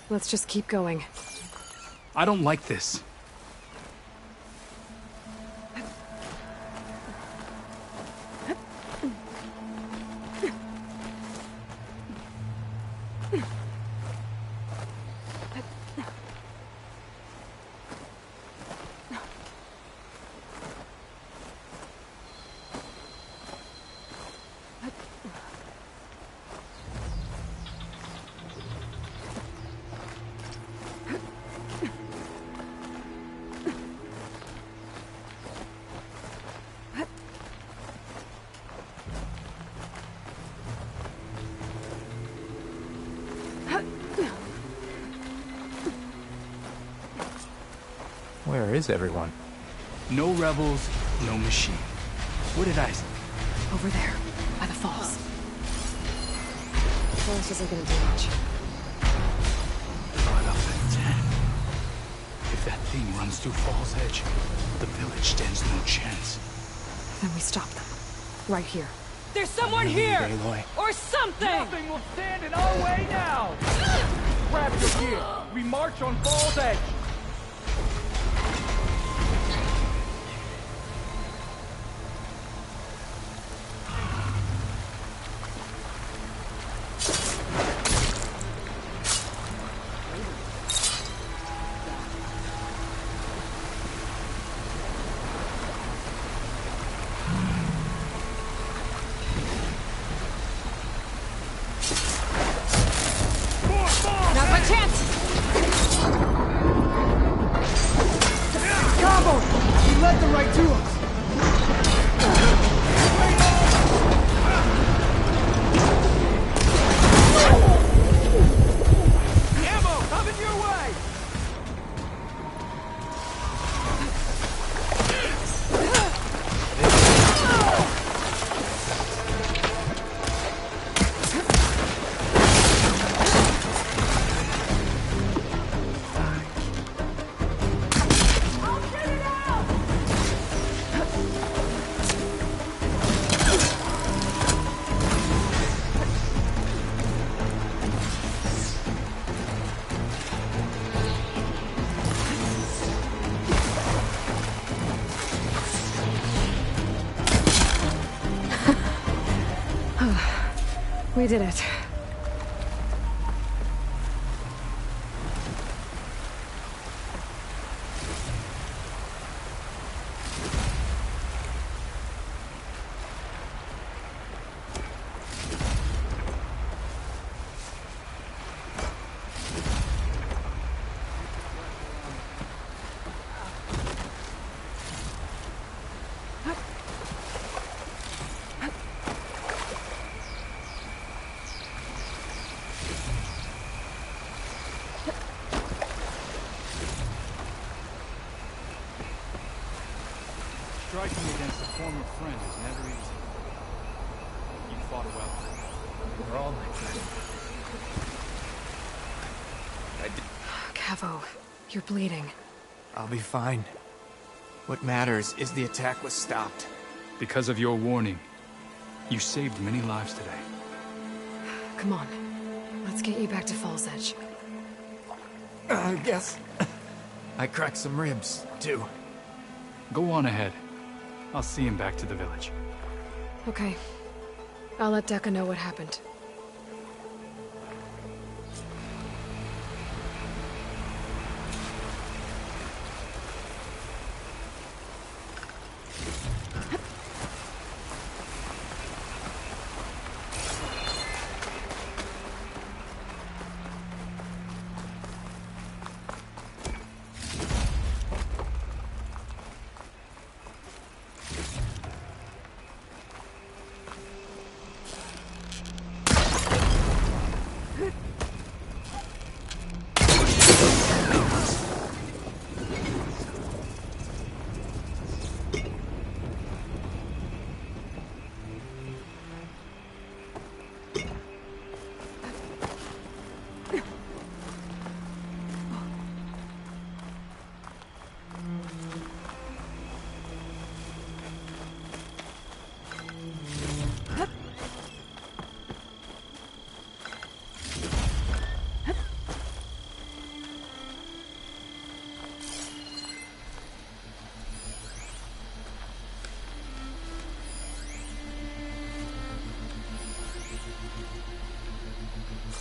Speaker 1: Let's just keep going.
Speaker 20: I don't like this.
Speaker 19: Where is everyone?
Speaker 20: No rebels, no machine. What did I say?
Speaker 1: Over there, by the falls. The forest isn't gonna do much.
Speaker 20: Brought up at 10. If that thing runs through Fall's Edge, the village stands no chance.
Speaker 1: Then we stop them. Right here.
Speaker 17: There's someone here!
Speaker 19: Aloy.
Speaker 17: Or something!
Speaker 21: Nothing will stand in our way now! Grab your gear! We march on Fall's Edge!
Speaker 17: Now's my chance!
Speaker 21: Cabo! He led them right to us! Ammo coming your way!
Speaker 1: We did it.
Speaker 20: former friend is never easy. You fought well.
Speaker 19: We're all my friends.
Speaker 1: Cavo, you're bleeding.
Speaker 19: I'll be fine. What matters is the attack was stopped.
Speaker 20: Because of your warning, you saved many lives today.
Speaker 1: Come on. Let's get you back to Falls Edge.
Speaker 19: I guess I cracked some ribs, too.
Speaker 20: Go on ahead. I'll see him back to the village.
Speaker 1: Okay. I'll let Decca know what happened.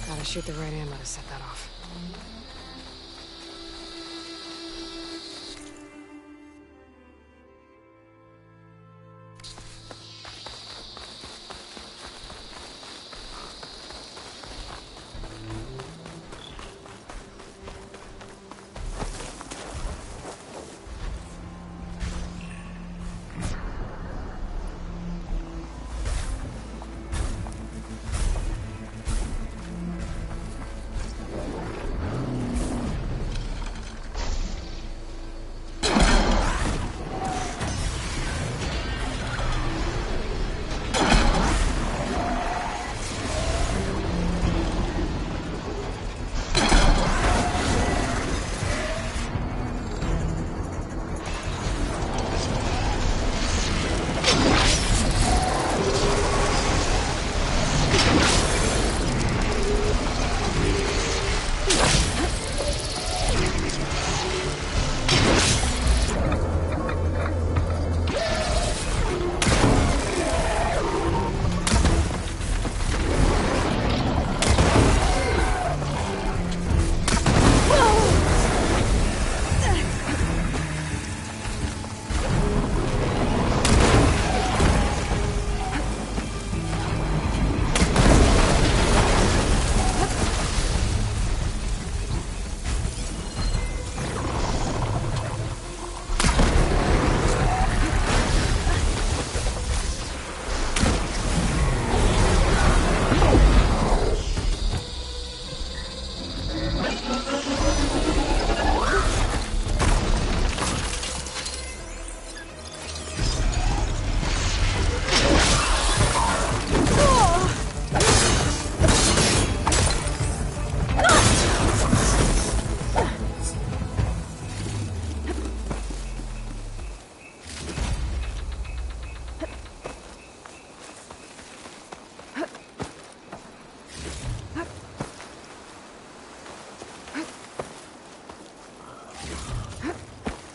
Speaker 1: Gotta shoot the right ammo to set that off.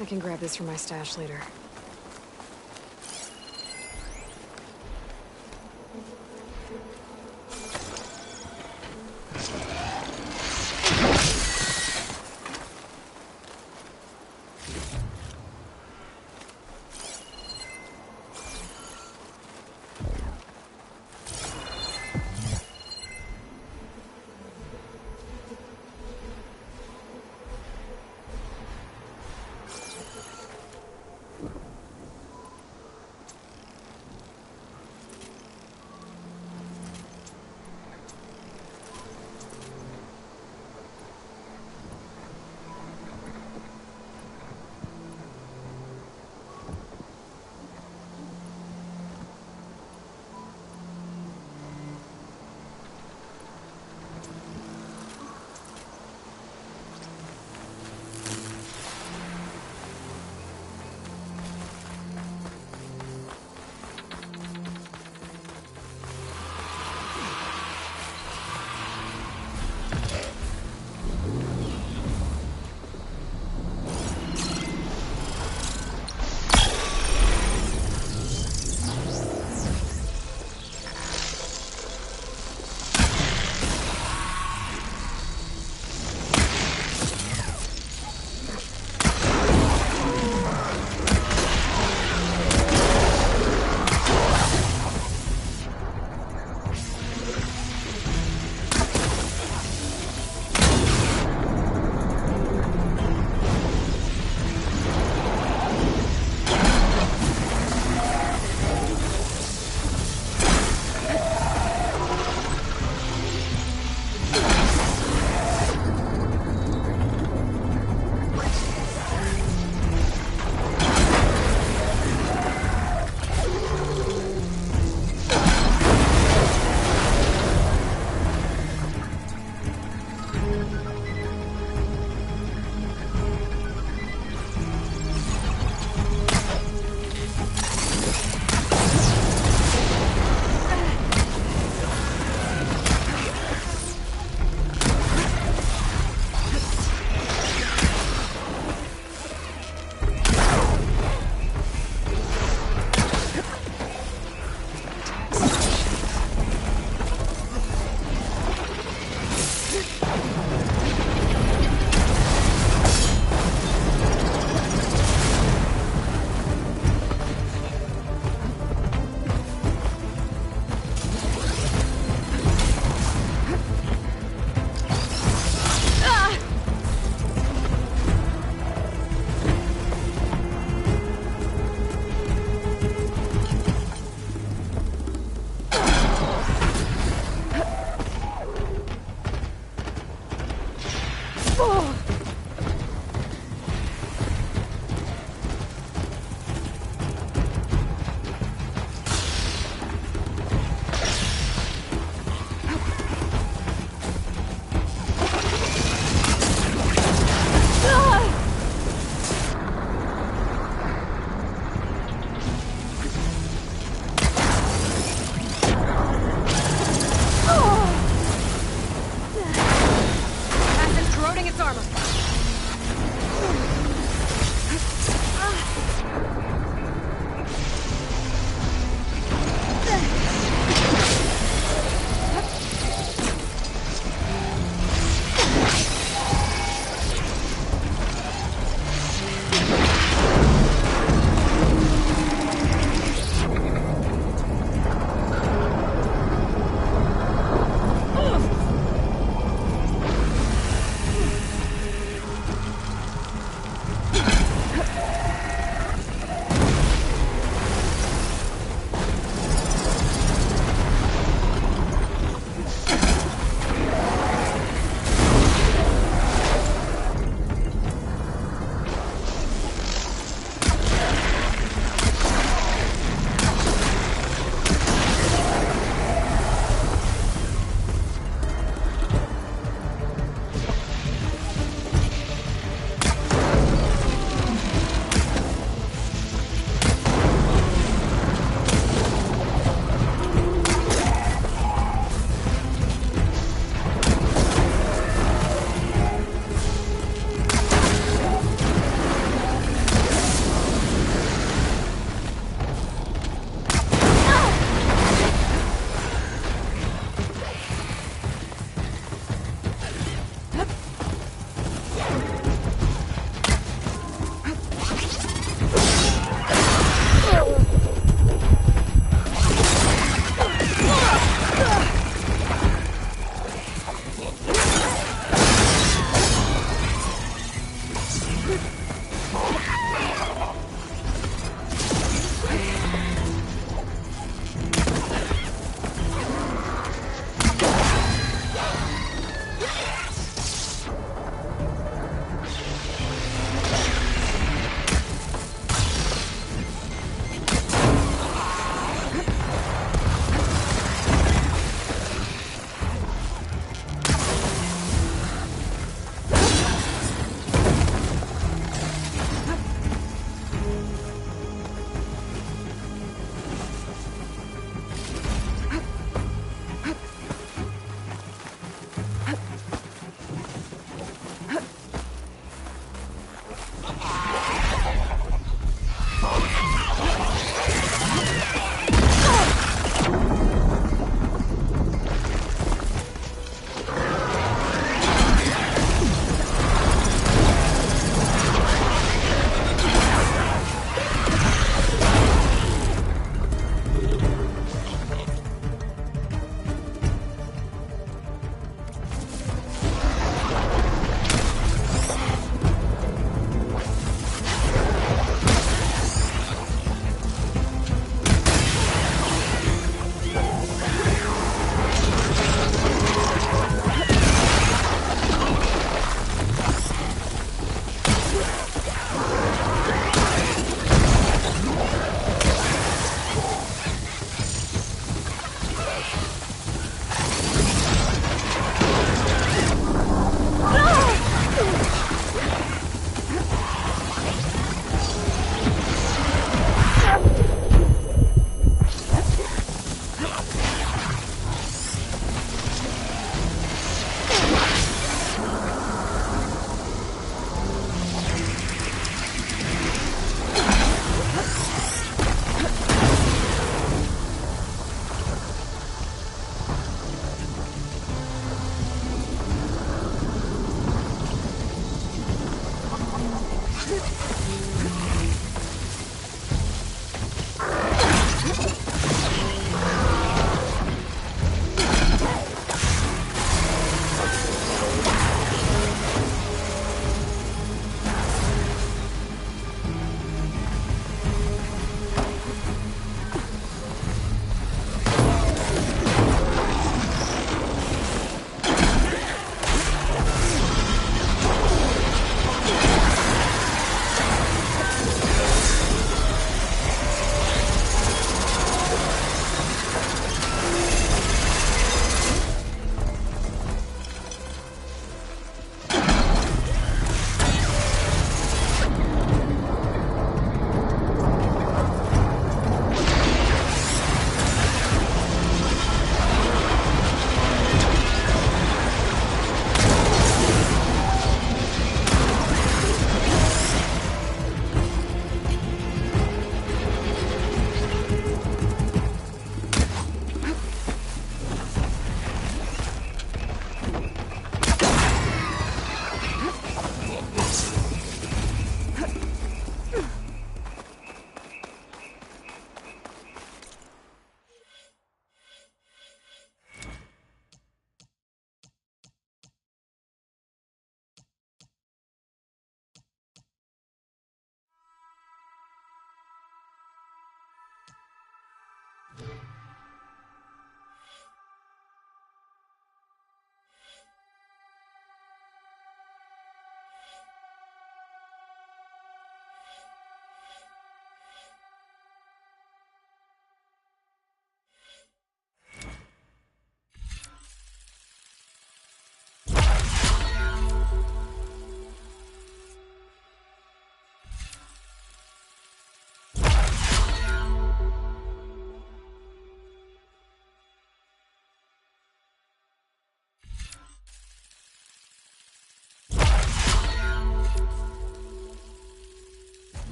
Speaker 1: I can grab this from my stash later.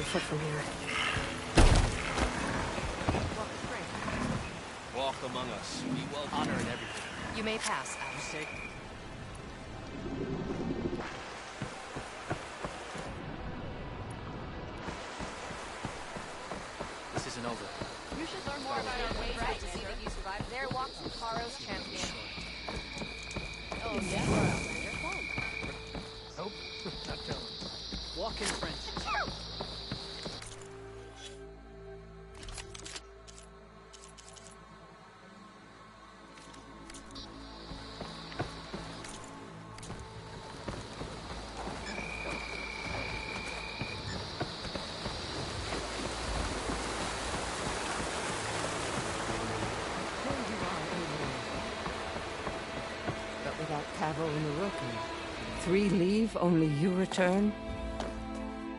Speaker 1: foot from here.
Speaker 6: Walk among us. Be well honor and everything.
Speaker 16: You may pass, Ash.
Speaker 6: Okay. This isn't over.
Speaker 16: You should learn more about our ways to see that you survived. There walks Karo's champion. Oh, yeah.
Speaker 6: Nope. Not telling. Walk in French.
Speaker 2: Cavo and the rookie. 3 leave, only you return?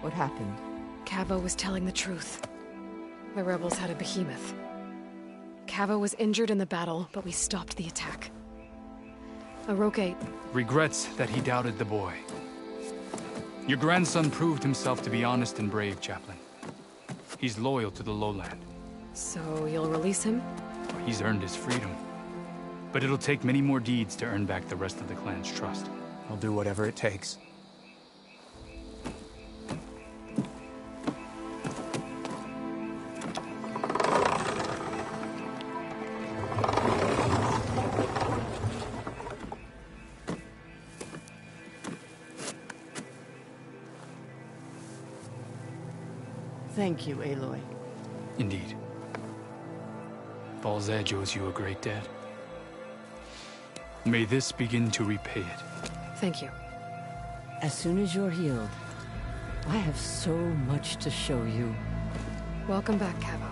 Speaker 2: What happened?
Speaker 1: Cavo was telling the truth. The rebels had a behemoth. Cavo was injured in the battle, but we stopped the attack. Aroke
Speaker 20: regrets that he doubted the boy. Your grandson proved himself to be honest and brave, Chaplain. He's loyal to the lowland.
Speaker 1: So you'll release him?
Speaker 20: He's earned his freedom. But it'll take many more deeds to earn back the rest of the clan's trust.
Speaker 19: I'll do whatever it takes.
Speaker 2: Thank you, Aloy.
Speaker 20: Indeed. Falls Edge owes you a great debt. May this begin to repay it.
Speaker 1: Thank you.
Speaker 2: As soon as you're healed, I have so much to show you.
Speaker 1: Welcome back, Cavo.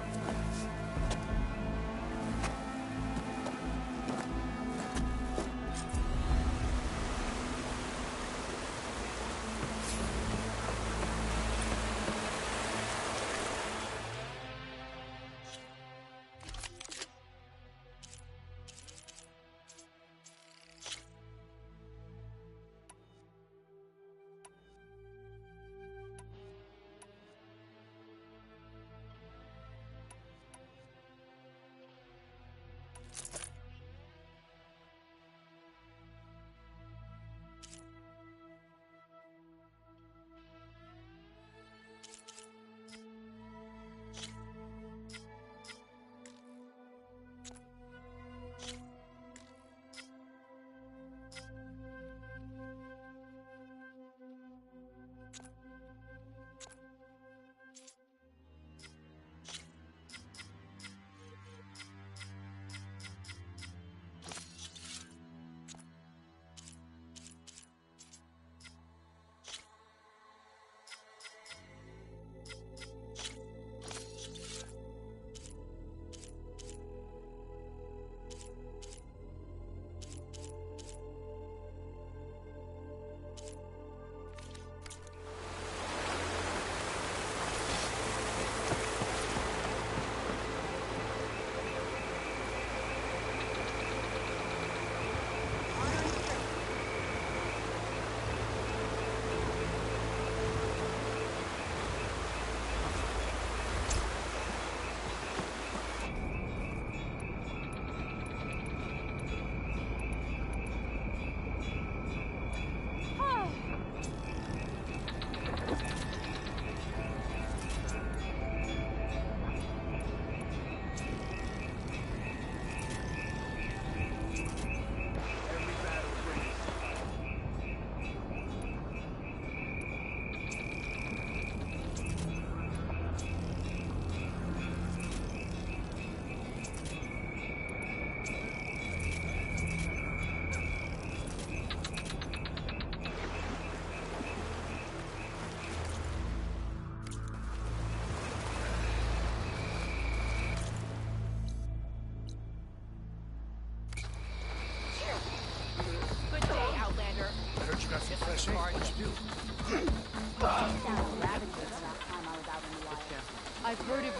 Speaker 2: I've heard of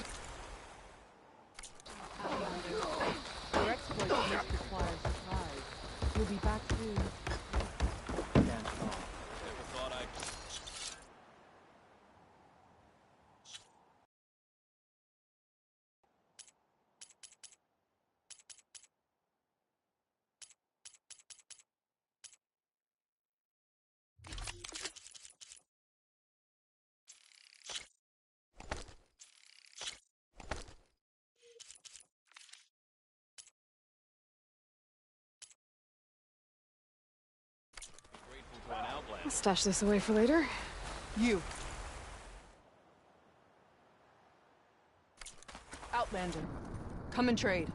Speaker 2: your exploit just requires surprise. You'll be back soon.
Speaker 1: I'll stash this away for later.
Speaker 6: You. Outlander. Come and trade.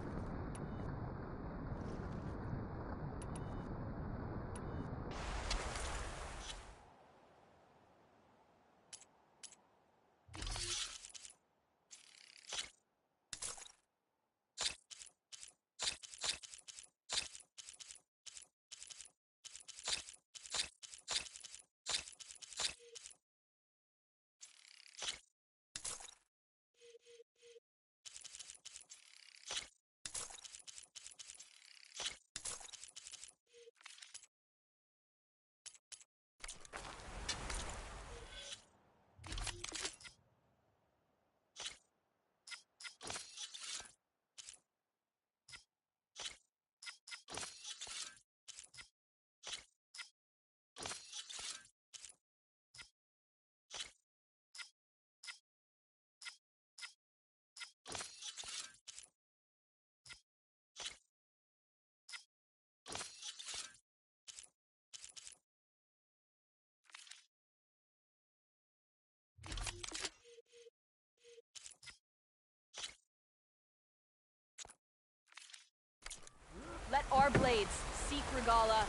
Speaker 16: Let our blades seek Regala.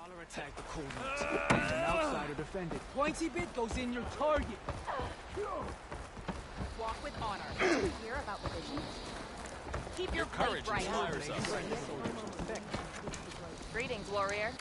Speaker 6: Caller attack the coordinates. An outsider defended. Pointy bit goes in your target.
Speaker 16: Walk with honor. Did you hear about the vision? Keep your
Speaker 6: courage
Speaker 16: faith right.
Speaker 6: inspires us.
Speaker 16: Greetings, warrior.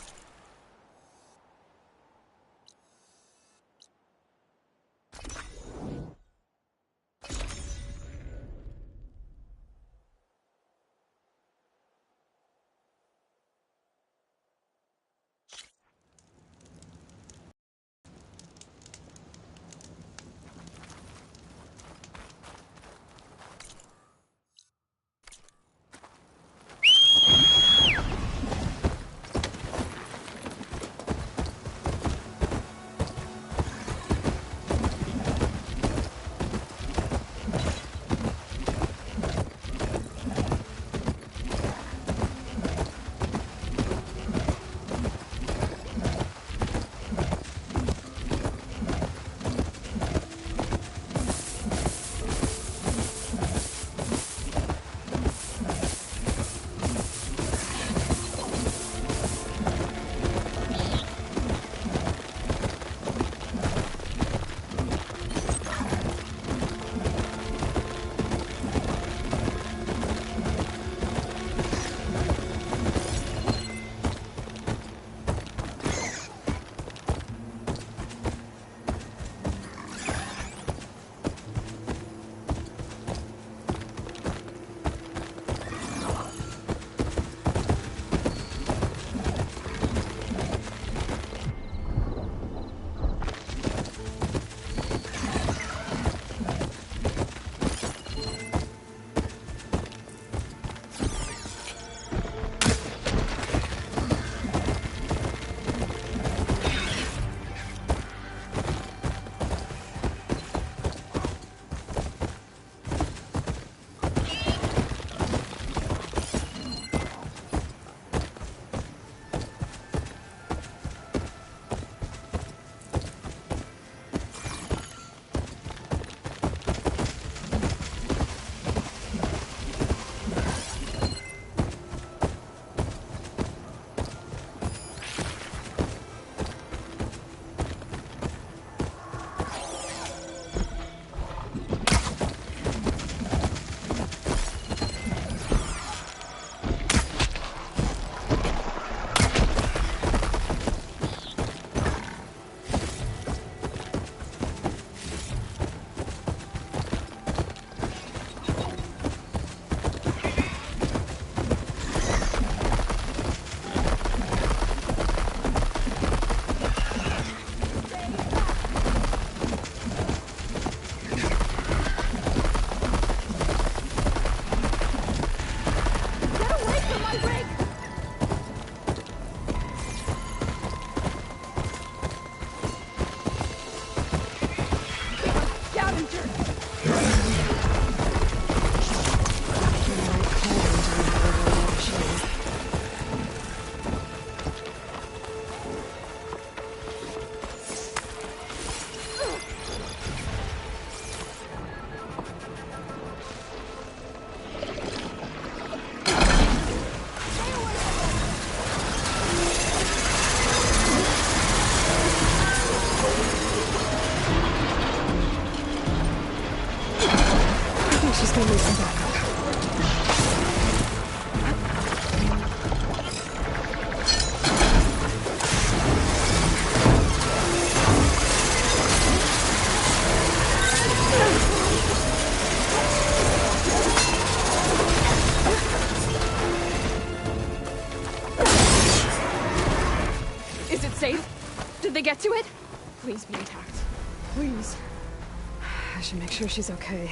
Speaker 17: safe? Did they get to it? Please be intact. Please.
Speaker 1: I should make sure she's okay.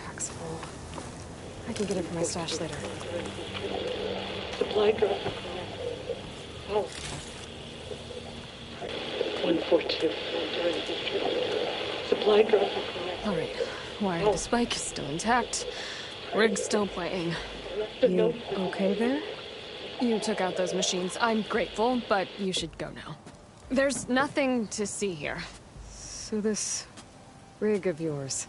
Speaker 1: Pack's full. I can get it from my stash later.
Speaker 10: Supply drop. Oh. 142. Supply drop.
Speaker 17: All right. Wire to the spike is still intact. Rig's still playing.
Speaker 1: You okay there?
Speaker 17: You took out those machines. I'm grateful, but you should go now. There's nothing to see here.
Speaker 1: So this rig of yours,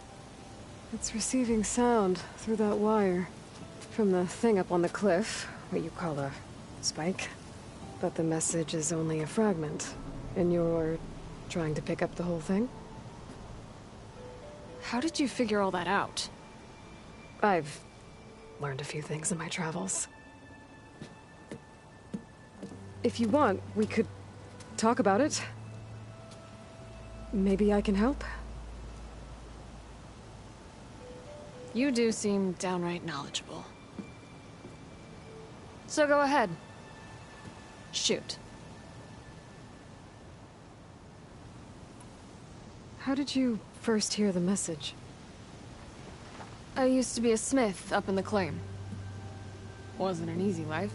Speaker 1: it's receiving sound through that wire from the thing up on the cliff, what you call a spike. But the message is only a fragment, and you're trying to pick up the whole thing?
Speaker 17: How did you figure all that out?
Speaker 1: I've learned a few things in my travels. If you want, we could talk about it. Maybe I can help?
Speaker 17: You do seem downright knowledgeable. So go ahead. Shoot.
Speaker 1: How did you first hear the message?
Speaker 17: I used to be a smith up in the claim. Wasn't an easy life.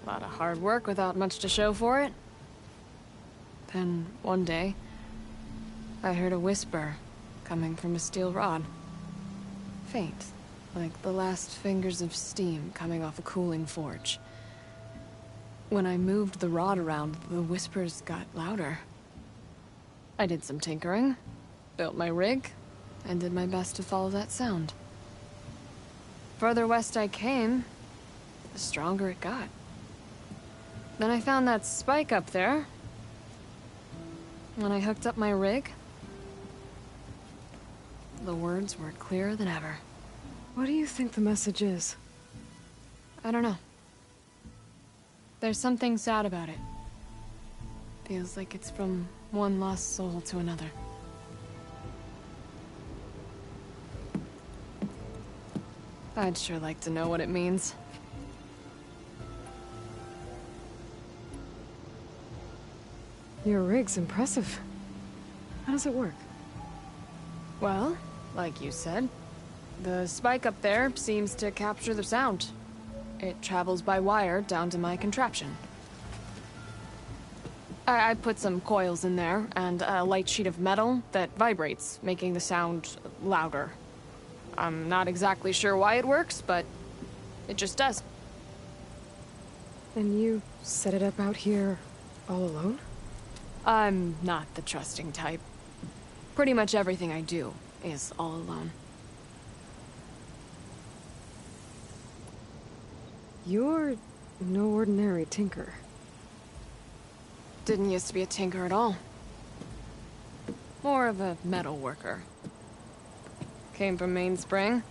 Speaker 17: A lot of hard work without much to show for it. Then, one day, I heard a whisper coming from a steel rod. Faint, like the last fingers of steam coming off a cooling forge. When I moved the rod around, the whispers got louder. I did some tinkering, built my rig, and did my best to follow that sound. Further west I came, the stronger it got. Then I found that spike up there. When I hooked up my rig, the words were clearer than ever.
Speaker 1: What do you think the message is?
Speaker 17: I don't know. There's something sad about it. Feels like it's from one lost soul to another. I'd sure like to know what it means.
Speaker 1: Your rig's impressive. How does it work?
Speaker 17: Well, like you said, the spike up there seems to capture the sound. It travels by wire down to my contraption. I put some coils in there and a light sheet of metal that vibrates, making the sound louder. I'm not exactly sure why it works, but it just does.
Speaker 1: And you set it up out here all alone?
Speaker 17: I'm not the trusting type. Pretty much everything I do is all alone.
Speaker 1: You're no ordinary tinker.
Speaker 17: Didn't used to be a tinker at all. More of a metal worker. Came from Mainspring.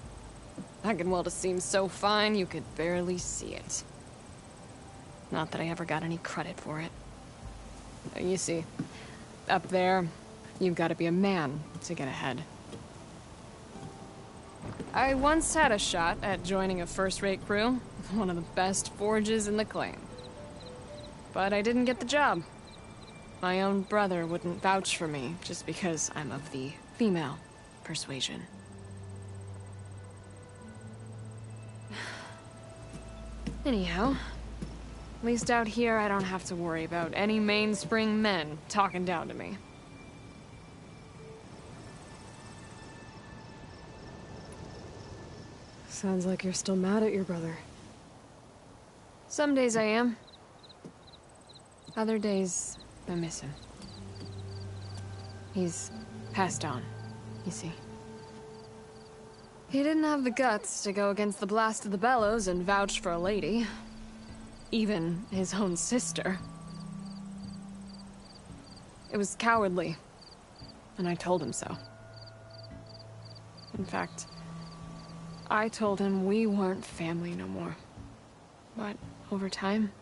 Speaker 17: I can weld a seam so fine you could barely see it. Not that I ever got any credit for it. You see, up there, you've got to be a man to get ahead. I once had a shot at joining a first-rate crew, one of the best forges in the claim. But I didn't get the job. My own brother wouldn't vouch for me just because I'm of the female persuasion. Anyhow, at least out here I don't have to worry about any mainspring men talking down to me.
Speaker 1: Sounds like you're still mad at your brother.
Speaker 17: Some days I am. Other days, I miss him. He's passed on, you see. He didn't have the guts to go against the blast of the bellows and vouch for a lady. Even his own sister. It was cowardly, and I told him so. In fact, I told him we weren't family no more. But over time,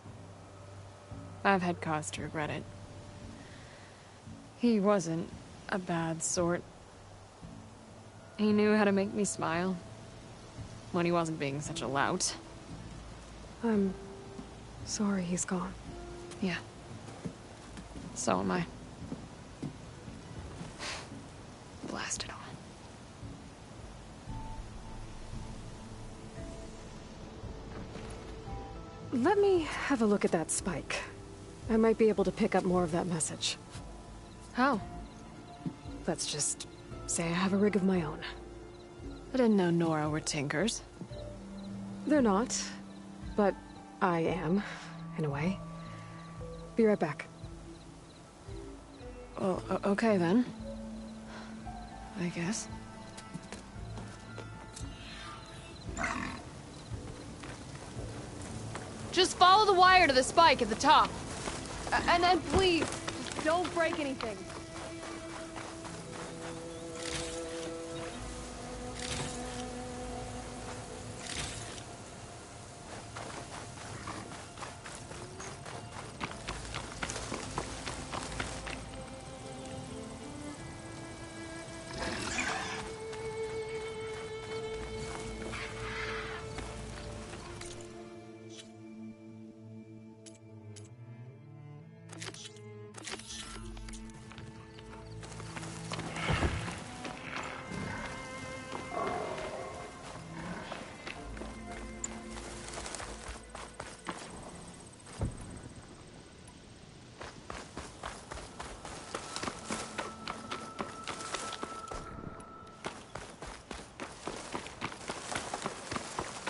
Speaker 17: I've had cause to regret it. He wasn't a bad sort. He knew how to make me smile. When he wasn't being such a lout.
Speaker 14: I'm sorry he's gone.
Speaker 17: Yeah. So am I. Blast it all.
Speaker 1: Let me have a look at that spike. I might be able to pick up more of that message.
Speaker 17: How?
Speaker 1: Let's just say I have a rig of my own.
Speaker 17: I didn't know Nora were tinkers.
Speaker 1: They're not, but I am, in a way. Be right back.
Speaker 17: Well, okay then. I guess. Just follow the wire to the spike at the top. And then please, just don't break anything.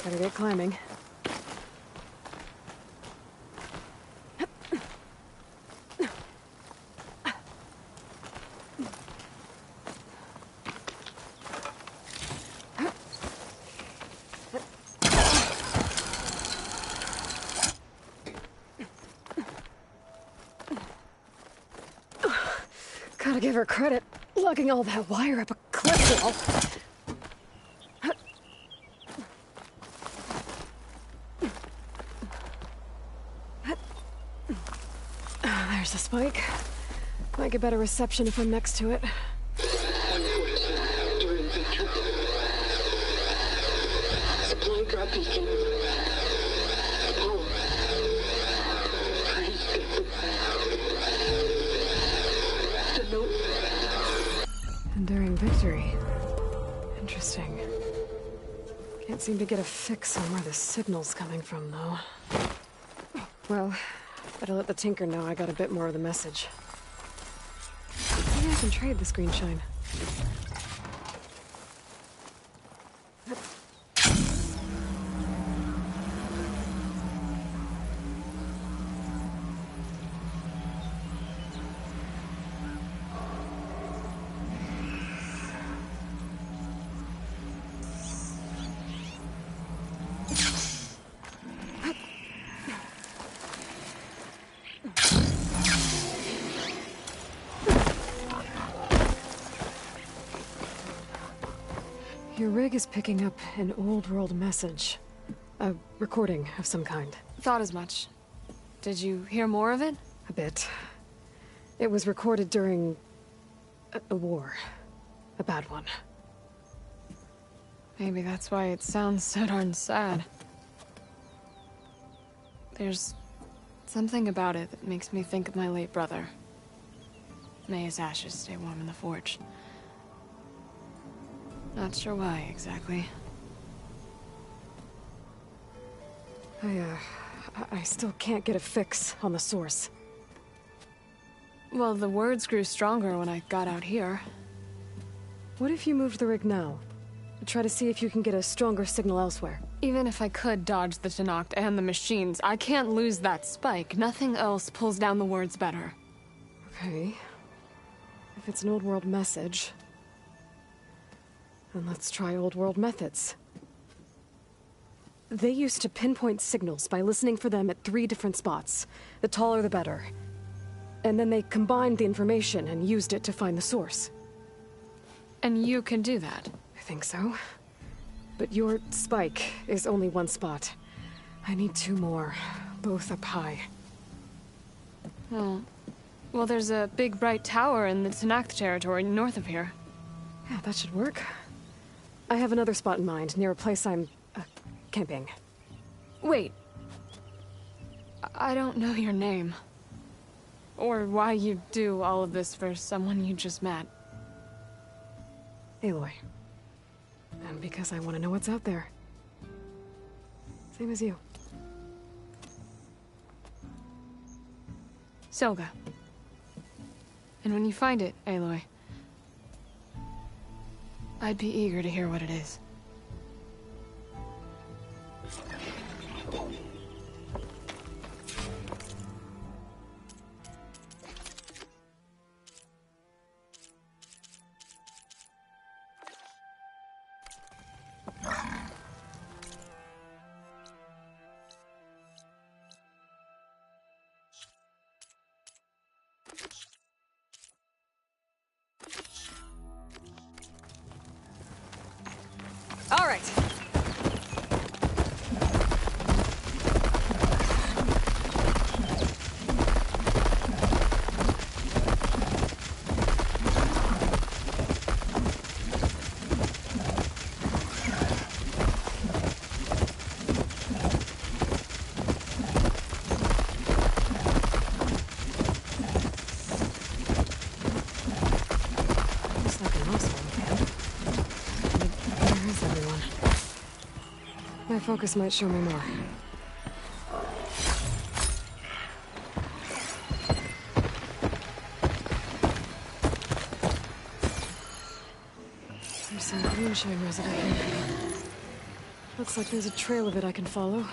Speaker 1: Better get climbing. Gotta give her credit, lugging all that wire up a cliff wall. There's the spike. Might get better reception if I'm next to it.
Speaker 13: Supply drop beacon. The note.
Speaker 1: Enduring victory. Interesting. Can't seem to get a fix on where the signal's coming from, though. Well, better let the Tinker know I got a bit more of the message. Maybe I can trade this green shine. Your rig is picking up an old world message. A recording of some kind.
Speaker 17: Thought as much. Did you hear more of it?
Speaker 1: A bit. It was recorded during a war. A bad one.
Speaker 17: Maybe that's why it sounds so darn sad. There's something about it that makes me think of my late brother. May his ashes stay warm in the forge. Not sure why, exactly.
Speaker 1: I still can't get a fix on the source.
Speaker 17: Well, the words grew stronger when I got out here.
Speaker 1: What if you moved the rig now? Try to see if you can get a stronger signal elsewhere.
Speaker 17: Even if I could dodge the Tenakth and the machines, I can't lose that spike. Nothing else pulls down the words better.
Speaker 1: Okay. If it's an old world message, then let's try old world methods. They used to pinpoint signals by listening for them at 3 different spots. The taller the better. And then they combined the information and used it to find the source.
Speaker 17: And you can do that?
Speaker 1: I think so. But your spike is only 1 spot. I need 2 more, both up high.
Speaker 17: Well, Well, there's a big bright tower in the Tanakh territory north of here.
Speaker 1: Yeah, that should work. I have another spot in mind, near a place I'm... camping.
Speaker 17: Wait. I don't know your name. Or why you do all of this for someone you just met.
Speaker 1: Aloy. And because I want to know what's out there. Same as you.
Speaker 17: Selga. And when you find it, Aloy, I'd be eager to hear what it is.
Speaker 1: All right. Looks like an awesome camp. Where is everyone? My focus might show me more. There's some greenshine residue here. Looks like there's a trail of it I can follow.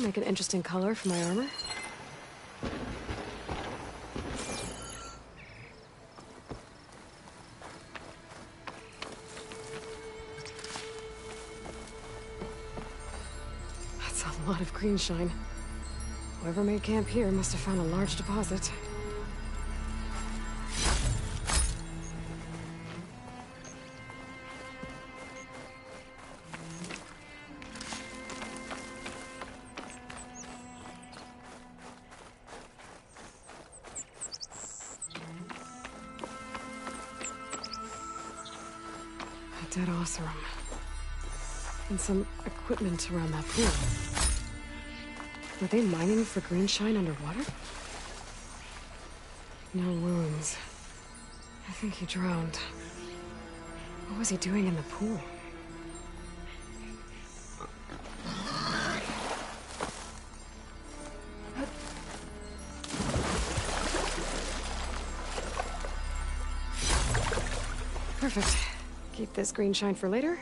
Speaker 1: Make an interesting color for my armor. That's a lot of green shine. Whoever made camp here must have found a large deposit. Dead Osram. And some equipment around that pool. Were they mining for green shine underwater? No wounds. I think he drowned. What was he doing in the pool? Perfect. Keep this green shine for later.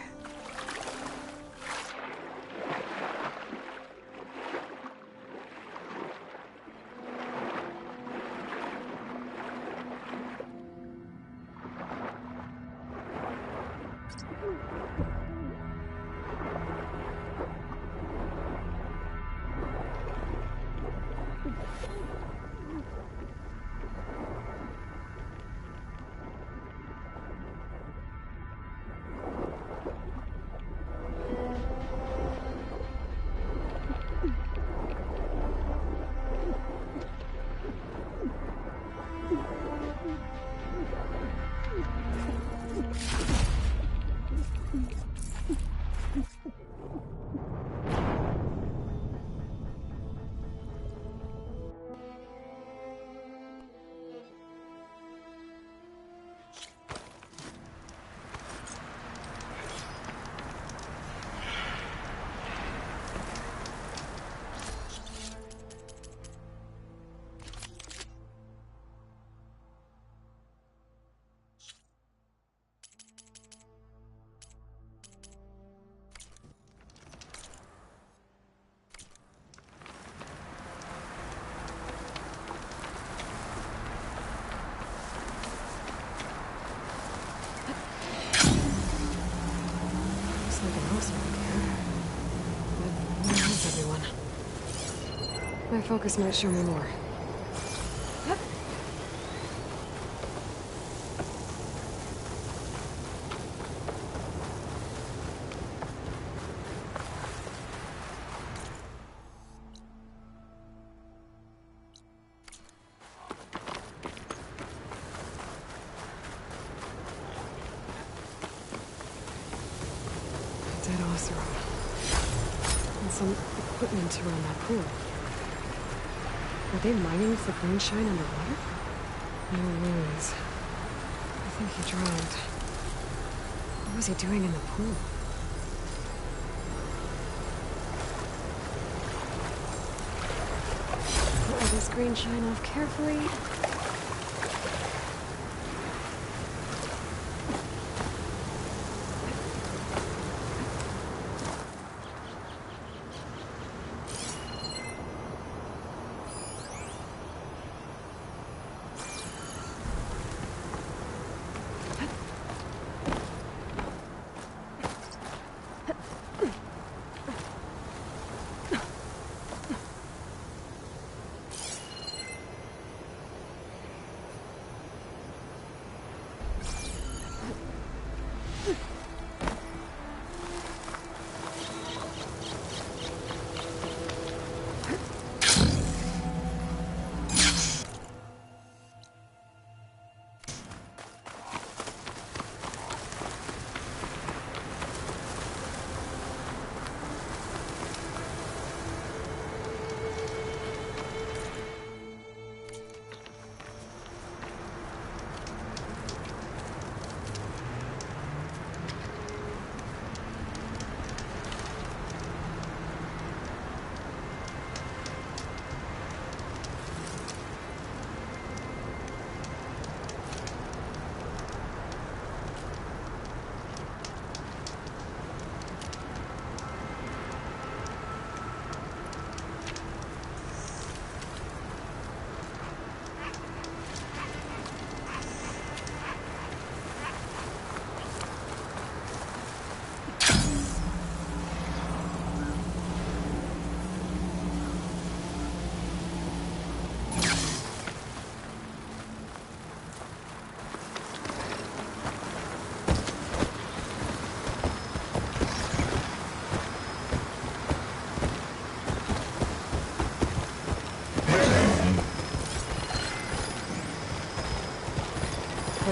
Speaker 1: My focus might show me more. into around that pool. Were they mining for green shine underwater? No ruins. I think he drowned. What was he doing in the pool? Put all this green shine off carefully.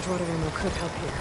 Speaker 1: Water ammo could help here.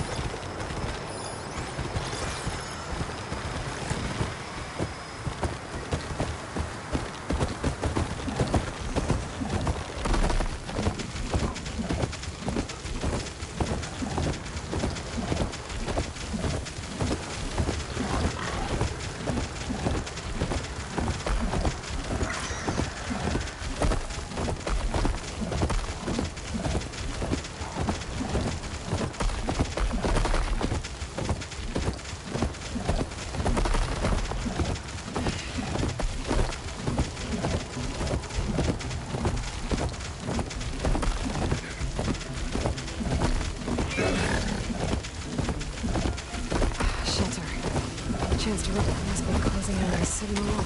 Speaker 1: Chance to rip the mess by closing in on a city wall.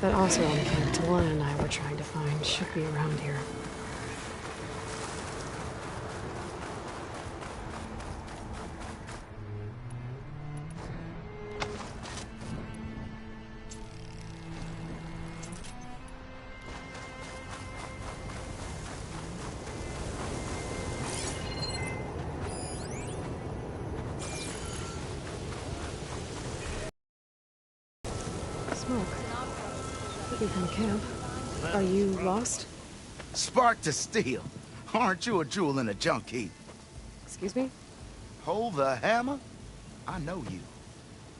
Speaker 1: That also on camp Talana and I were trying to find should be around here. Smoke. Looking from camp. Are you lost?
Speaker 12: Spark to steel. Aren't you a jewel in a junk heap?
Speaker 1: Excuse me?
Speaker 12: Hold the hammer? I know you.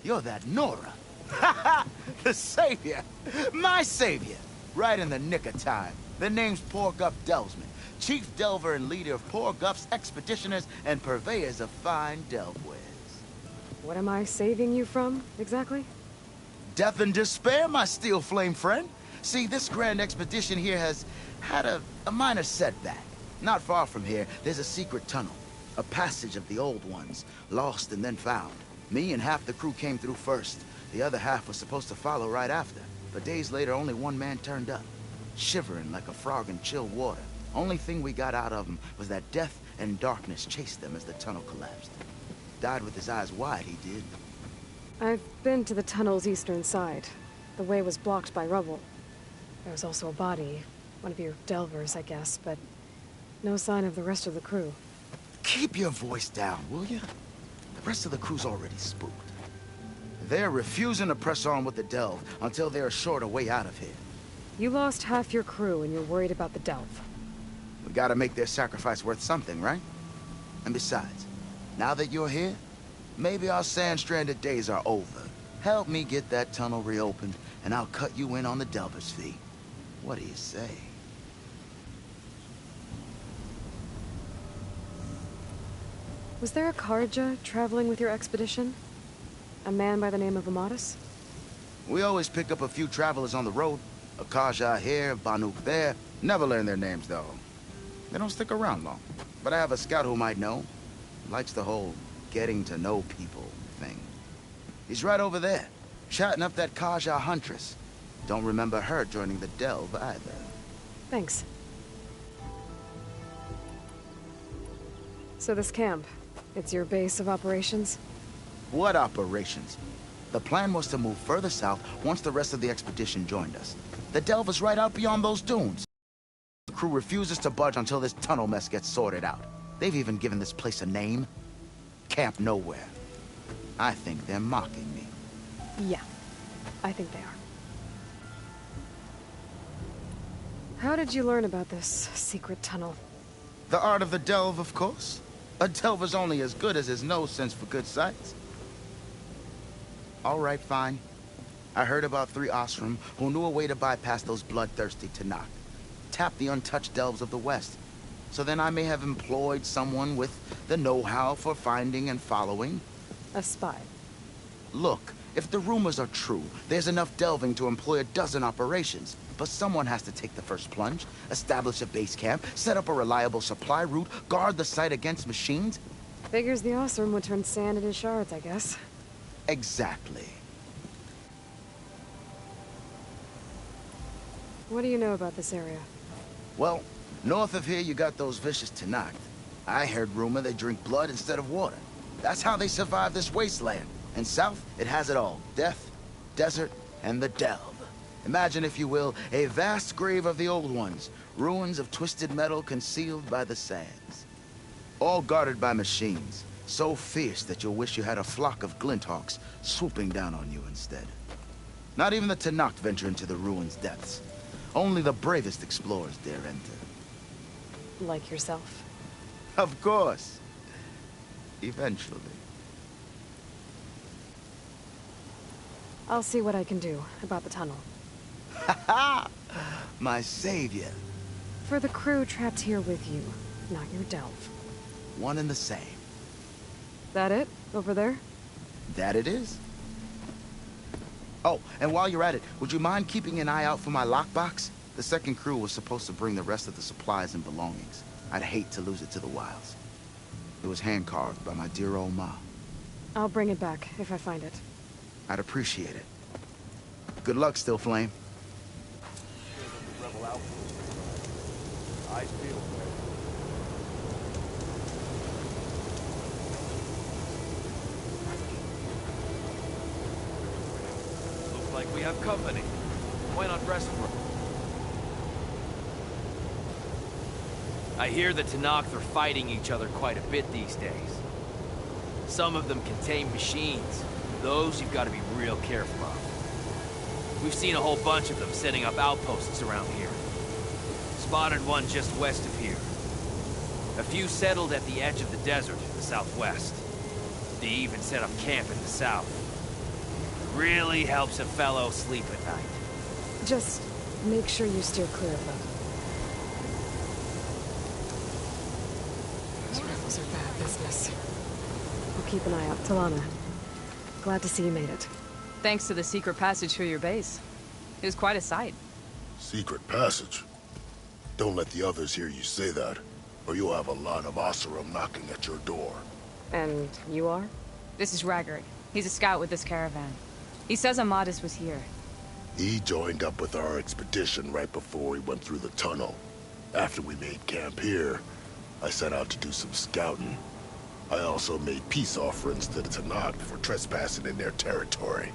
Speaker 12: You're that Nora. Ha ha! The savior! My savior! Right in the nick of time. The name's Poor Guff Delvesman, chief delver and leader of Poor Guff's expeditioners and purveyors of fine delvewares.
Speaker 1: What am I saving you from, exactly?
Speaker 12: Death and despair, my steel flame friend. See, this grand expedition here has had a minor setback. Not far from here, there's a secret tunnel. A passage of the old ones, lost and then found. Me and half the crew came through first. The other half was supposed to follow right after. But days later, only one man turned up, shivering like a frog in chill water. Only thing we got out of him was that death and darkness chased them as the tunnel collapsed. Died with his eyes wide, he did.
Speaker 14: I've been to the tunnel's eastern side. The way was blocked by rubble. There was also a body, one of your delvers, I guess, but no sign of the rest of the crew.
Speaker 12: Keep your voice down, will you? The rest of the crew's already spooked. They're refusing to press on with the delve until they're assured a way out of here.
Speaker 14: You lost half your crew and you're worried about the delve.
Speaker 12: We gotta make their sacrifice worth something, right? And besides, now that you're here, maybe our sand-stranded days are over. Help me get that tunnel reopened, and I'll cut you in on the delver's fee. What do you say?
Speaker 14: Was there a Karja traveling with your expedition? A man by the name of Amatis?
Speaker 12: We always pick up a few travelers on the road. A Kaja here, Banuk there. Never learn their names, though. They don't stick around long. But I have a scout who might know. Likes the whole getting to know people thing. He's right over there, chatting up that Kaja huntress. Don't remember her joining the delve either.
Speaker 14: Thanks. So this camp, it's your base of operations?
Speaker 12: What operations? The plan was to move further south once the rest of the expedition joined us. The delve is right out beyond those dunes. The crew refuses to budge until this tunnel mess gets sorted out. They've even given this place a name. Camp Nowhere. I think they're mocking me.
Speaker 14: Yeah, I think they are. How did you learn about this secret tunnel?
Speaker 12: The art of the delve, of course. A delver's only as good as his nose sense for good sights. All right, fine. I heard about 3 Osram who knew a way to bypass those bloodthirsty Tanakh. Tap the untouched delves of the West. So then I may have employed someone with the know-how for finding and following.
Speaker 14: A spy.
Speaker 12: Look, if the rumors are true, there's enough delving to employ a dozen operations. But someone has to take the first plunge, establish a base camp, set up a reliable supply route, guard the site against machines.
Speaker 14: Figures the Osram would turn sand into shards, I guess.
Speaker 12: Exactly.
Speaker 14: What do you know about this area?
Speaker 12: Well, north of here you got those vicious Tanakh. I heard rumor they drink blood instead of water. That's how they survive this wasteland. And south, it has it all. Death, desert, and the delve. Imagine, if you will, a vast grave of the old ones. Ruins of twisted metal concealed by the sands. All guarded by machines. So fierce that you'll wish you had a flock of glinthawks swooping down on you instead. Not even the Tanakh venture into the ruins' depths. Only the bravest explorers dare enter.
Speaker 14: Like yourself?
Speaker 12: Of course. Eventually.
Speaker 14: I'll see what I can do about the tunnel.
Speaker 12: Ha-ha! My savior.
Speaker 14: For the crew trapped here with you, not your delve.
Speaker 12: One and the same.
Speaker 14: That it? Over there?
Speaker 12: That it is. Oh, and while you're at it, would you mind keeping an eye out for my lockbox? The second crew was supposed to bring the rest of the supplies and belongings. I'd hate to lose it to the wilds. It was hand-carved by my dear old ma.
Speaker 14: I'll bring it back if I find it.
Speaker 12: I'd appreciate it. Good luck, Still Flame.
Speaker 5: I feel
Speaker 9: Looks like we have company. Why not rest for it? I hear the Tanakh are fighting each other quite a bit these days. Some of them contain machines. Those you've got to be real careful of. We've seen a whole bunch of them setting up outposts around here. Spotted one just west of here. A few settled at the edge of the desert in the southwest. They even set up camp in the south. Really helps a fellow sleep at night.
Speaker 14: Just make sure you steer clear of them. Those rebels are bad business. I'll keep an eye out. Talana, glad to see you made it.
Speaker 2: Thanks to the secret passage through your base. It was quite a sight.
Speaker 22: Secret passage? Don't let the others hear you say that.
Speaker 11: or you'll have a lot of Oseram knocking at your door.
Speaker 1: And you are?
Speaker 16: This is Raggard. He's a scout with this caravan. He says Amadis was here.
Speaker 11: He joined up with our expedition right before we went through the tunnel. After we made camp here, I set out to do some scouting. I also made peace offerings to the Tanakh for trespassing in their territory.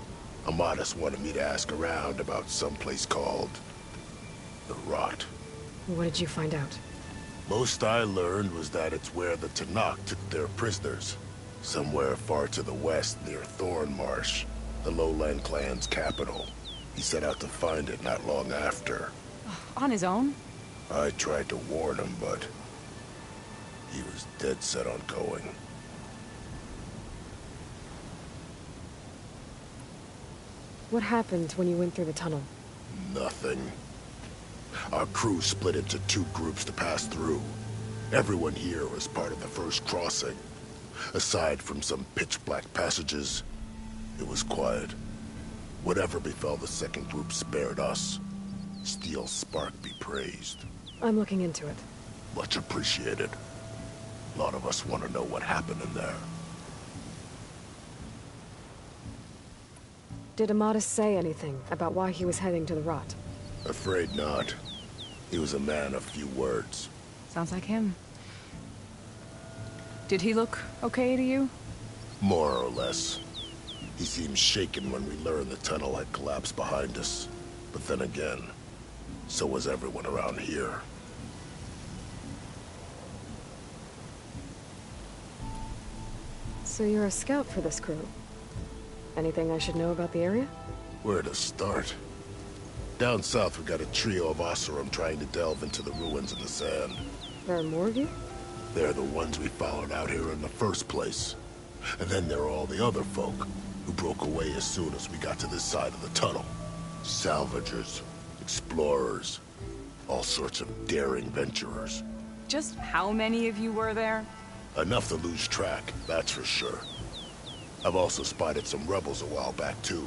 Speaker 11: Amadis wanted me to ask around about some place called the Rot.
Speaker 1: What did you find out?
Speaker 11: Most I learned was that it's where the Tanakh took their prisoners. Somewhere far to the west near Thornmarsh, the Lowland clan's capital. He set out to find it not long after.
Speaker 16: On his own?
Speaker 11: I tried to warn him, but he was dead set on going.
Speaker 1: What happened when you went through the tunnel?
Speaker 11: Nothing. Our crew split into 2 groups to pass through. Everyone here was part of the first crossing. Aside from some pitch-black passages, it was quiet. Whatever befell the second group spared us. Steel Spark be praised.
Speaker 1: I'm looking into it.
Speaker 11: Much appreciated. A lot of us want to know what happened in there.
Speaker 1: Did Amadis say anything about why he was heading to the Rot?
Speaker 11: Afraid not. He was a man of few words.
Speaker 16: Sounds like him. Did he look okay to you?
Speaker 11: More or less. He seemed shaken when we learned the tunnel had collapsed behind us. But then again, so was everyone around here.
Speaker 1: So you're a scout for this crew? Anything I should know about the area?
Speaker 11: Where to start? Down south, we got a trio of Oseram trying to delve into the ruins in the sand.
Speaker 1: There are more of you?
Speaker 11: They're the ones we followed out here in the first place. And then there are all the other folk, who broke away as soon as we got to this side of the tunnel. Salvagers, explorers, all sorts of daring venturers.
Speaker 16: Just how many of you were there?
Speaker 11: Enough to lose track, that's for sure. I've also spotted some rebels a while back, too.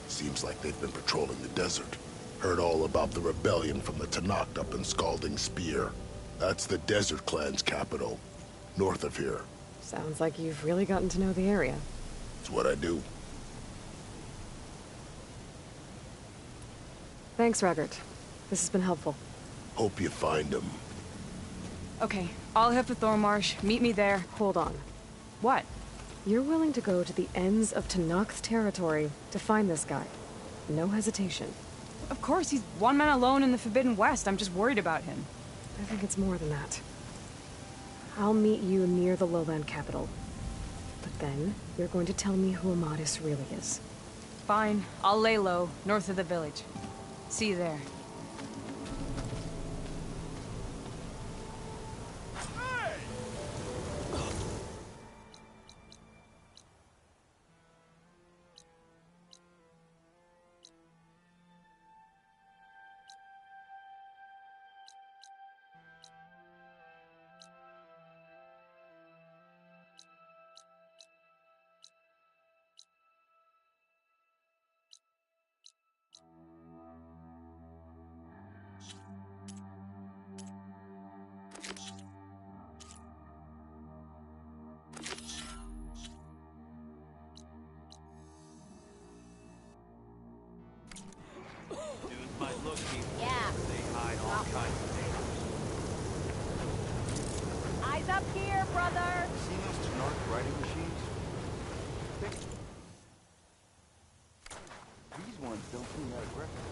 Speaker 11: Seems like they've been patrolling the desert. Heard all about the rebellion from the Tanakh up in Scalding Spear. That's the Desert Clan's capital, north of here.
Speaker 1: Sounds like you've really gotten to know the area.
Speaker 11: It's what I do.
Speaker 1: Thanks, Raggard. This has been helpful.
Speaker 11: Hope you find him.
Speaker 16: Okay, I'll head for Thornmarsh. Meet me there.
Speaker 1: Hold on.
Speaker 16: What?
Speaker 1: You're willing to go to the ends of Tanakh's territory to find this guy. No hesitation.
Speaker 16: Of course, he's one man alone in the Forbidden West. I'm just worried about him.
Speaker 1: I think it's more than that. I'll meet you near the lowland capital. But then, you're going to tell me who Amadis really is.
Speaker 16: Fine. I'll lay low, north of the village. See you there. Eyes up here, brother!
Speaker 12: Seen those Tanakh writing machines? These ones don't seem that aggressive.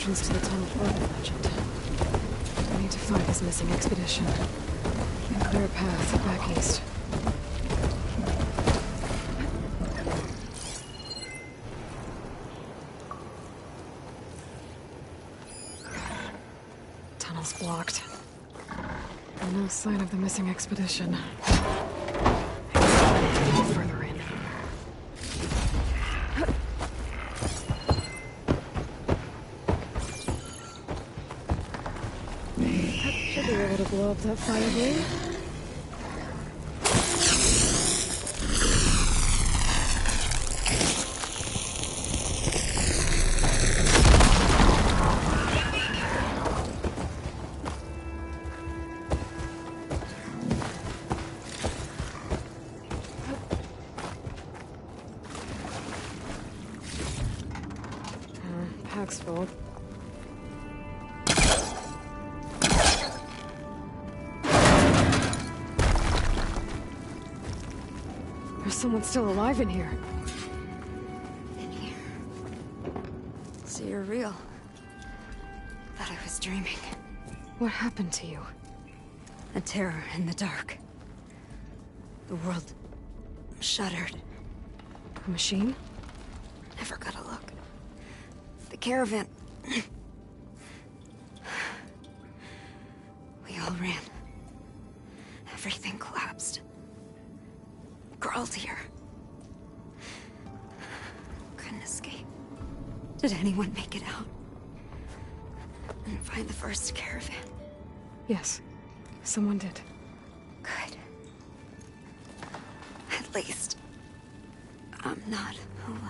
Speaker 1: To the tunnel portal legend. I need to find his missing expedition and clear a path back east. channel's blocked. No sign of the missing expedition. Further in. Should be able to blow up that fire blade. Pack's full. There's someone still alive in here.
Speaker 4: In here. So you're real. Thought I was dreaming.
Speaker 1: What happened to you?
Speaker 4: A terror in the dark. The world shuddered.
Speaker 1: A machine?
Speaker 4: Never got a look. The caravan. We all ran. Everything collapsed. Crawled here. Couldn't escape. Did anyone make it out? And find the first caravan?
Speaker 1: Yes. Someone did.
Speaker 4: Good. At least, I'm not alone.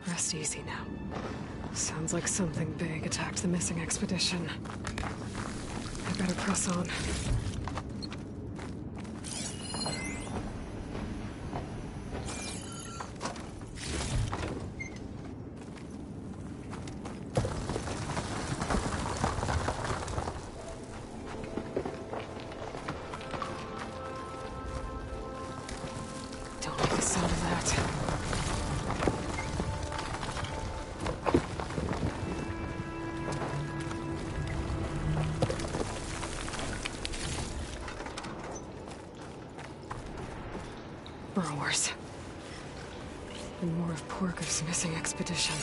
Speaker 1: Rest easy now. Sounds like something big attacked the missing expedition. I better press on. Don't make a sound of that. Burrowers. And more of Porker's missing expedition.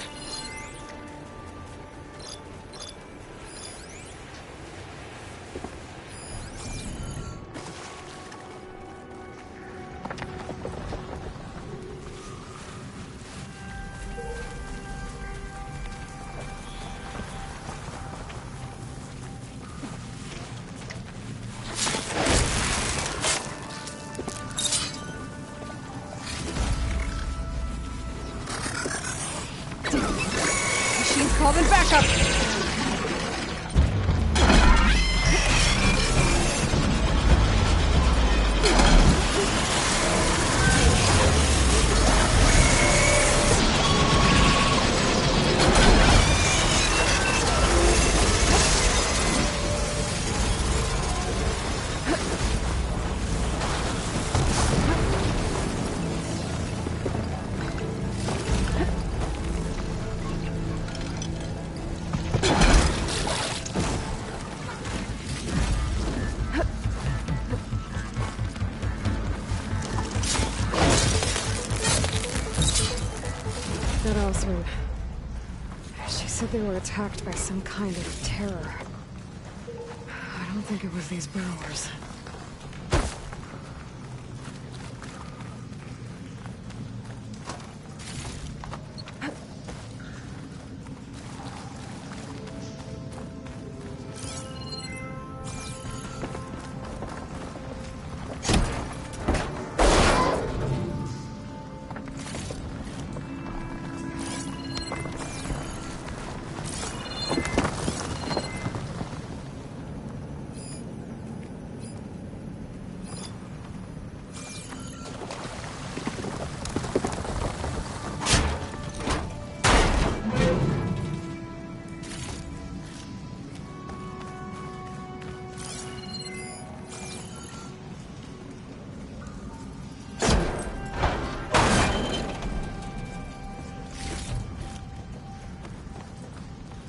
Speaker 1: Machine's calling backup! That Osman. She said they were attacked by some kind of terror. I don't think it was these burrowers.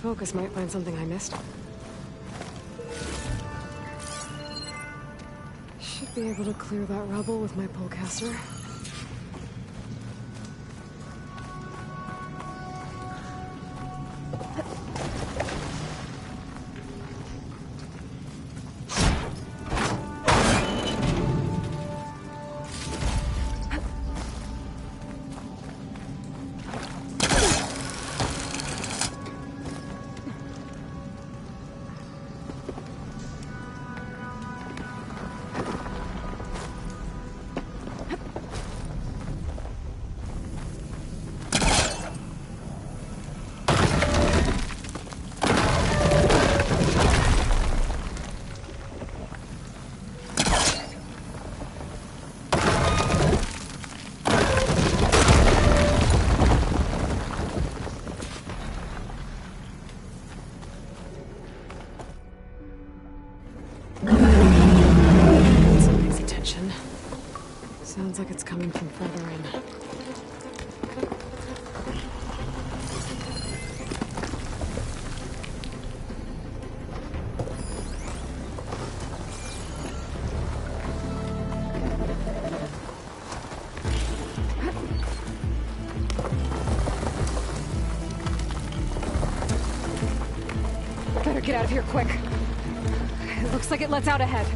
Speaker 1: Focus might find something I missed. Should be able to clear that rubble with my polecaster. Sounds like it's coming from further in. Better get out of here quick. It looks like it lets out ahead.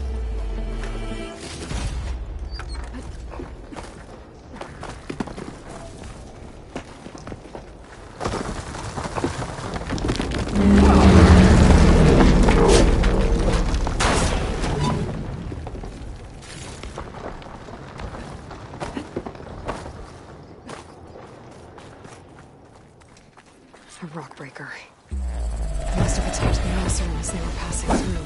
Speaker 1: A rock breaker. They must have attacked the officer as they were passing through.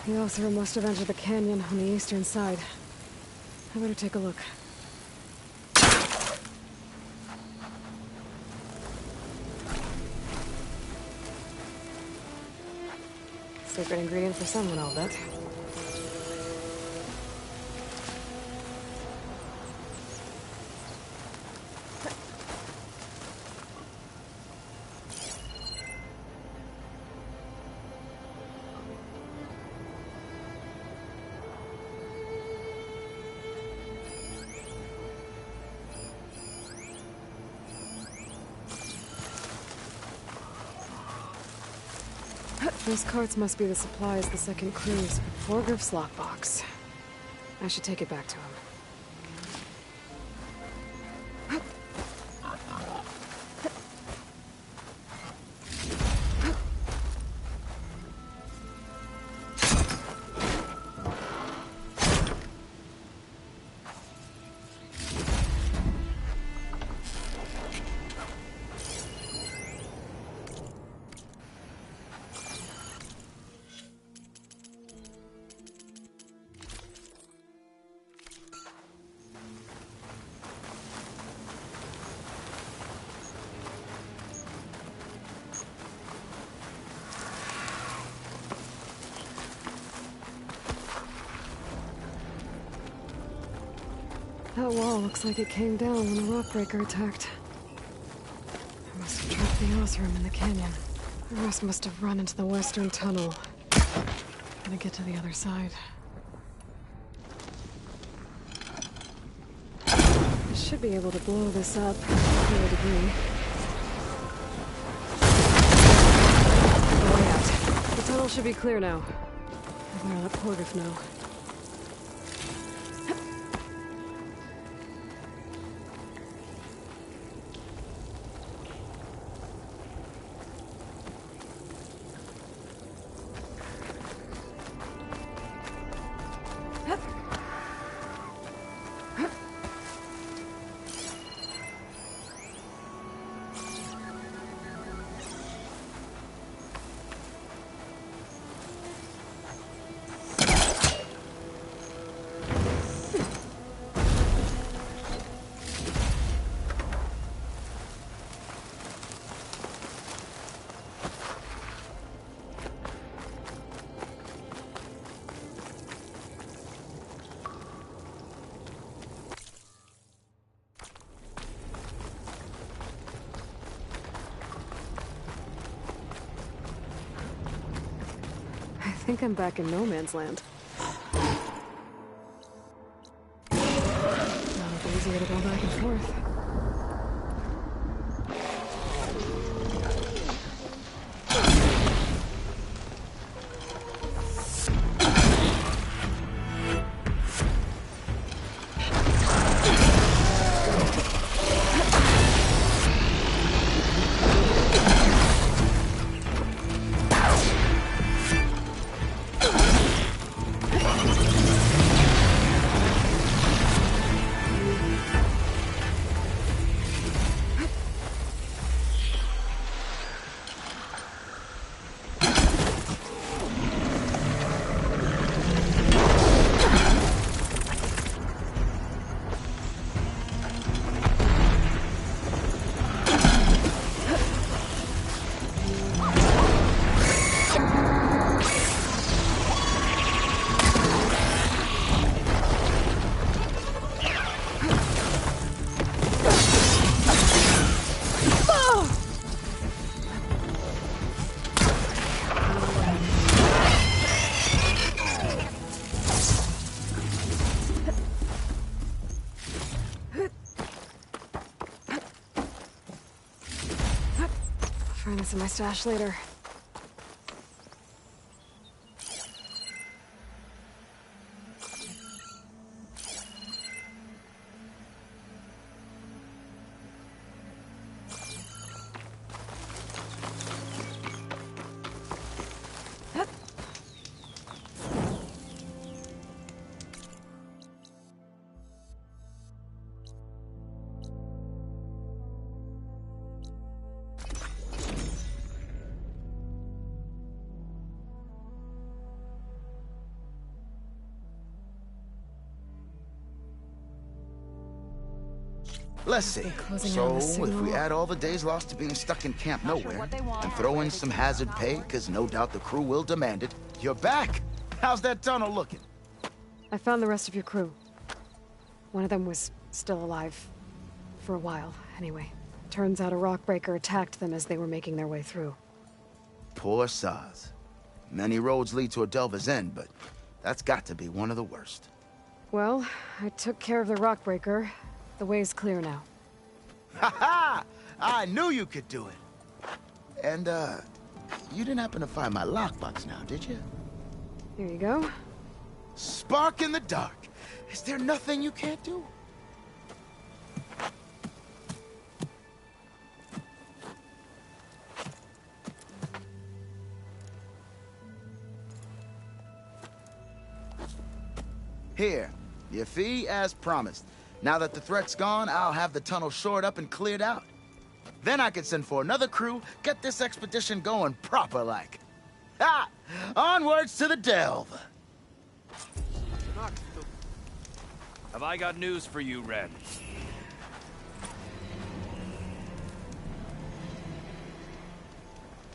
Speaker 1: The officer must have entered the canyon on the eastern side. I better take a look. Secret ingredient for someone, I'll bet. Those carts must be the supplies the second crew's Forgriff's lockbox. I should take it back to him. That wall looks like it came down when the rockbreaker attacked. I must have trapped the Osram in the canyon. The rest must have run into the western tunnel. Gonna get to the other side. I should be able to blow this up to a degree. Oh yeah, the tunnel should be clear now. I better let Porgriff know. think I'm back in no man's land. Not easier to go back and forth. Find this in my stash later.
Speaker 12: Let's see. So, if we add all the days lost to being stuck in Camp Nowhere, and throw in some hazard pay, because no doubt the crew will demand it, you're back! How's that tunnel looking?
Speaker 1: I found the rest of your crew. One of them was still alive. For a while, anyway. Turns out a rockbreaker attacked them as they were making their way through.
Speaker 12: Poor Saz. Many roads lead to a Delver's End, but that's got to be one of the worst.
Speaker 1: Well, I took care of the rockbreaker. The way's clear now.
Speaker 12: Ha ha! I knew you could do it! And, you didn't happen to find my lockbox now, did you?
Speaker 1: Here you go.
Speaker 12: Spark in the dark. Is there nothing you can't do? Here, your fee as promised. Now that the threat's gone, I'll have the tunnel shored up and cleared out. Then I can send for another crew, get this expedition going proper-like. Ha! Onwards to the delve!
Speaker 9: Have I got news for you, Red?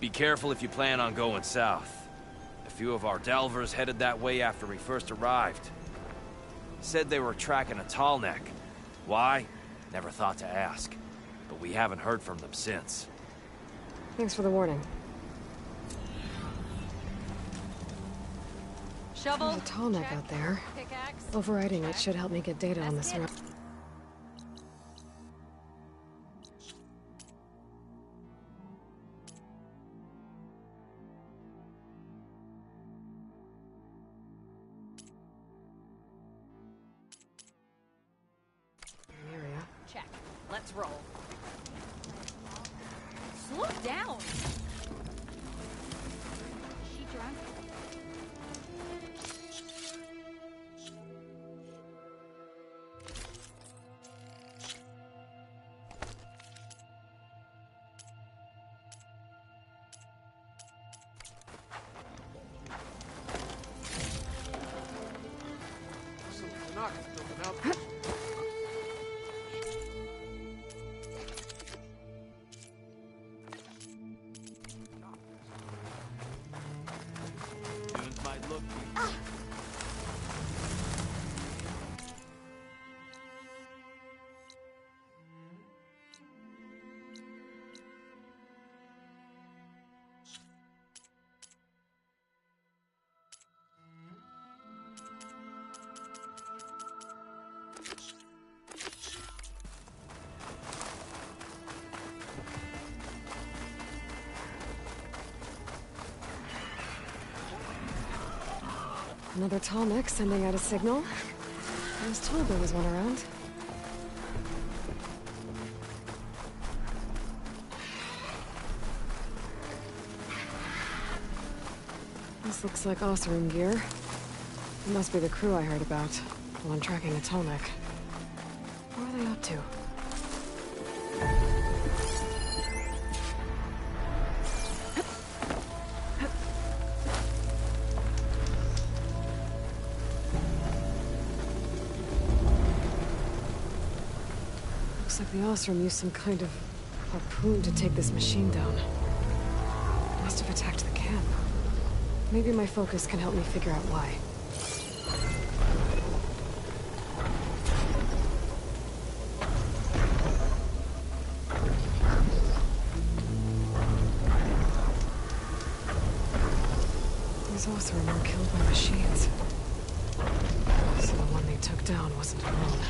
Speaker 9: Be careful if you plan on going south. A few of our delvers headed that way after we first arrived. Said they were tracking a tall neck. Why? Never thought to ask. But we haven't heard from them since.
Speaker 1: Thanks for the warning.
Speaker 16: Shovel.
Speaker 1: There's a tall neck out there.
Speaker 16: Pickaxe.
Speaker 1: Overriding it should help me get data on this route.
Speaker 16: Check. Let's roll. Slow down. She drunk?
Speaker 1: Another tall neck sending out a signal. I was told there was one around. This looks like Osserum gear. It must be the crew I heard about, the one tracking the Tallneck. What are they up to? Looks like the Osserum used some kind of harpoon to take this machine down. Must have attacked the camp. Maybe my focus can help me figure out why. These Osserum were killed by machines. So the one they took down wasn't alone.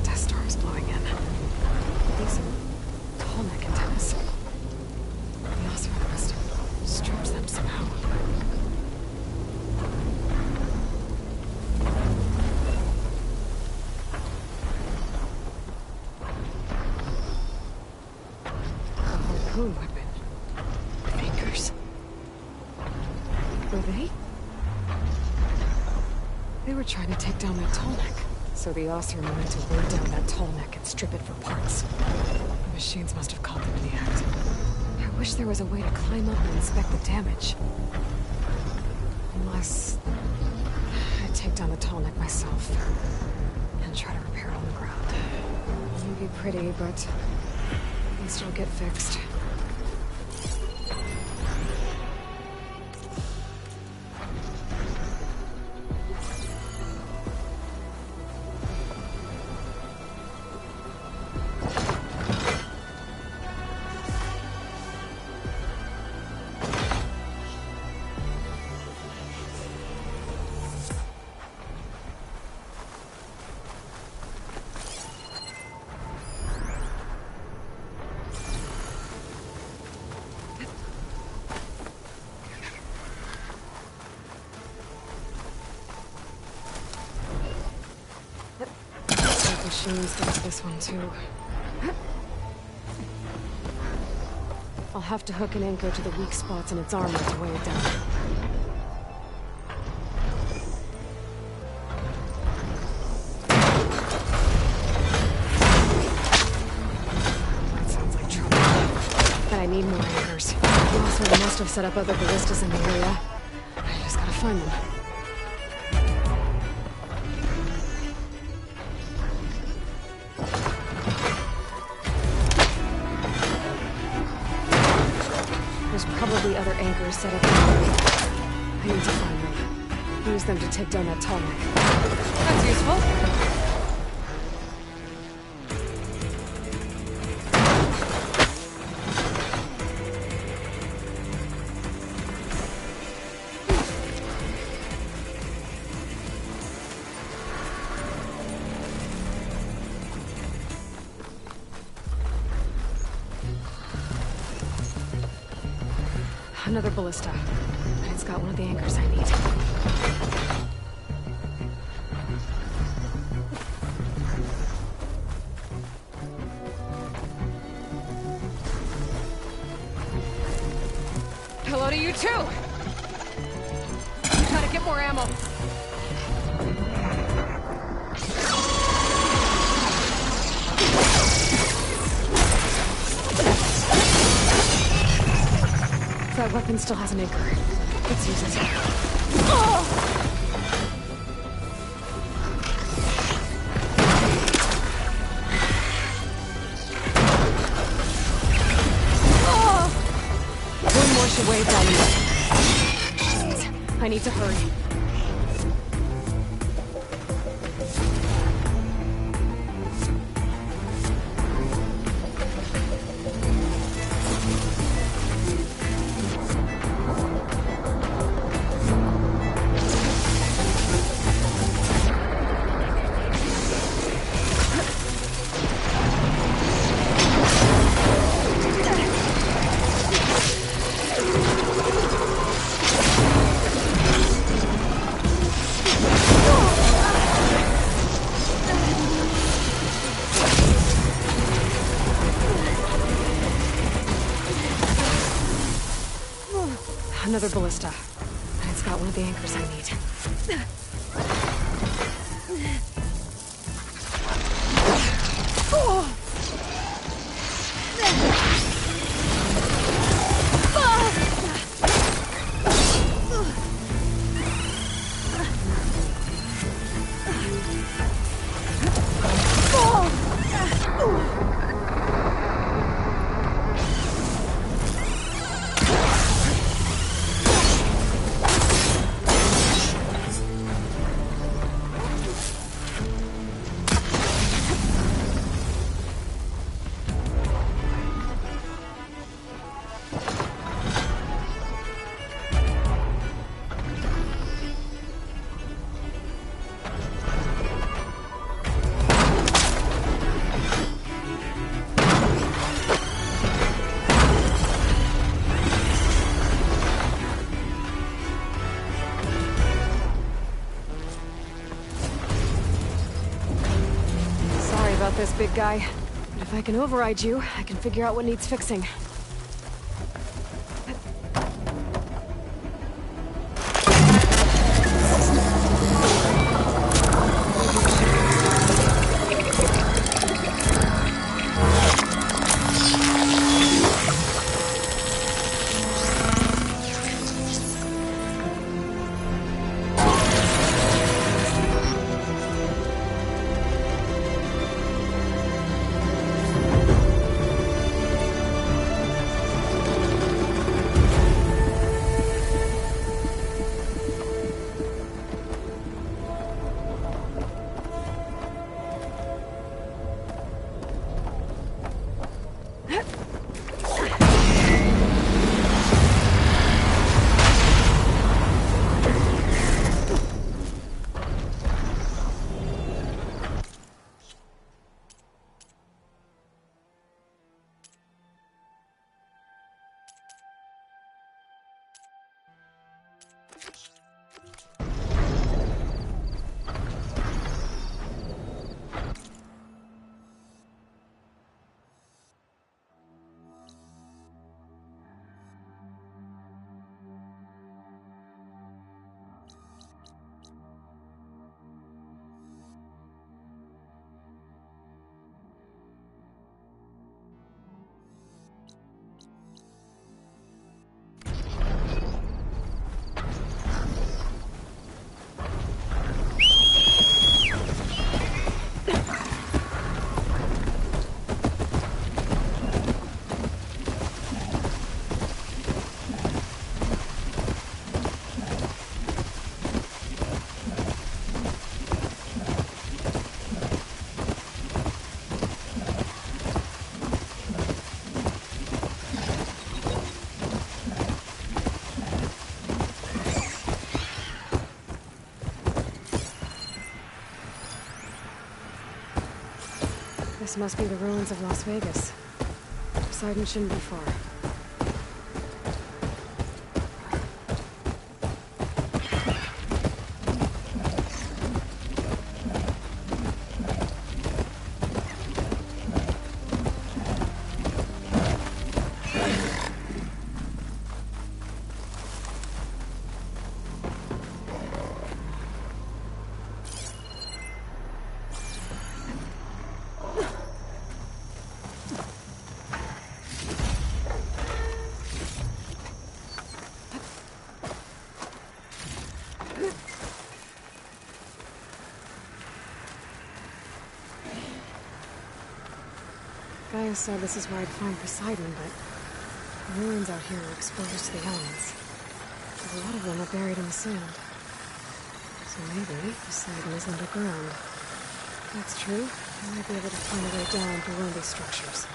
Speaker 1: Dust storm's blowing in. These Tallneck antennas. The Osserum must have stripped them somehow. The harpoon weapon. Anchors. Were they? They were trying to take down that Tallneck. So the Osserum wanted to weigh down that Tallneck and strip it for parts. The machines must have caught them in the act. I wish there was a way to climb up and inspect the damage. Unless I take down the Tallneck myself and try to repair it on the ground. It won't be pretty, but at least it'll get fixed. Machines like this one too. I'll have to hook an anchor to the weak spots in its armor to weigh it down. That sounds like trouble. But I need more anchors. He also must have set up other ballistas in the area. I just gotta find them. There's probably other anchors set up in the area. I need to find them. Use them to take down that Tallneck. That's useful. Another ballista. It's got one of the anchors I need. Hello to you too! Gotta get more ammo. That weapon still has an anchor. Let's use it. Oh! One more should weigh it down enough. Shit. I need to hurry. Another ballista. And it's got one of the anchors I need. This big guy. But if I can override you, I can figure out what needs fixing. This must be the ruins of Las Vegas. Poseidon shouldn't be far. Gaia said this is where I'd find Poseidon, but the ruins out here are exposed to the elements. A lot of them are buried in the sand. So maybe Poseidon is underground. If that's true, I might be able to find a way down through one of these structures.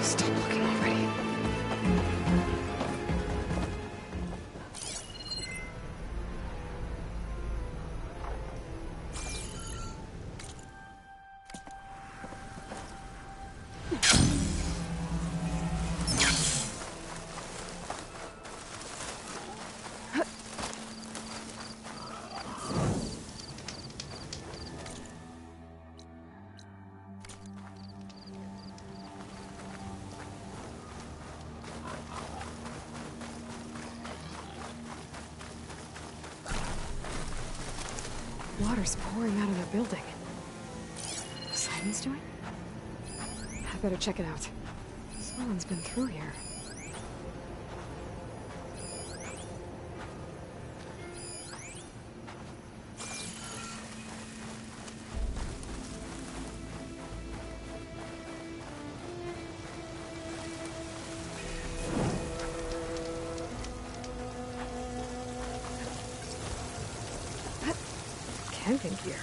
Speaker 1: Stop looking already. Water's pouring out of their building. What's Simon's doing? I better check it out. Someone's been through here. Camping gear.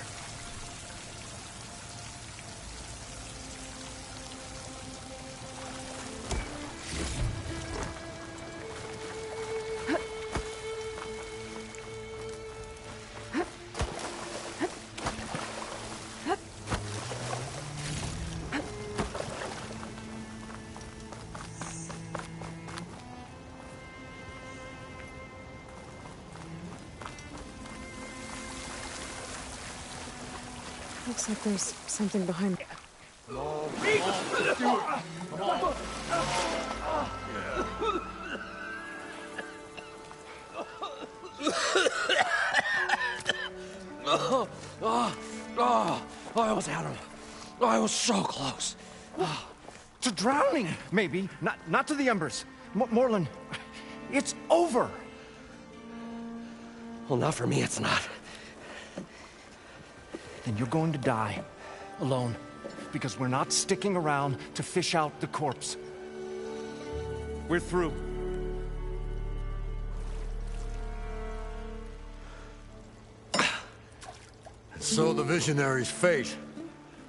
Speaker 1: Looks like there's something behind it.
Speaker 3: I almost had him. I was so close. To drowning, maybe. Not to the embers. Moreland, it's over. Well, not for me, it's not. Then you're going to die. Alone. Because we're not sticking around to fish out the corpse. We're through.
Speaker 11: So the visionary's fate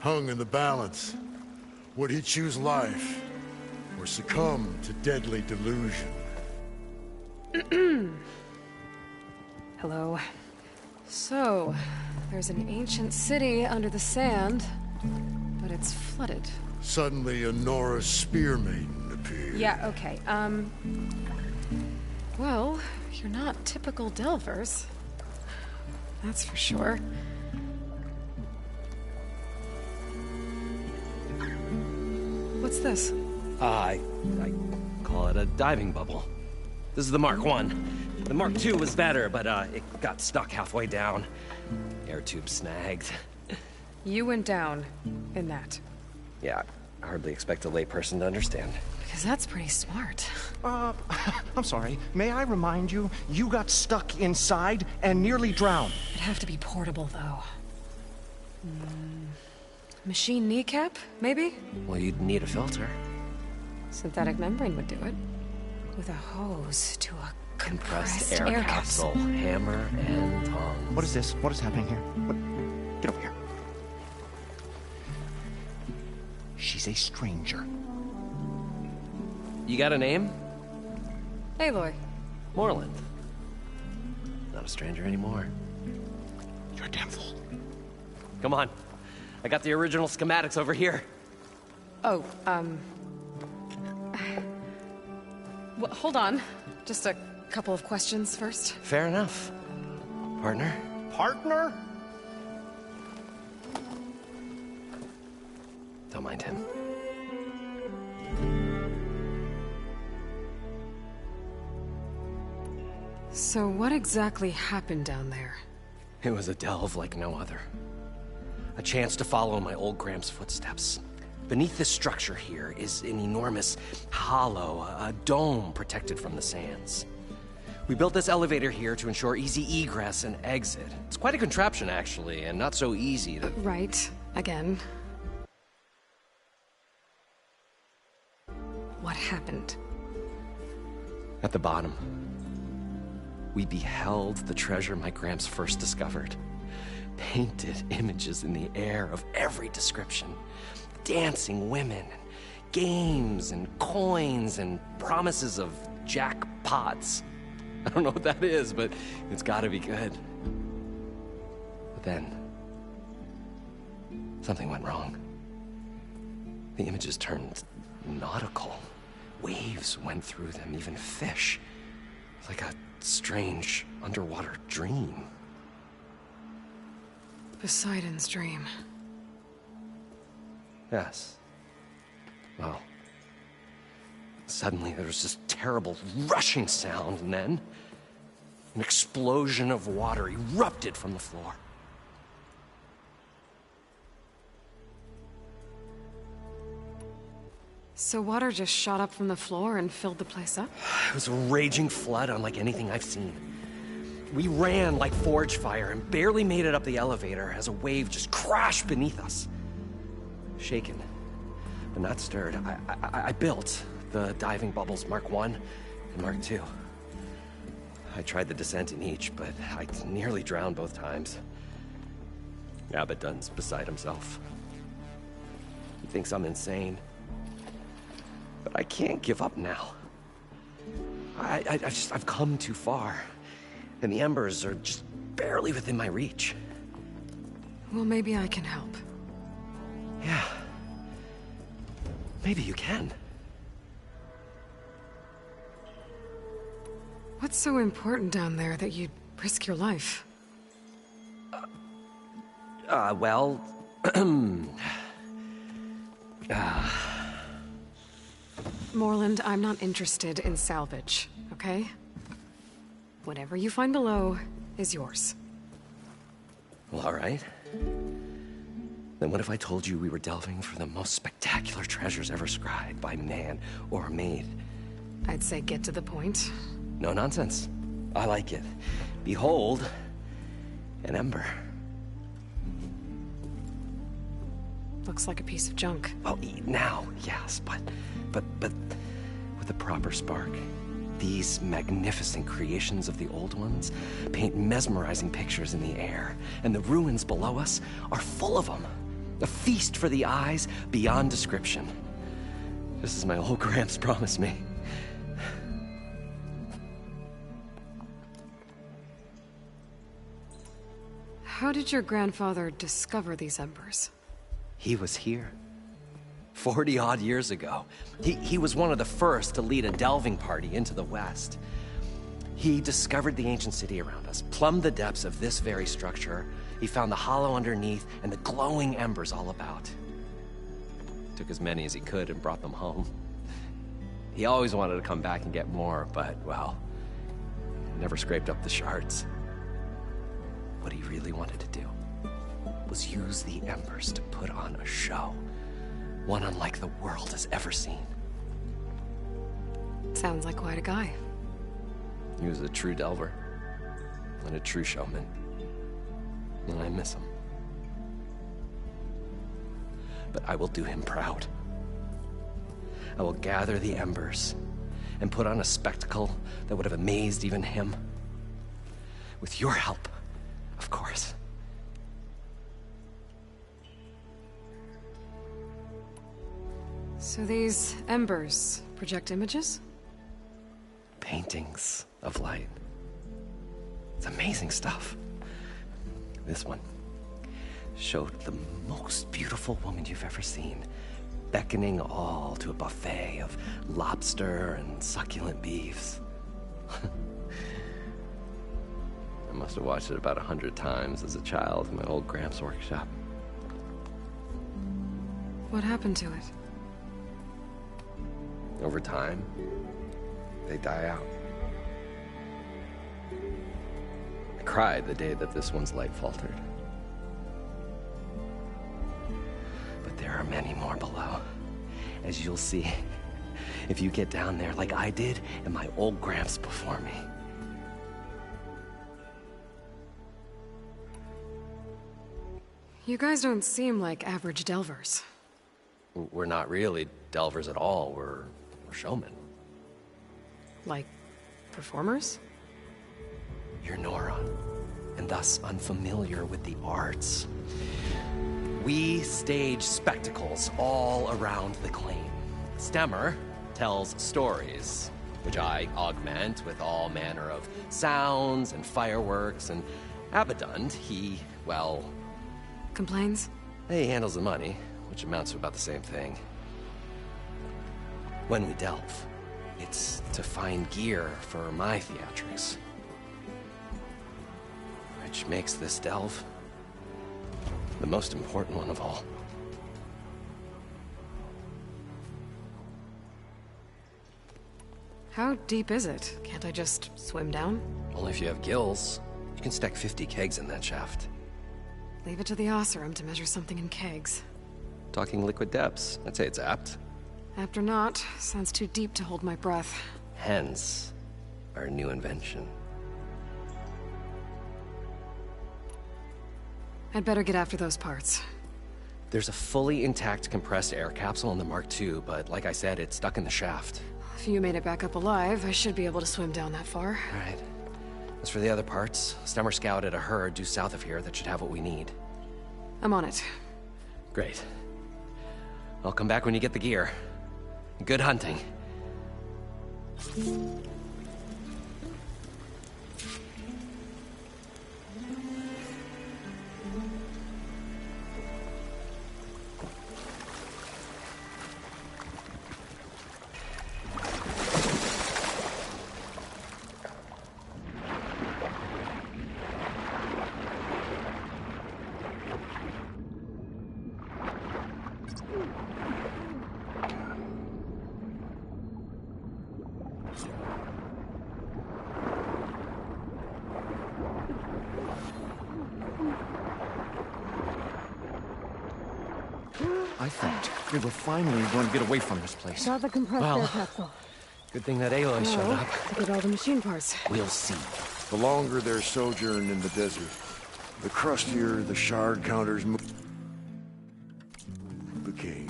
Speaker 11: hung in the balance. Would he choose life or succumb to deadly delusion?
Speaker 1: Hello. So, there's an ancient city under the sand, but it's flooded.
Speaker 11: Suddenly, a Nora spear maiden appeared.
Speaker 1: Yeah, okay, well, you're not typical Delvers. That's for sure. What's this?
Speaker 3: I call it a diving bubble. This is the Mark 1. The Mark 2 was better, but it got stuck halfway down. Air tube snagged.
Speaker 1: You went down in that.
Speaker 3: Yeah, I hardly expect a layperson to understand.
Speaker 1: Because that's pretty smart.
Speaker 3: I'm sorry. May I remind you, you got stuck inside and nearly drowned.
Speaker 1: It'd have to be portable, though. Machine kneecap, maybe?
Speaker 3: Well, you'd need a filter.
Speaker 1: Synthetic membrane would do it. With a hose to a compressed
Speaker 3: air capsule. Hammer and tongs.
Speaker 22: What is this? What is happening here? What? Get over here. She's a stranger.
Speaker 3: You got a name?
Speaker 1: Aloy.
Speaker 3: Moreland. Not a stranger anymore.
Speaker 22: You're a damn fool.
Speaker 3: Come on. I got the original schematics over here.
Speaker 1: Oh, well, hold on. Just a couple of questions first.
Speaker 3: Fair enough. Partner?
Speaker 22: Partner?
Speaker 3: Don't mind him.
Speaker 1: So what exactly happened down there?
Speaker 3: It was a delve like no other. A chance to follow my old Gram's footsteps. Beneath this structure here is an enormous hollow, a dome protected from the sands. We built this elevator here to ensure easy egress and exit. It's quite a contraption, actually, and not so easy to...
Speaker 1: Right. Again. What happened?
Speaker 3: At the bottom, we beheld the treasure my Gramps first discovered. painted images in the air of every description. Dancing women, games and coins and promises of jackpots. I don't know what that is, but it's gotta be good. But then, something went wrong. The images turned nautical. Waves went through them, even fish. Like a strange underwater dream.
Speaker 1: Poseidon's dream.
Speaker 3: Yes. Well, suddenly there was this terrible rushing sound, and then an explosion of water erupted from the floor.
Speaker 1: So water just shot up from the floor and filled the place up?
Speaker 3: It was a raging flood unlike anything I've seen. We ran like forge fire and barely made it up the elevator as a wave just crashed beneath us. Shaken, but not stirred, I built the diving bubbles Mark I and Mark II. I tried the descent in each, but I nearly drowned both times. Abaddon's beside himself. He thinks I'm insane. But I can't give up now. I've come too far. And the embers are just barely within my reach.
Speaker 1: Well, maybe I can help.
Speaker 3: Yeah. Maybe you can.
Speaker 1: What's so important down there that you'd risk your life?
Speaker 3: Well...
Speaker 1: Morland, I'm not interested in salvage, okay? Whatever you find below is yours.
Speaker 3: Well, all right. Then what if I told you we were delving for the most spectacular treasures ever scribed by man or maid?
Speaker 1: I'd say get to the point.
Speaker 3: No nonsense. I like it. Behold, an ember.
Speaker 1: Looks like a piece of junk.
Speaker 3: Well, now, yes, but with a proper spark. These magnificent creations of the old ones paint mesmerizing pictures in the air, and the ruins below us are full of them. A feast for the eyes beyond description. Just as my old Gramps promised me.
Speaker 1: How did your grandfather discover these embers?
Speaker 3: He was here. 40-odd years ago. He was one of the first to lead a delving party into the West. He discovered the ancient city around us, plumbed the depths of this very structure. He found the hollow underneath and the glowing embers all about. Took as many as he could and brought them home. He always wanted to come back and get more, but, well, never scraped up the shards. What he really wanted to do was use the embers to put on a show. One unlike the world has ever seen.
Speaker 1: Sounds like quite a guy.
Speaker 3: He was a true delver and a true showman. And I miss him. But I will do him proud. I will gather the embers and put on a spectacle that would have amazed even him. With your help, of course.
Speaker 1: So these embers project images?
Speaker 3: Paintings of light. It's amazing stuff. This one showed the most beautiful woman you've ever seen, beckoning all to a buffet of lobster and succulent beefs. I must have watched it about 100 times as a child in my old Gramps workshop.
Speaker 1: What happened to it?
Speaker 3: Over time, they die out. I cried the day that this one's light faltered. But there are many more below, as you'll see if you get down there like I did and my old Gramps before me.
Speaker 1: You guys don't seem like average delvers.
Speaker 3: We're not really delvers at all. We're showmen.
Speaker 1: Like performers?
Speaker 3: You're Nora. and thus unfamiliar with the arts. We stage spectacles all around the claim. Stemmer tells stories, which I augment with all manner of sounds and fireworks, and Abaddon, he, well...
Speaker 1: Complains?
Speaker 3: He handles the money, which amounts to about the same thing. When we delve, it's to find gear for my theatrics. Which makes this delve the most important one of all.
Speaker 1: How deep is it? Can't I just swim down?
Speaker 3: Only if you have gills. You can stack 50 kegs in that shaft.
Speaker 1: Leave it to the Oseram to measure something in kegs.
Speaker 3: Talking liquid depths, I'd say it's apt.
Speaker 1: Apt or not, sounds too deep to hold my breath.
Speaker 3: Hence, our new invention.
Speaker 1: I'd better get after those parts.
Speaker 3: There's a fully intact compressed air capsule in the Mark II, but like I said, it's stuck in the shaft.
Speaker 1: If you made it back up alive, I should be able to swim down that far.
Speaker 3: All right. As for the other parts, Stemmer scouted a herd due south of here that should have what we need.
Speaker 1: I'm on it.
Speaker 3: Great. I'll come back when you get the gear. Good hunting.
Speaker 22: I thought we were finally going to get away from this place.
Speaker 1: Got the compressed
Speaker 3: Well,
Speaker 1: air capsule.
Speaker 3: Good thing that Aloy showed up.
Speaker 1: To get all the machine parts.
Speaker 3: We'll see.
Speaker 11: The longer their sojourn in the desert, the crustier the shard counters became.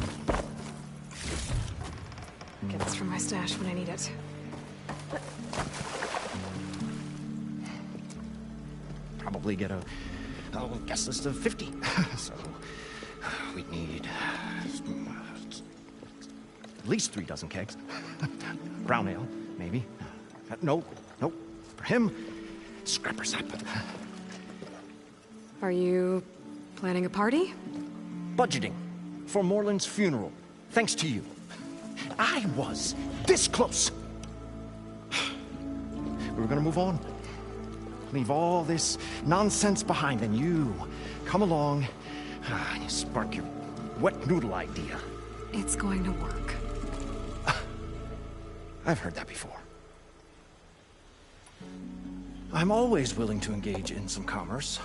Speaker 1: Get this from my stash when I need it.
Speaker 22: Probably get a guess list of 50. So we'd need at least 3 dozen kegs. Brown ale, maybe. No. For him, scrapper sap.
Speaker 1: Are you planning a party?
Speaker 22: Budgeting for Moreland's funeral, thanks to you. I was this close. We were gonna move on. Leave all this nonsense behind, and you come along and you spark your wet noodle idea.
Speaker 1: It's going to work.
Speaker 22: I've heard that before. I'm always willing to engage in some commerce.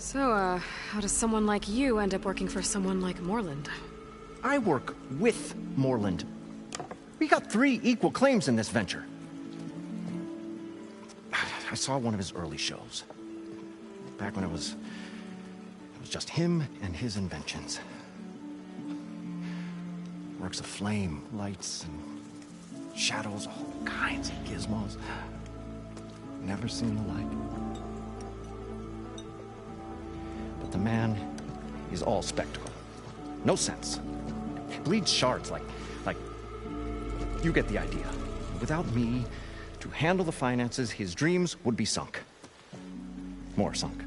Speaker 1: So, how does someone like you end up working for someone like Moreland?
Speaker 22: I work with Moreland. We got 3 equal claims in this venture. I saw one of his early shows. Back when it was just him and his inventions. Works of flame, lights, and shadows, all kinds of gizmos. Never seen the like. But the man is all spectacle. No sense. Bleeds shards like... You get the idea. Without me to handle the finances, his dreams would be sunk. More sunk.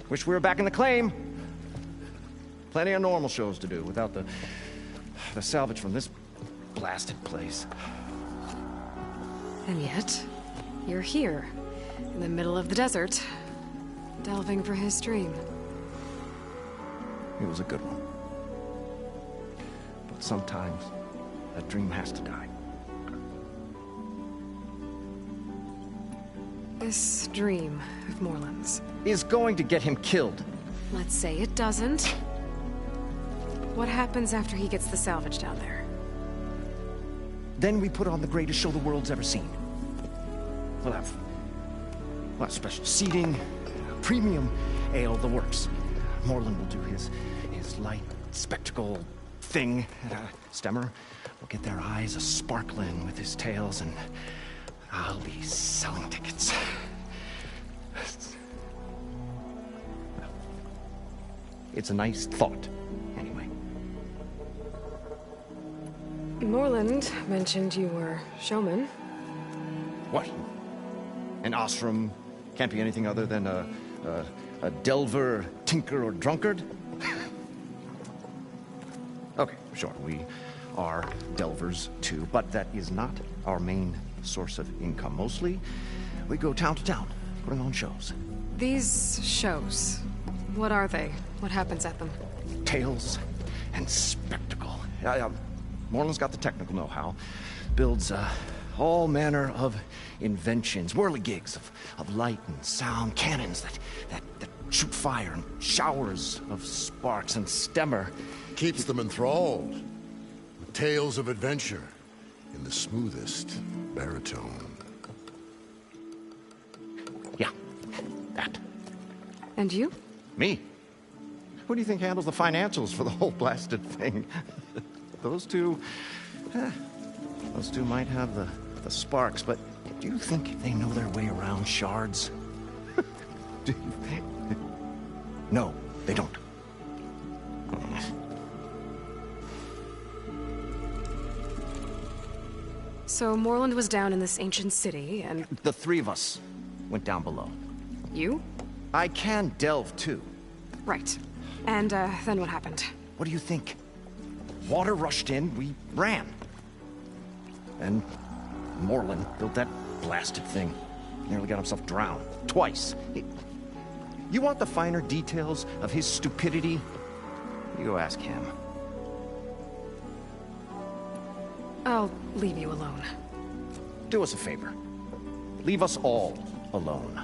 Speaker 22: Wish we were back in the claim. Plenty of normal shows to do without the salvage from this blasted place.
Speaker 1: And yet, you're here, in the middle of the desert, delving for his dream.
Speaker 22: It was a good one. But sometimes, that dream has to die.
Speaker 1: This dream of Moreland's
Speaker 22: is going to get him killed.
Speaker 1: Let's say it doesn't. What happens after he gets the salvage down there?
Speaker 22: Then we put on the greatest show the world's ever seen. We'll have special seating, premium ale, the works. Moreland will do his light spectacle thing. Stemmer will get their eyes a-sparkling with his tales, and I'll be selling tickets. It's a nice thought, anyway.
Speaker 1: Moreland mentioned you were showman.
Speaker 22: What? An ostrom can't be anything other than a delver, tinker, or drunkard? Okay, sure, we are delvers too, but that is not our main source of income. Mostly, we go town to town, putting on shows.
Speaker 1: These shows, what are they? What happens at them?
Speaker 22: Tales and spectacle. Moreland's got the technical know-how. Builds all manner of inventions, whirligigs of light and sound, cannons that shoot fire, and showers of sparks, and Stemmer
Speaker 11: keeps them enthralled with tales of adventure in the smoothest baritone.
Speaker 22: Yeah, that.
Speaker 1: And you?
Speaker 22: Me? Who do you think handles the financials for the whole blasted thing? Those two might have the sparks, but do you think they know their way around shards? No, they don't.
Speaker 1: So Moreland was down in this ancient city, and...
Speaker 22: The three of us went down below.
Speaker 1: You?
Speaker 22: I can delve, too.
Speaker 1: Right. And, then what happened?
Speaker 22: What do you think? Water rushed in, we ran. And Moreland built that blasted thing. Nearly got himself drowned. Twice. You want the finer details of his stupidity? You go ask him.
Speaker 1: I'll leave you alone.
Speaker 22: Do us a favor. Leave us all alone.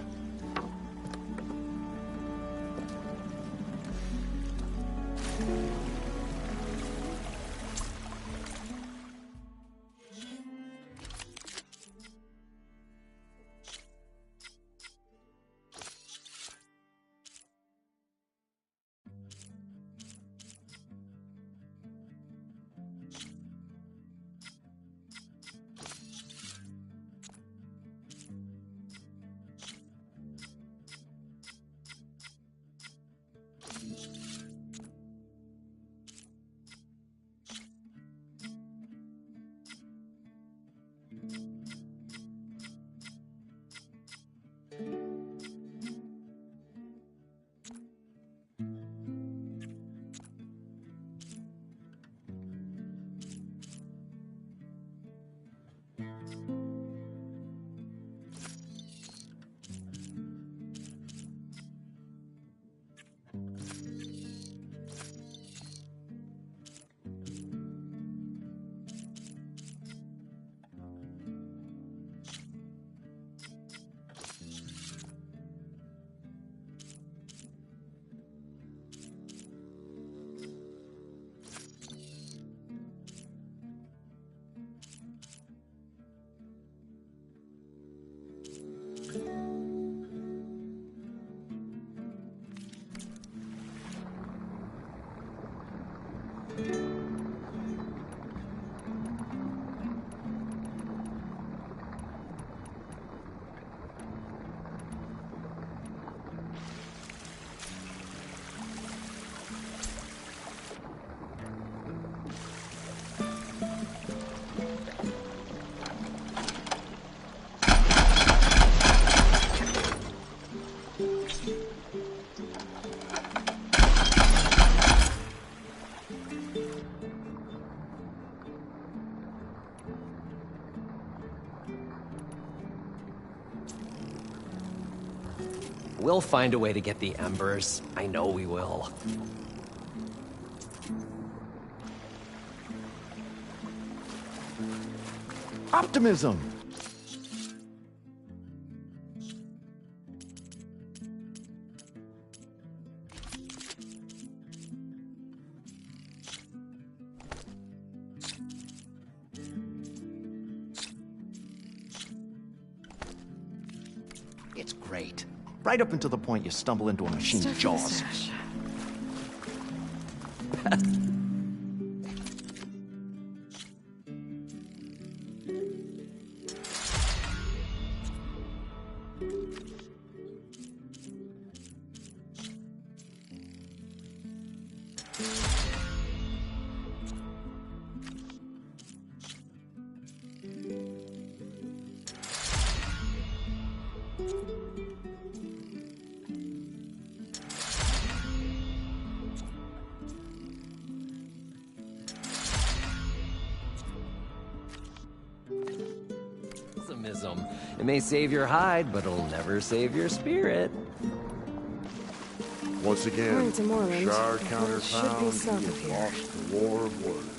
Speaker 3: We'll find a way to get the embers. I know we will.
Speaker 22: Optimism! It's great. Right up until the point you stumble into a machine's
Speaker 1: Stuff in the
Speaker 22: jaws.
Speaker 1: stash.
Speaker 3: Optimism. It may save your hide, but it'll never save your spirit.
Speaker 11: Once again,
Speaker 1: According to Moreland,
Speaker 11: shard
Speaker 1: the
Speaker 11: counter
Speaker 1: village should be
Speaker 11: found.
Speaker 1: south
Speaker 11: You
Speaker 1: of
Speaker 11: have
Speaker 1: here.
Speaker 11: lost the war of words.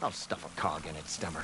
Speaker 22: I'll stuff a cog in it, Stemmer.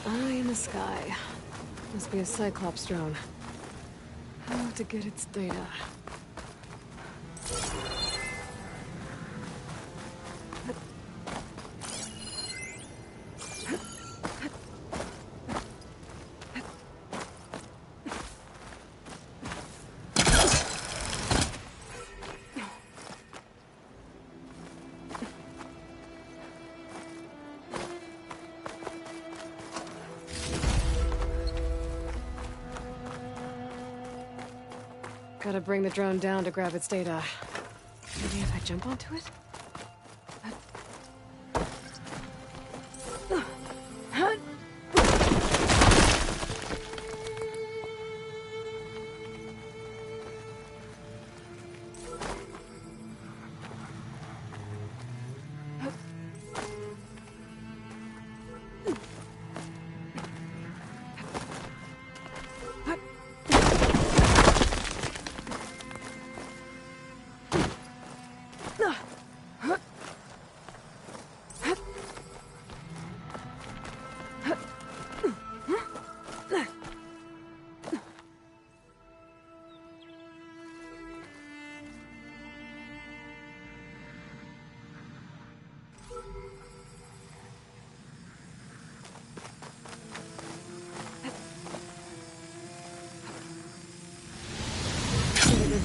Speaker 1: Eye in the sky. Must be a Cyclops drone. How to get its data? Gotta bring the drone down to grab its data. Maybe if I jump onto it?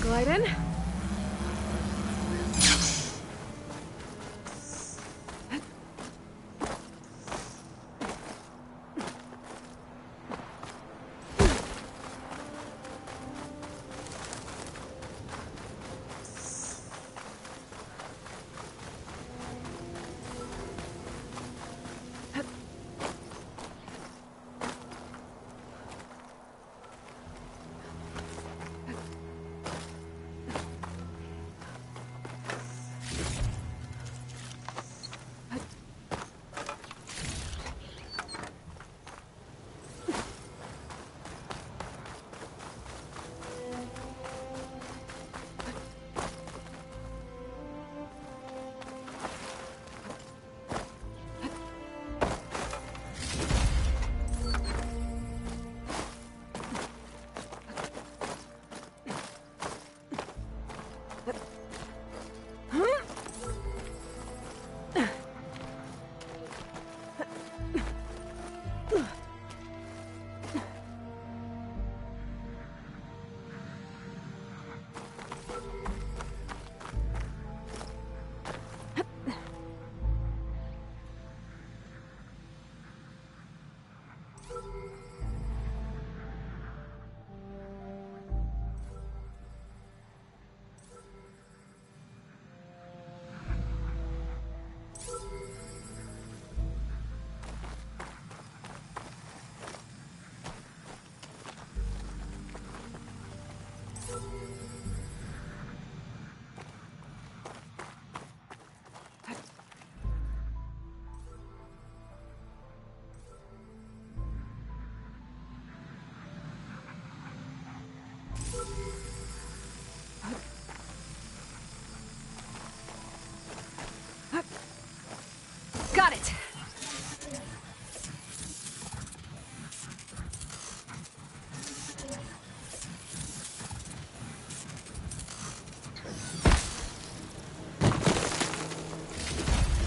Speaker 1: Glide in.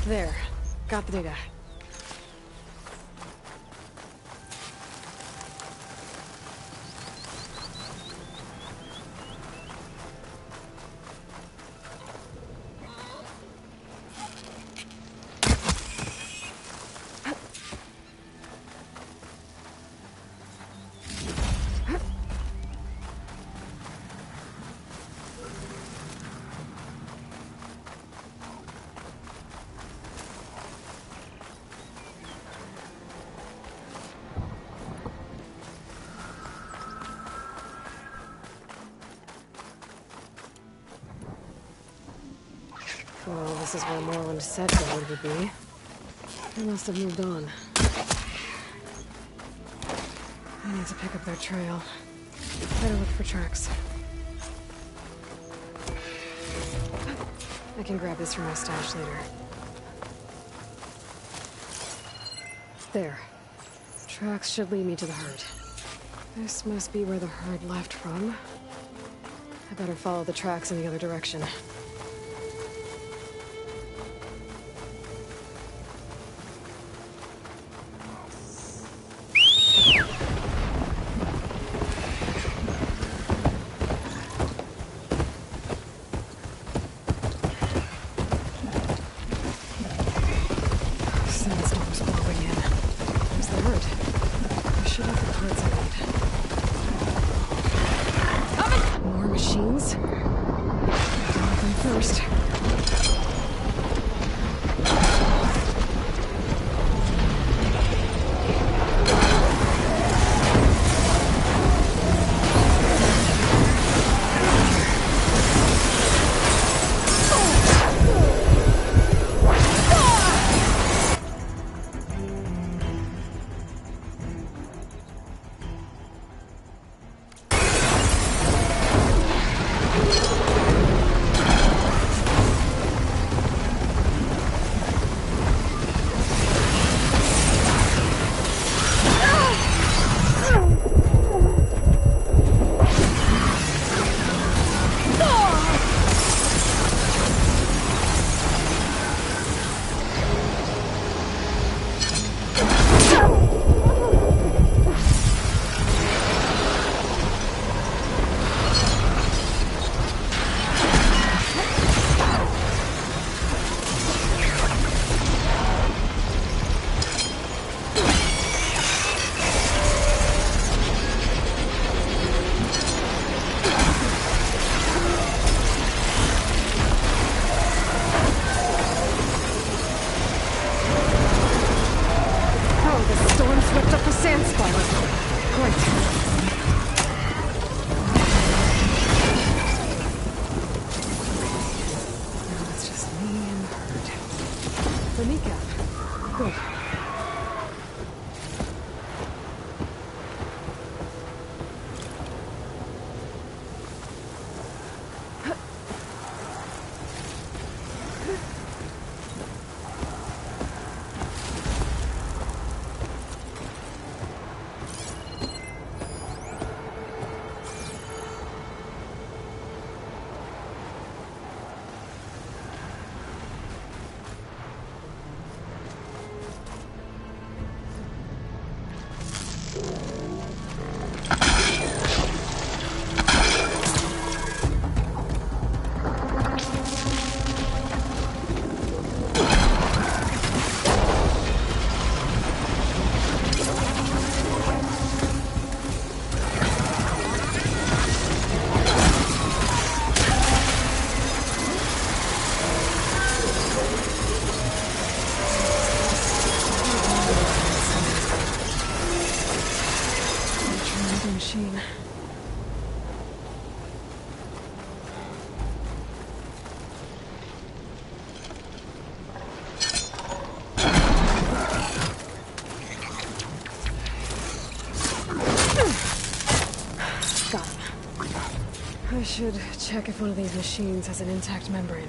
Speaker 1: There. Got the data. Well, this is where Moreland said Gold would be. They must have moved on. I need to pick up their trail. Better look for tracks. I can grab this from my stash later. There. Tracks should lead me to the herd. This must be where the herd left from. I better follow the tracks in the other direction. Sandstorm's blowing in. There's the herd. I should have the parts I need. More machines? Deal with them first. Machine. Got him. I should check if one of these machines has an intact membrane.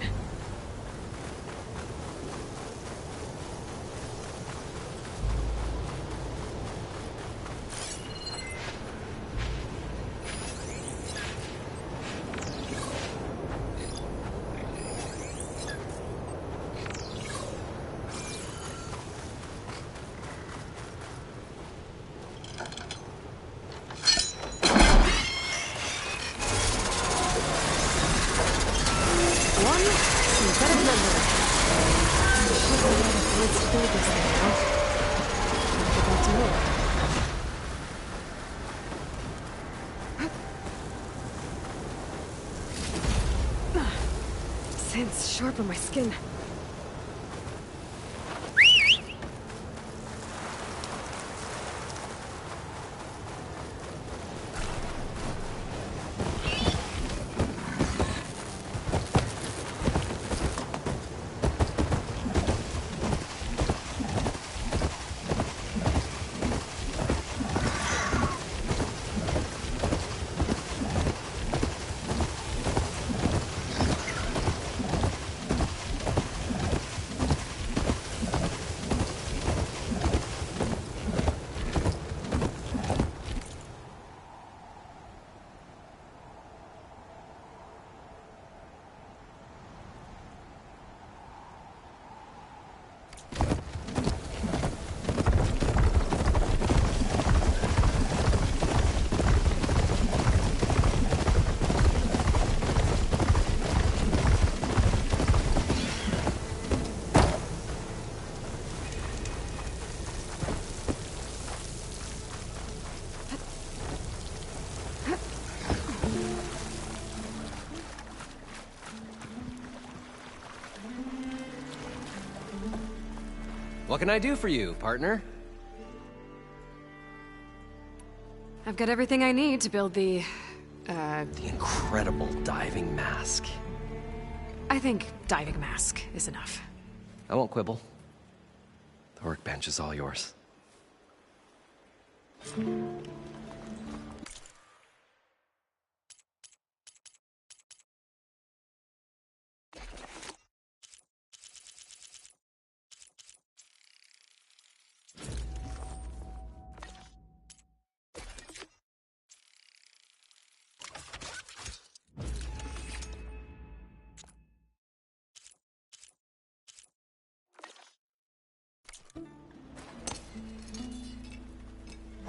Speaker 1: Let's build this thing now. Get back to work. Sand's sharp on my skin.
Speaker 3: What can I do for you, partner?
Speaker 1: I've got everything I need to build the
Speaker 3: incredible diving mask.
Speaker 1: I think diving mask is enough.
Speaker 3: I won't quibble. The workbench is all yours.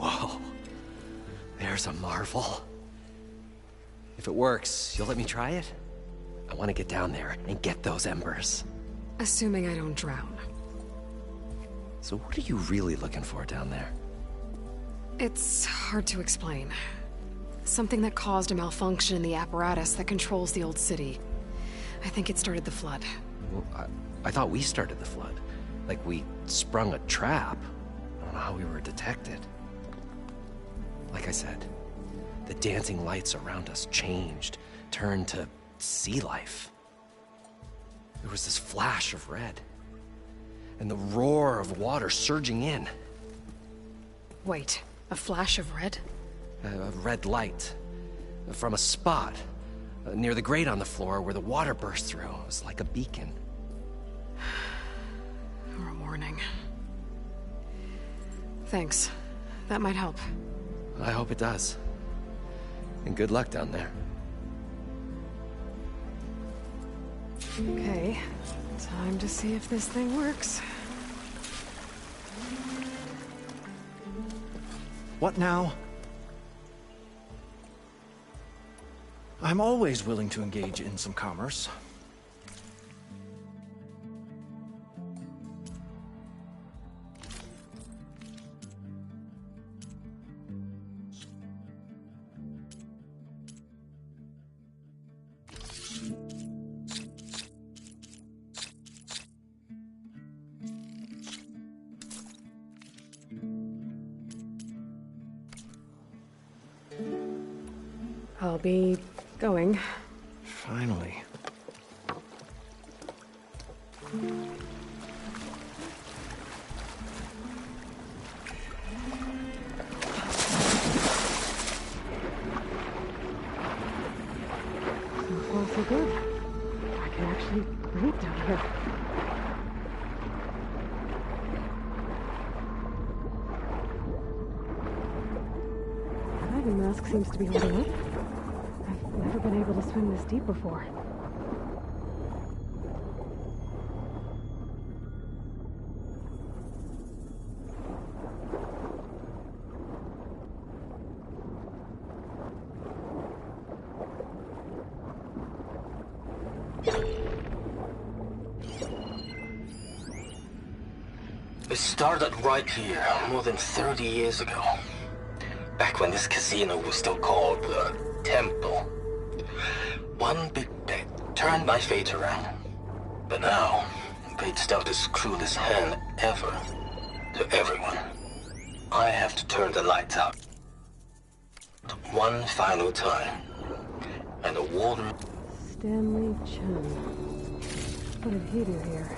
Speaker 3: Whoa, there's a marvel. If it works, you'll let me try it? I want to get down there and get those embers.
Speaker 1: Assuming I don't drown.
Speaker 3: So what are you really looking for down there?
Speaker 1: It's hard to explain. Something that caused a malfunction in the apparatus that controls the old city. I think it started the flood.
Speaker 3: Well, I thought we started the flood. Like we sprung a trap. I don't know how we were detected. Like I said, the dancing lights around us changed, turned to sea life. There was this flash of red, and the roar of water surging in.
Speaker 1: Wait, a flash of red?
Speaker 3: A red light from a spot near the grate on the floor where the water burst through. It was like a beacon.
Speaker 1: Or a warning. Thanks. That might help.
Speaker 3: I hope it does. And good luck down there.
Speaker 1: Okay, time to see if this thing works.
Speaker 22: What now? I'm always willing to engage in some commerce.
Speaker 1: I'll be going.
Speaker 22: Finally.
Speaker 1: So far, so good. I can actually breathe down here. The diving mask seems to be holding up. I've never been able to swim this deep before.
Speaker 7: It started right here, more than 30 years ago. Back when this casino was still called the Temple. One big bet turned my fate around. But now, fate's dealt its cruelest hand ever to everyone. I have to turn the lights out one final time. And the water...
Speaker 14: Stanley Chen. What did he do here?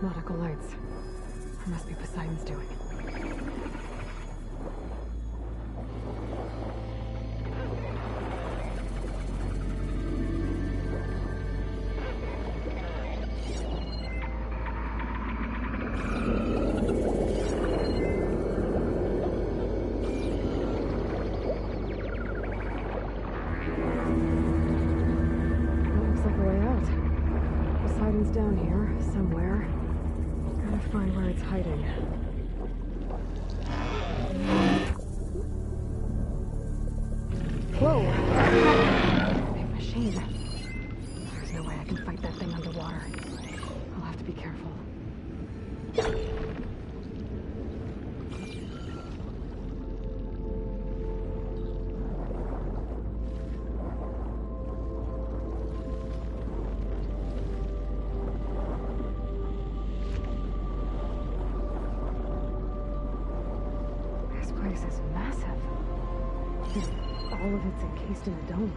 Speaker 14: Nautical lights. It must be Poseidon's doing. That looks like a way out. Poseidon's down here, somewhere. Gotta find where it's hiding. Whoa! Big machine. There's no way I can fight that thing underwater. I'll have to be careful. This place is massive. All of it's encased in a dome.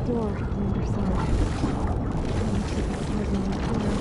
Speaker 14: Door on the other side. Looks like it's hiding in the corner.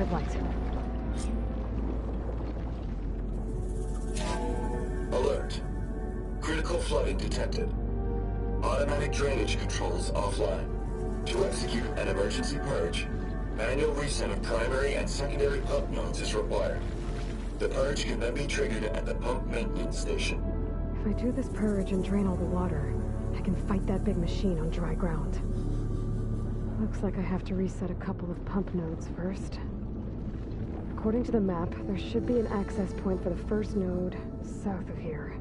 Speaker 14: red light.
Speaker 7: Alert. Critical flooding detected. Automatic drainage controls offline. To execute an emergency purge, manual reset of primary and secondary pump nodes is required. The purge can then be triggered at the pump maintenance station.
Speaker 14: If I do this purge and drain all the water, I can fight that big machine on dry ground. Looks like I have to reset a couple of pump nodes first. According to the map, there should be an access point for the first node south of here.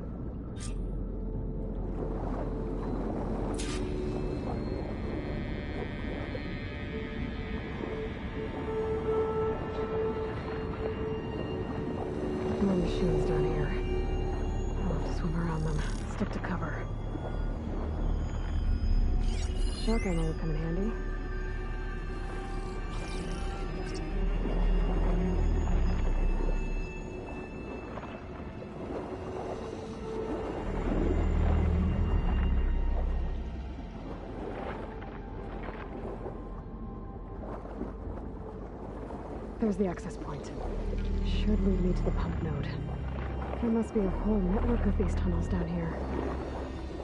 Speaker 14: More machines down here. I'll have to swim around them. Stick to cover. Shotgun would come in handy. There's the access point. Should lead me to the pump node. There must be a whole network of these tunnels down here.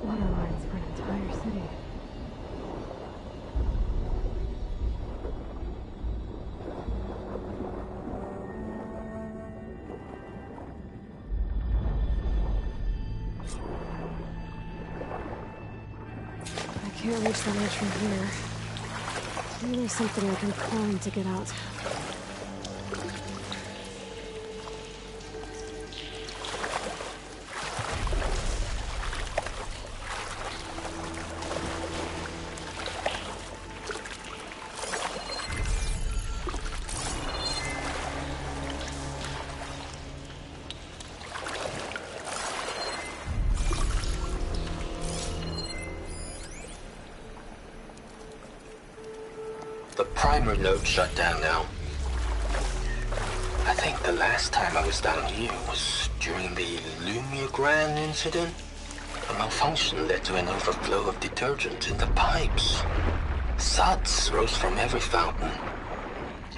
Speaker 14: Water lines for an entire city. I can't reach the ledge from here. Maybe there's something I can climb to get out.
Speaker 7: The primer node shut down now. I think the last time I was down here was during the Lumiogran incident. A malfunction led to an overflow of detergent in the pipes. Suds rose from every fountain.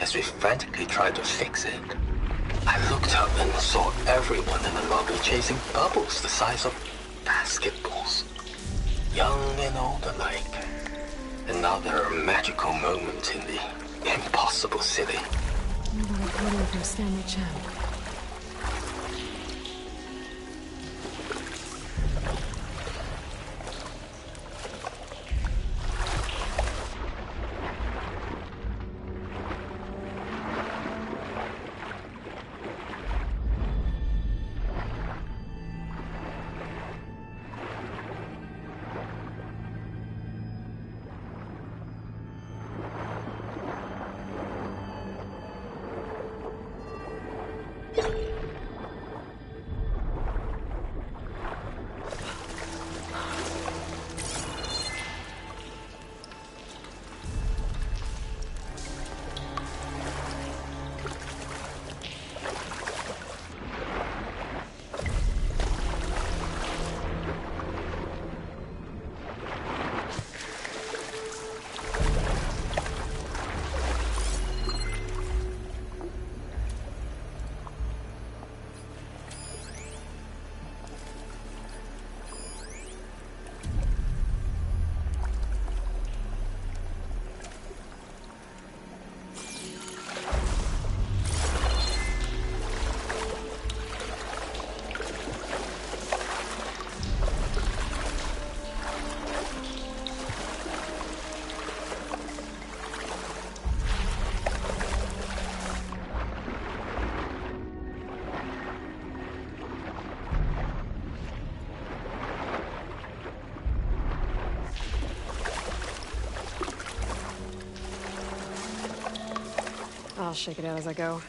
Speaker 7: As we frantically tried to fix it, I looked up and saw everyone in the lobby chasing bubbles the size of basketballs. Young and old alike. Another magical moment in the impossible city.
Speaker 14: Another recording from Stanley Chen.
Speaker 1: I'll shake it out as I go.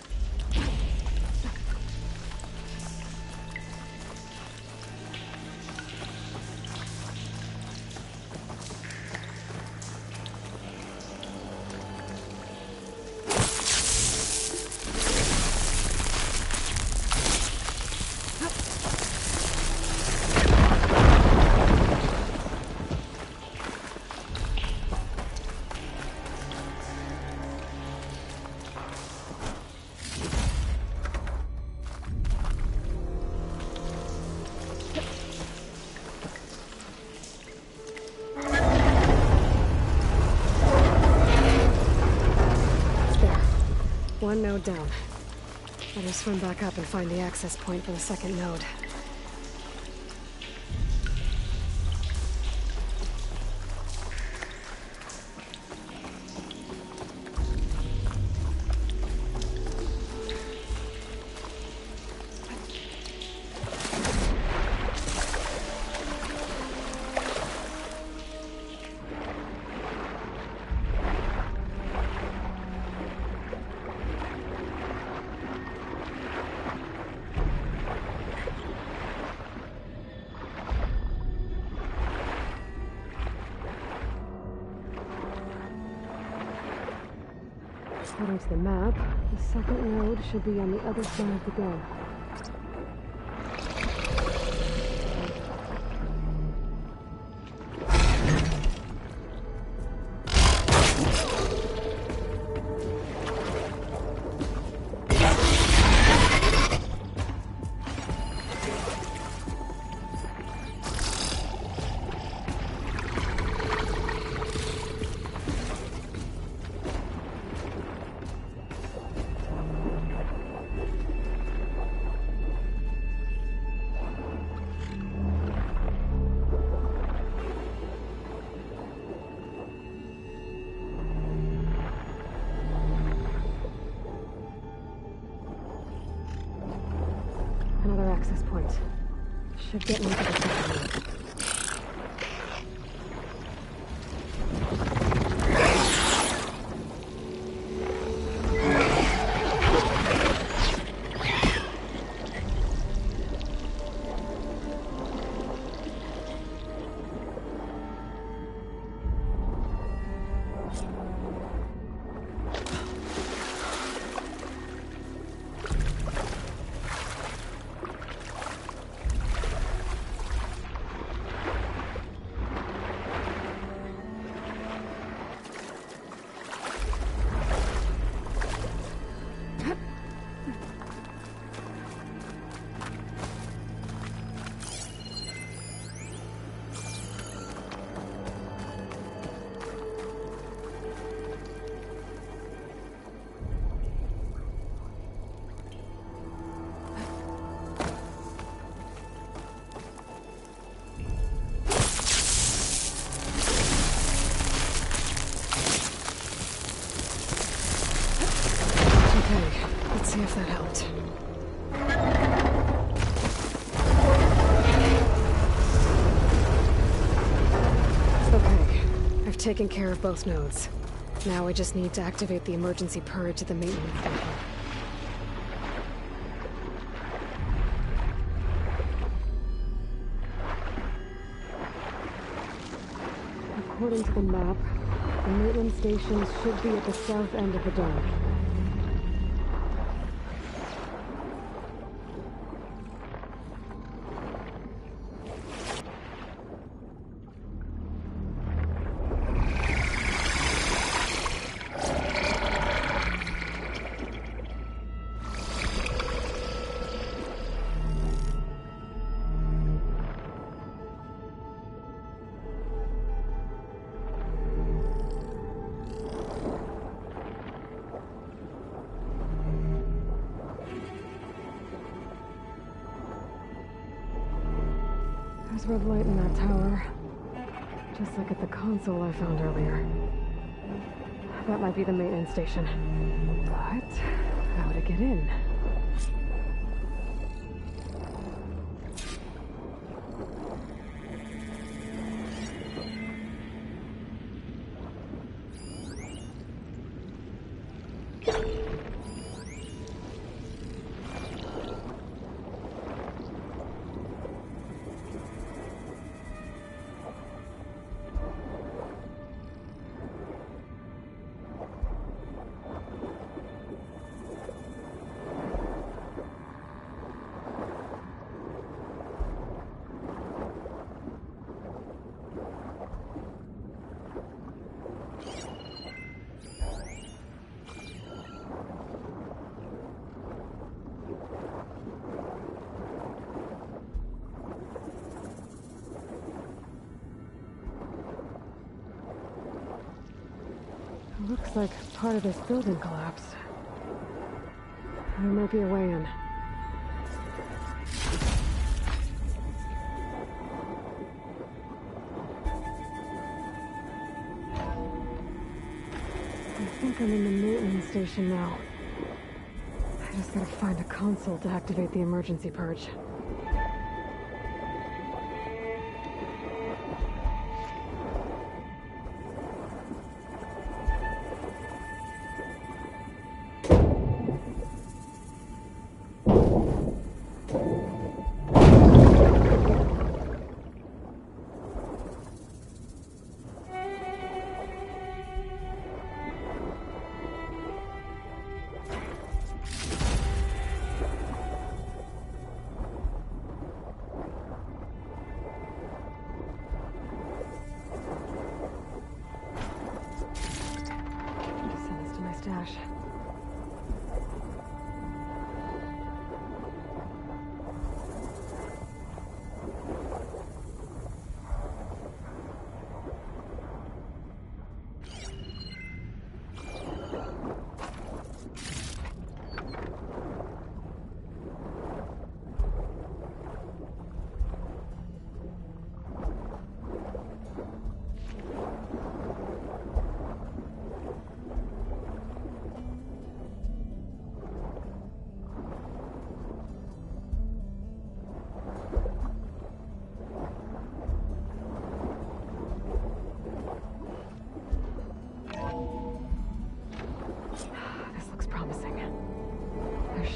Speaker 1: one node down. Better swim back up and find the access point for the second node. According to the map, the second node should be on the other side of the dome. Another access point. Should get me to the second node. Let's see if that helped. Okay, I've taken care of both nodes. Now I just need to activate the emergency purge at the maintenance station. According to the map, the maintenance stations should be at the south end of the dome. There's red light in that tower. Just like at the console I found earlier. That might be the maintenance station. But how to get in? Looks like part of this building collapsed. There might be a way in. I think I'm in the maintenance station now. I just gotta find a console to activate the emergency purge. Stash.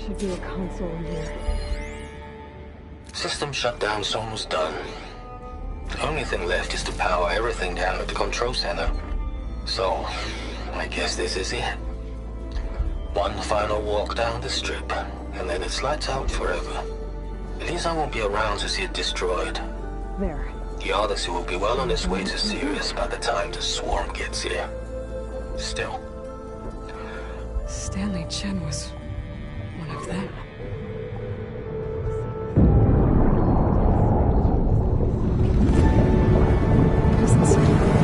Speaker 1: Should be a console in here.
Speaker 7: System shutdown's almost done. The only thing left is to power everything down at the control center. So, I guess this is it. One final walk down the strip, and then it's lights out forever. At least I won't be around to see it destroyed.
Speaker 1: There.
Speaker 7: The Odyssey will be well on its way to Sirius by the time the swarm gets here. Still.
Speaker 1: Stanley Chen was one of them. Doesn't seem right.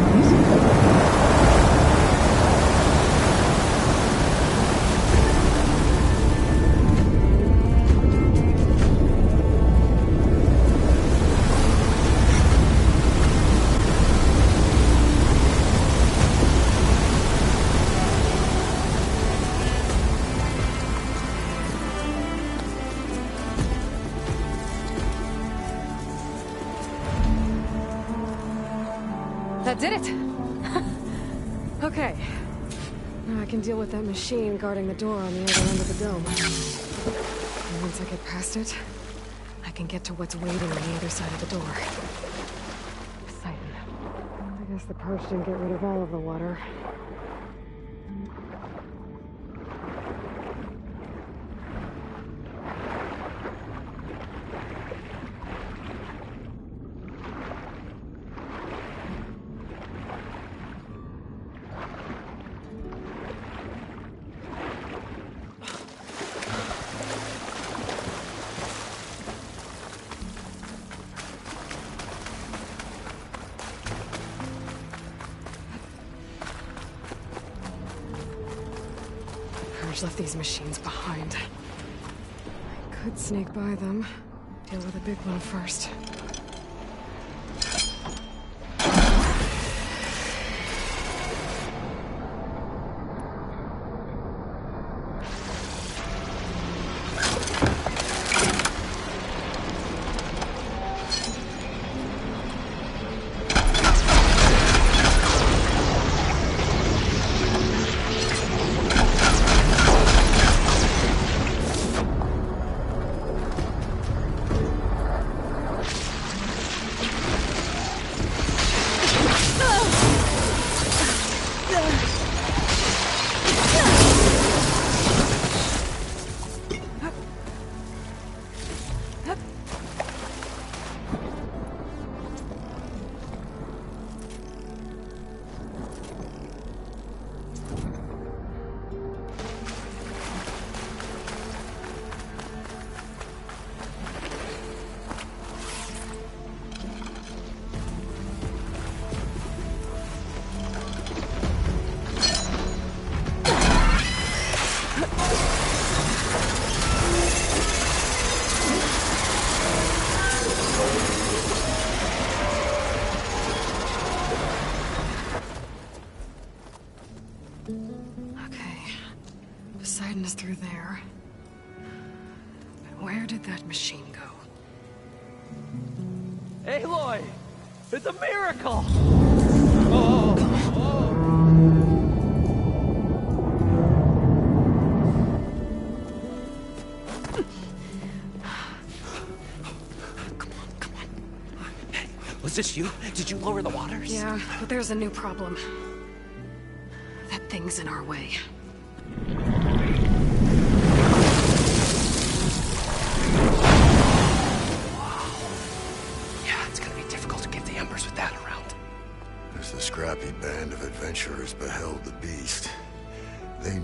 Speaker 1: That did it! Okay. Now I can deal with that machine guarding the door on the other end of the dome. And once I get past it, I can get to what's waiting on the other side of the door. Exciting. I guess the purge didn't get rid of all of the water. Left these machines behind. I could sneak by them. Deal with the big one first. guidance through there. But where did that machine go?
Speaker 6: Aloy! It's a miracle!
Speaker 3: Was this you? Did you lower the waters?
Speaker 1: Yeah, but there's a new problem. That thing's in our way.
Speaker 3: Yeah, it's gonna be difficult to get the embers with that around.
Speaker 11: As the scrappy band of adventurers beheld the beast, they knew